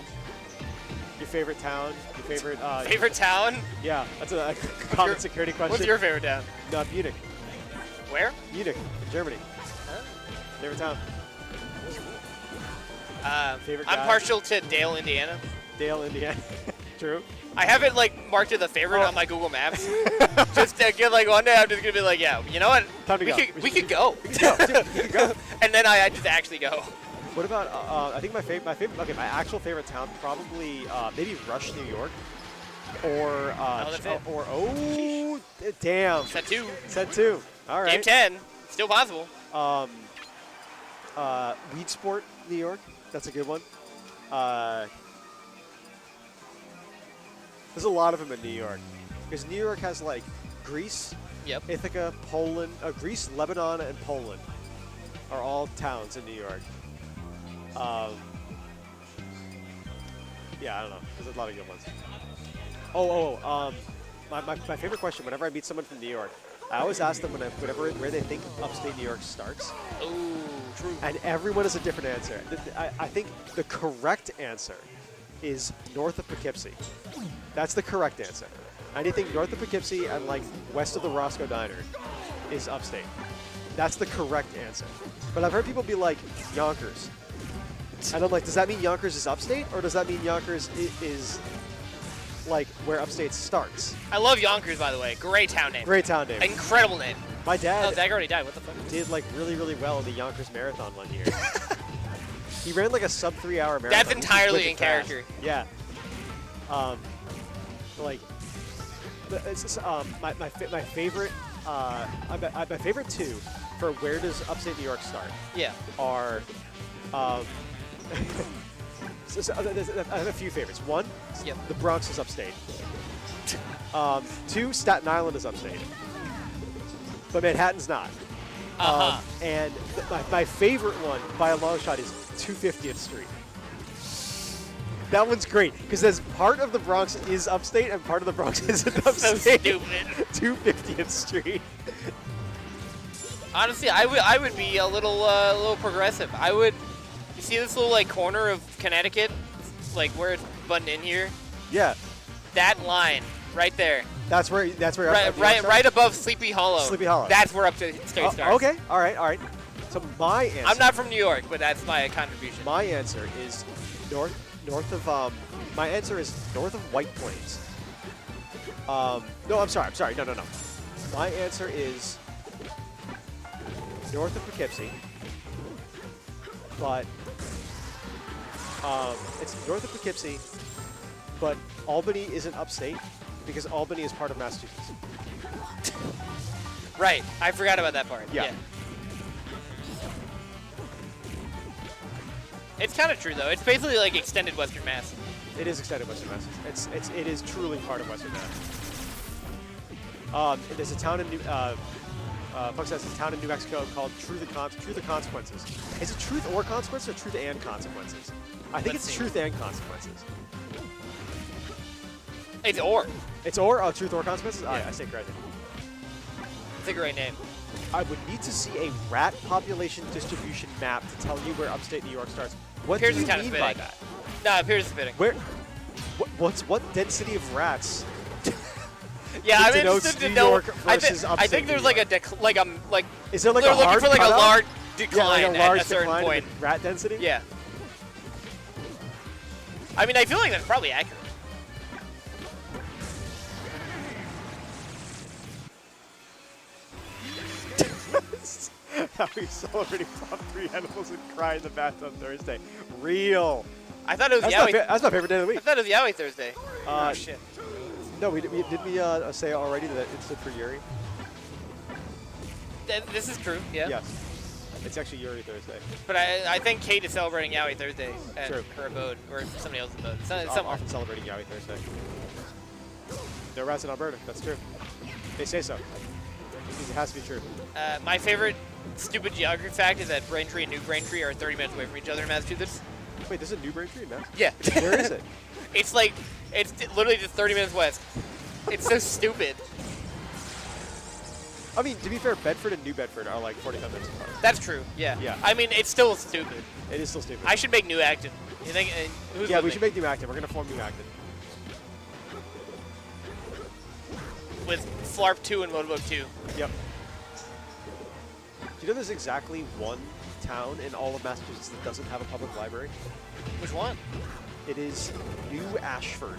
Speaker 6: Your favorite town. Your favorite.
Speaker 4: Favorite town?
Speaker 6: Yeah, that's a common security question.
Speaker 4: What's your favorite town?
Speaker 6: No, Munich.
Speaker 4: Where?
Speaker 6: Munich, in Germany.
Speaker 4: Huh?
Speaker 6: Favorite town. Favorite
Speaker 4: I'm
Speaker 6: guy?
Speaker 4: partial to Dale, Indiana.
Speaker 6: Dale, Indiana. True.
Speaker 4: I have it like marked as a favorite on my Google Maps. Just to get like one day I'm just gonna be like, yeah, you know what?
Speaker 6: Time to
Speaker 4: we
Speaker 6: go.
Speaker 4: we could go.
Speaker 6: Go. Dude, you can go.
Speaker 4: And then I just actually go.
Speaker 6: What about? I think my favorite. Okay, my actual favorite town probably maybe Rush, New York, or
Speaker 4: that's it.
Speaker 6: Damn.
Speaker 4: Set 2.
Speaker 6: Set 2. All right.
Speaker 4: Game 10. Still possible.
Speaker 6: Weed Sport, New York. That's a good one. There's a lot of them in New York because New York has like Greece,
Speaker 4: Yep.
Speaker 6: Ithaca, Poland, Greece, Lebanon, and Poland are all towns in New York. Yeah, I don't know. There's a lot of good ones. My favorite question whenever I meet someone from New York, I always ask them where they think upstate New York starts.
Speaker 4: Ooh, true.
Speaker 6: And everyone has a different answer. I think the correct answer is north of Poughkeepsie. That's the correct answer. Anything north of Poughkeepsie and like west of the Roscoe Diner is upstate. That's the correct answer. But I've heard people be like, Yonkers. And I'm like, does that mean Yonkers is upstate? Or does that mean Yonkers is like where upstate starts?
Speaker 4: I love Yonkers, by the way. Great town name.
Speaker 6: Great town name.
Speaker 4: Incredible name.
Speaker 6: My
Speaker 4: Oh,
Speaker 6: dad
Speaker 4: Zach already died. What the fuck?
Speaker 6: did like really, really well in the Yonkers Marathon one year. He ran like a sub 3 hour marathon.
Speaker 4: That's
Speaker 6: which is
Speaker 4: entirely
Speaker 6: wicked
Speaker 4: in
Speaker 6: fast.
Speaker 4: character.
Speaker 6: Yeah. Like, it's just, my favorite, my favorite 2 for where does upstate New York start
Speaker 4: Yeah.
Speaker 6: are, I have a few favorites. 1,
Speaker 4: Yep.
Speaker 6: the Bronx is upstate. 2, Staten Island is upstate. But Manhattan's not.
Speaker 4: Uh-huh.
Speaker 6: And my favorite one by a long shot is 250th Street. That one's great because there's part of the Bronx is upstate and part of the Bronx isn't
Speaker 4: So
Speaker 6: upstate.
Speaker 4: stupid.
Speaker 6: 250th Street.
Speaker 4: Honestly, I would be a little progressive. You see this little like corner of Connecticut, like where it's buttoned in here?
Speaker 6: Yeah,
Speaker 4: That line right there,
Speaker 6: that's where
Speaker 4: right above Sleepy Hollow.
Speaker 6: Sleepy Hollow.
Speaker 4: That's where Upstate State starts.
Speaker 6: Okay, all right. So my answer.
Speaker 4: I'm not from New York, but that's my contribution.
Speaker 6: My answer is north of. My answer is north of White Plains. No, I'm sorry. No. My answer is north of Poughkeepsie, but it's north of Poughkeepsie, but Albany isn't upstate because Albany is part of Massachusetts.
Speaker 4: Right. I forgot about that part.
Speaker 6: Yeah.
Speaker 4: It's kind of true though. It's basically like extended Western Mass.
Speaker 6: It is extended Western Mass. It is truly part of Western Mass. There's a town in Puck says a town in New Mexico called Truth and Consequences. Is it Truth or Consequences or Truth and Consequences? I think
Speaker 4: Let's
Speaker 6: it's
Speaker 4: see.
Speaker 6: Truth and Consequences.
Speaker 4: It's or.
Speaker 6: It's or Truth or Consequences.
Speaker 4: Yeah.
Speaker 6: I say correctly.
Speaker 4: It's a great name.
Speaker 6: I would need to see a rat population distribution map to tell you where upstate New York starts. What
Speaker 4: Pierce
Speaker 6: do
Speaker 4: is
Speaker 6: you
Speaker 4: kind of
Speaker 6: mean by
Speaker 4: spitting.
Speaker 6: that?
Speaker 4: No, Pierce is spitting.
Speaker 6: Where? What density of rats?
Speaker 4: Yeah, I'm
Speaker 6: denotes
Speaker 4: interested to
Speaker 6: New
Speaker 4: know.
Speaker 6: York versus
Speaker 4: I
Speaker 6: upstate
Speaker 4: think there's
Speaker 6: New
Speaker 4: like a
Speaker 6: York. Is there like
Speaker 4: they're
Speaker 6: a
Speaker 4: looking
Speaker 6: hard
Speaker 4: for like a
Speaker 6: cutoff?
Speaker 4: large
Speaker 6: Yeah,
Speaker 4: decline
Speaker 6: like a large
Speaker 4: at a certain
Speaker 6: decline in
Speaker 4: point.
Speaker 6: the rat density.
Speaker 4: Yeah. I mean, I feel like that's probably accurate.
Speaker 6: How are you celebrating top 3 animals and cry in the bathtub Thursday? Real.
Speaker 4: I thought it was
Speaker 6: That's
Speaker 4: Yaoi.
Speaker 6: that's my favorite day of the
Speaker 4: I
Speaker 6: week.
Speaker 4: thought it was Yaoi Thursday.
Speaker 6: Uh,
Speaker 4: Oh shit.
Speaker 6: No, did we say already that it stood for Yuri?
Speaker 4: This is true. Yeah.
Speaker 6: Yes. It's actually Yuri Thursday.
Speaker 4: But I think Kate is celebrating Yaoi Thursday at
Speaker 6: True.
Speaker 4: her abode or somebody else's abode.
Speaker 6: I'm
Speaker 4: Somewhere.
Speaker 6: often celebrating Yowie Thursday. They're rats in Alberta. That's true. They say so. It has to be true.
Speaker 4: My favorite stupid geography fact is that Braintree and New Braintree are 30 minutes away from each other in Massachusetts.
Speaker 6: Wait, there's a New Braintree in Mass?
Speaker 4: Yeah.
Speaker 6: Where is it?
Speaker 4: It's like, it's literally just 30 minutes west. It's so stupid.
Speaker 6: I mean, to be fair, Bedford and New Bedford are like 45 minutes apart.
Speaker 4: That's true. Yeah.
Speaker 6: Yeah.
Speaker 4: I mean, it's still stupid.
Speaker 6: It is still stupid.
Speaker 4: I should make New Acton. You think? Who's
Speaker 6: Yeah,
Speaker 4: with
Speaker 6: we
Speaker 4: me?
Speaker 6: should make New Acton. We're going to form New Acton.
Speaker 4: With Flarp 2 and Motorboat 2.
Speaker 6: Yep. Do you know there's exactly one town in all of Massachusetts that doesn't have a public library?
Speaker 4: Which one?
Speaker 6: It is New Ashford,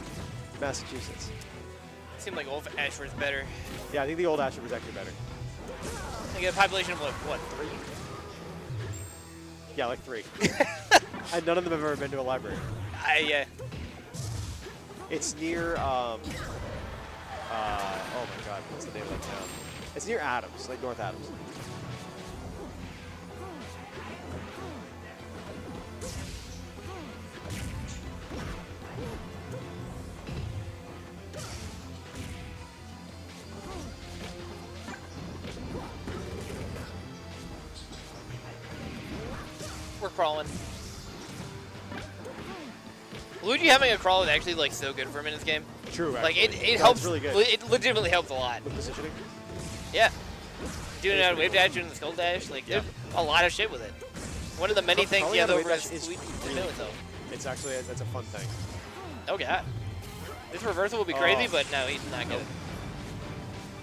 Speaker 6: Massachusetts.
Speaker 4: Seemed like Old Ashford's better.
Speaker 6: Yeah, I think the old Ashford was actually better.
Speaker 4: They get a population of like, what, 3?
Speaker 6: Yeah, like 3. And none of them have ever been to a library.
Speaker 4: Yeah.
Speaker 6: It's near, oh my god, what's the name of that town? It's near Adams, like North Adams.
Speaker 4: We're crawling. Luigi having a crawl is actually like so good for him in this game.
Speaker 6: True,
Speaker 4: Like
Speaker 6: actually.
Speaker 4: it
Speaker 6: No,
Speaker 4: helps.
Speaker 6: It's really good.
Speaker 4: It legitimately helps a lot.
Speaker 6: With positioning?
Speaker 4: Yeah. Doing it on wave dash, doing the skull dash, like
Speaker 6: Yeah.
Speaker 4: there's a lot of shit with it. One of the many things
Speaker 6: Crawling
Speaker 4: he has
Speaker 6: on a
Speaker 4: over
Speaker 6: wave
Speaker 4: his
Speaker 6: dash is
Speaker 4: Luigi
Speaker 6: really
Speaker 4: ability, though.
Speaker 6: It's actually, that's a fun thing.
Speaker 4: Oh god. This reversal will be crazy,
Speaker 6: Oh.
Speaker 4: but no, he's not good.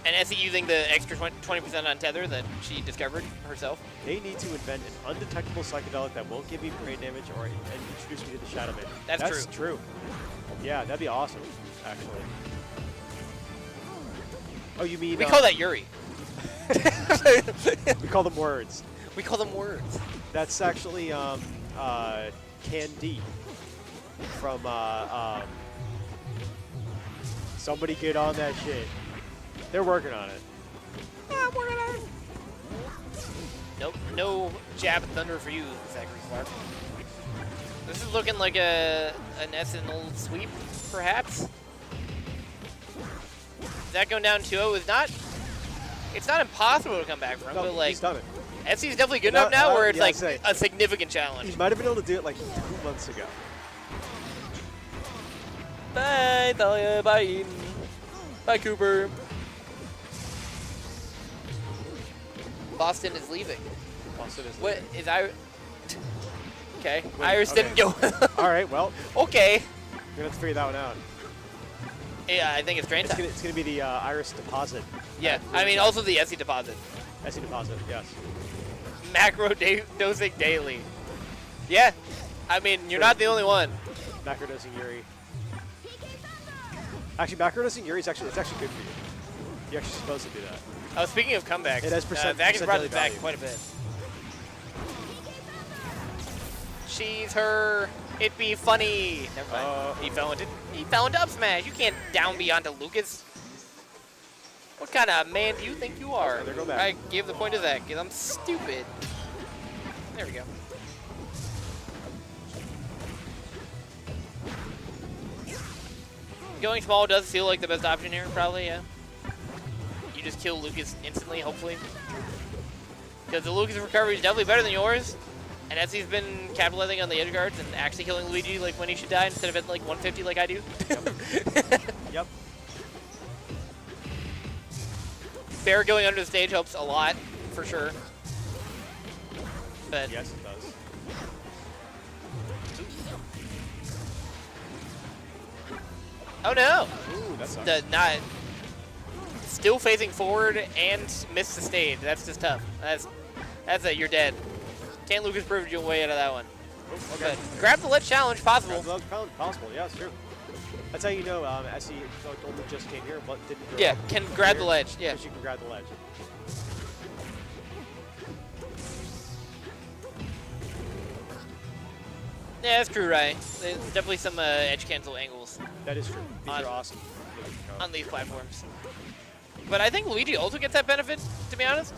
Speaker 4: And Essy using the extra 20% on tether that she discovered herself.
Speaker 6: They need to invent an undetectable psychedelic that won't give me brain damage or and introduce me to the Shadow Man.
Speaker 4: That's
Speaker 6: true. Yeah, that'd be awesome, actually. Oh, you mean...
Speaker 4: We call that Yuri.
Speaker 6: We call them words.
Speaker 4: We call them words.
Speaker 6: That's actually Candy from somebody get on that shit. They're working on it.
Speaker 4: Nope, no jab and thunder for you, Zachary Flarp. This is looking like an SNL sweep, perhaps. Is that going down 2-0 is not. It's not impossible to come back from,
Speaker 6: No,
Speaker 4: but like
Speaker 6: he's done it.
Speaker 4: Essy's definitely good
Speaker 6: No,
Speaker 4: enough now where it's
Speaker 6: yeah,
Speaker 4: like
Speaker 6: I'd say.
Speaker 4: a significant challenge.
Speaker 6: He might have been able to do it like 2 months ago.
Speaker 4: Bye, Thalia, bye. Bye, Cooper. Boston is leaving.
Speaker 6: Boston is
Speaker 4: What
Speaker 6: leaving.
Speaker 4: is I? Okay,
Speaker 6: Wait,
Speaker 4: Iris
Speaker 6: okay.
Speaker 4: didn't go.
Speaker 6: All right, well,
Speaker 4: Okay.
Speaker 6: we're gonna have to figure that one out.
Speaker 4: Yeah, I think it's train time.
Speaker 6: It's gonna be the Iris deposit.
Speaker 4: Yeah, I mean also the Essy deposit.
Speaker 6: Essy deposit, yes.
Speaker 4: Macro dosing daily. Yeah, I mean you're not the only one.
Speaker 6: Macrodosing Yuri. Actually, macrodosing Yuri is actually good for you. You're actually supposed to do that.
Speaker 4: Oh, speaking of comebacks,
Speaker 6: It has
Speaker 4: Zach has
Speaker 6: percent
Speaker 4: brought
Speaker 6: daily
Speaker 4: this back
Speaker 6: value.
Speaker 4: quite a bit. She's her. It'd be funny. Never mind. He fell into up smash. You can't down B onto Lucas. What kind of man do you think you are?
Speaker 6: There go back.
Speaker 4: I gave the point to Zach because I'm stupid. There we go. Going small does feel like the best option here, probably, yeah. You just kill Lucas instantly, hopefully. Because the Lucas recovery is definitely better than yours. And Essy's been capitalizing on the edge guards and actually killing Luigi like when he should die instead of at like 150 like I do.
Speaker 6: Yep.
Speaker 4: Bear going under the stage helps a lot, for sure. But
Speaker 6: Yes, it does.
Speaker 4: oh no!
Speaker 6: Ooh, that sucks.
Speaker 4: Not still facing forward and missed the stage. That's just tough. That's it. You're dead. Can't Lucas prove your way out of that one.
Speaker 6: Okay.
Speaker 4: But grab the ledge challenge, possible.
Speaker 6: Possible, yeah, it's true. That's how you know Essy only just came here, but didn't grow
Speaker 4: Yeah,
Speaker 6: up
Speaker 4: can grab
Speaker 6: here,
Speaker 4: the ledge. Yeah.
Speaker 6: because you can grab the ledge.
Speaker 4: Yeah, that's true, right? There's definitely some edge cancel angles
Speaker 6: That is true. These
Speaker 4: On-
Speaker 6: are awesome.
Speaker 4: on these platforms. But I think Luigi also gets that benefit, to be honest.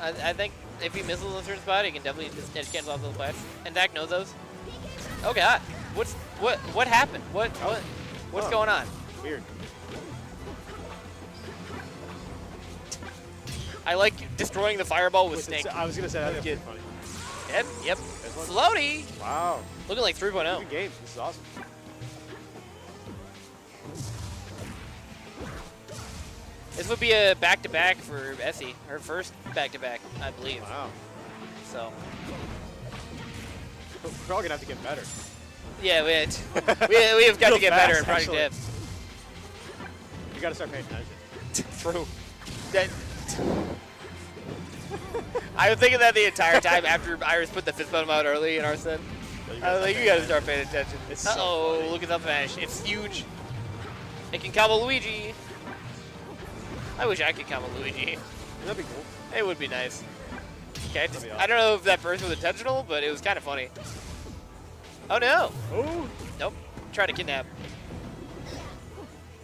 Speaker 4: I think if he misses on a certain spot, he can definitely just edge cancel off those plats. And Zach knows those. Oh god. What happened? What's
Speaker 6: Oh.
Speaker 4: going on?
Speaker 6: Weird.
Speaker 4: I like destroying the fireball with Snake.
Speaker 6: I was gonna say that's
Speaker 4: Good.
Speaker 6: funny.
Speaker 4: Yep.
Speaker 6: one.
Speaker 4: Floaty.
Speaker 6: Wow.
Speaker 4: Looking like 3.0.
Speaker 6: Good game. This is awesome.
Speaker 4: This would be a back-to-back for Essy. Her first back-to-back, I believe.
Speaker 6: Wow.
Speaker 4: So,
Speaker 6: We're all gonna have to get better.
Speaker 4: yeah, we have got
Speaker 6: Real
Speaker 4: to get
Speaker 6: fast,
Speaker 4: better at Project
Speaker 6: actually.
Speaker 4: Dev.
Speaker 6: You gotta start paying attention.
Speaker 4: True. I was thinking that the entire time after Iris put the fist bump out early in our set. I was like, you gotta start paying attention.
Speaker 6: It's so
Speaker 4: Uh-oh,
Speaker 6: funny.
Speaker 4: look at the finish. It's huge. It can combo Luigi. I wish I could combo Luigi.
Speaker 6: That'd be cool.
Speaker 4: It would be nice. Okay,
Speaker 6: That'd be
Speaker 4: I don't know if that burst was intentional, but it was kind of funny. Oh no!
Speaker 6: Oh.
Speaker 4: Nope. Try to kidnap.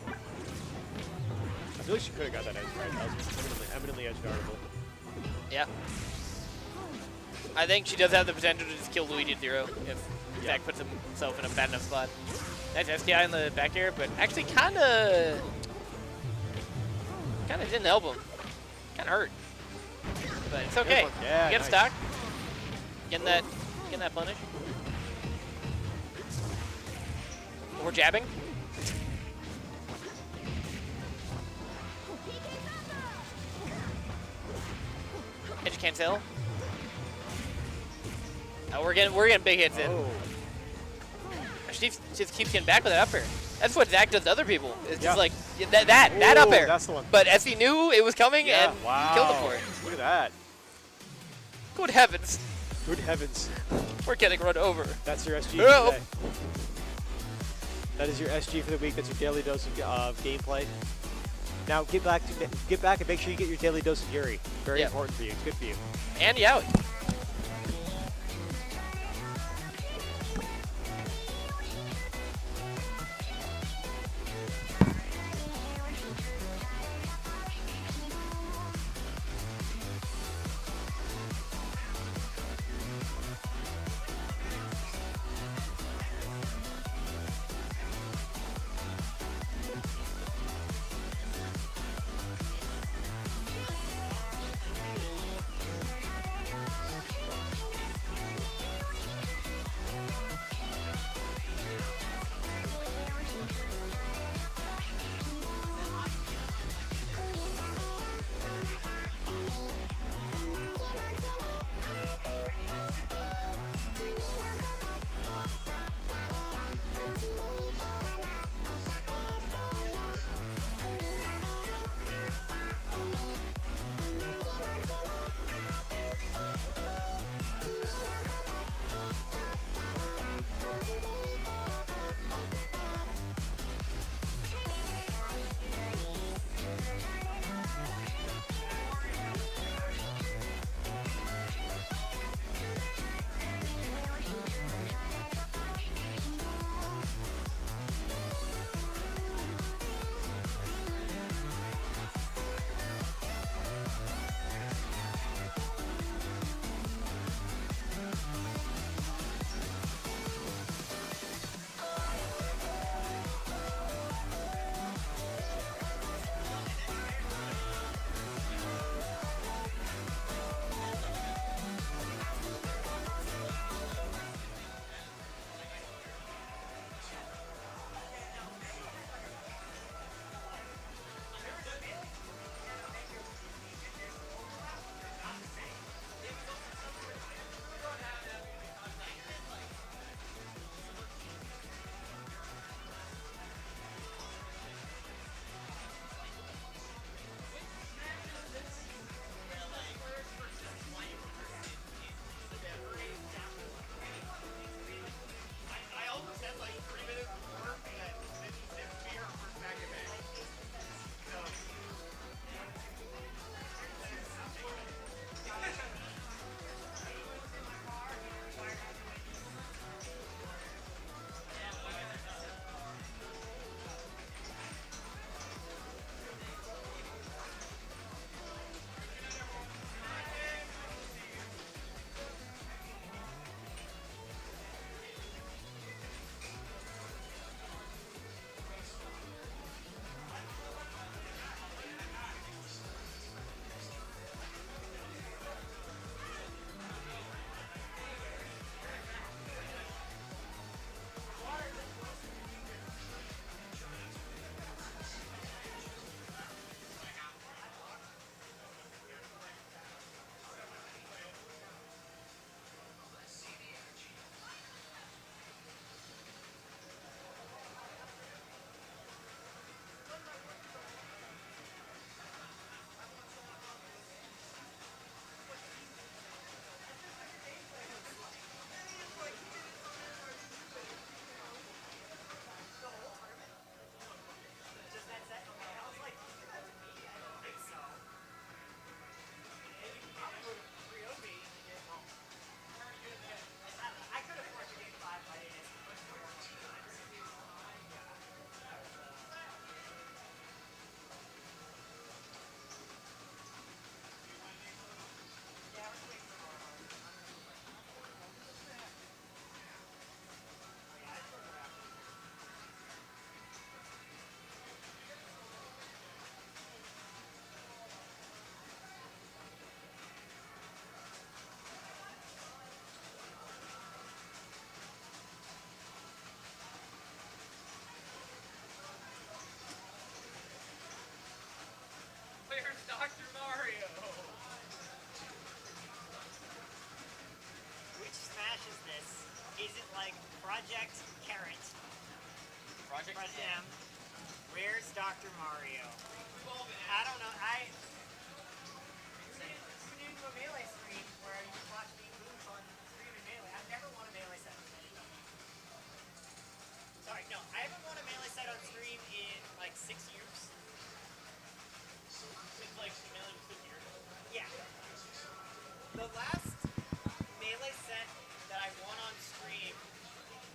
Speaker 6: I feel like she could have got that edge right. That was eminently edge guardable.
Speaker 4: Yeah. I think she does have the potential to just kill Luigi at 0 if Zach puts himself in a bad enough spot. Nice SDI in the back air, but actually kind of didn't help him. Kind of hurt. But it's okay.
Speaker 6: Yeah,
Speaker 4: You get a
Speaker 6: nice.
Speaker 4: stock. Getting that punish. Or jabbing. Edge cancel. Oh, we're getting big hits in.
Speaker 6: Oh.
Speaker 4: She just keeps getting back with that up air. That's what Zach does to other people. It's just
Speaker 6: Yeah.
Speaker 4: like that up
Speaker 6: Ooh,
Speaker 4: air.
Speaker 6: that's the one.
Speaker 4: But Essy knew it was coming
Speaker 6: Yeah.
Speaker 4: and
Speaker 6: Wow.
Speaker 4: killed him for it.
Speaker 6: Look at that.
Speaker 4: Good heavens,
Speaker 6: Good heavens.
Speaker 4: we're getting run over.
Speaker 6: That's your SG
Speaker 4: Oh.
Speaker 6: for today. That is your SG for the week. That's your daily dose of gameplay. Now get back and make sure you get your daily dose of Yuri. Very
Speaker 4: Yeah.
Speaker 6: important for you. It's good for you.
Speaker 4: And Yowie.
Speaker 3: But, Where's Dr. Mario? I don't know.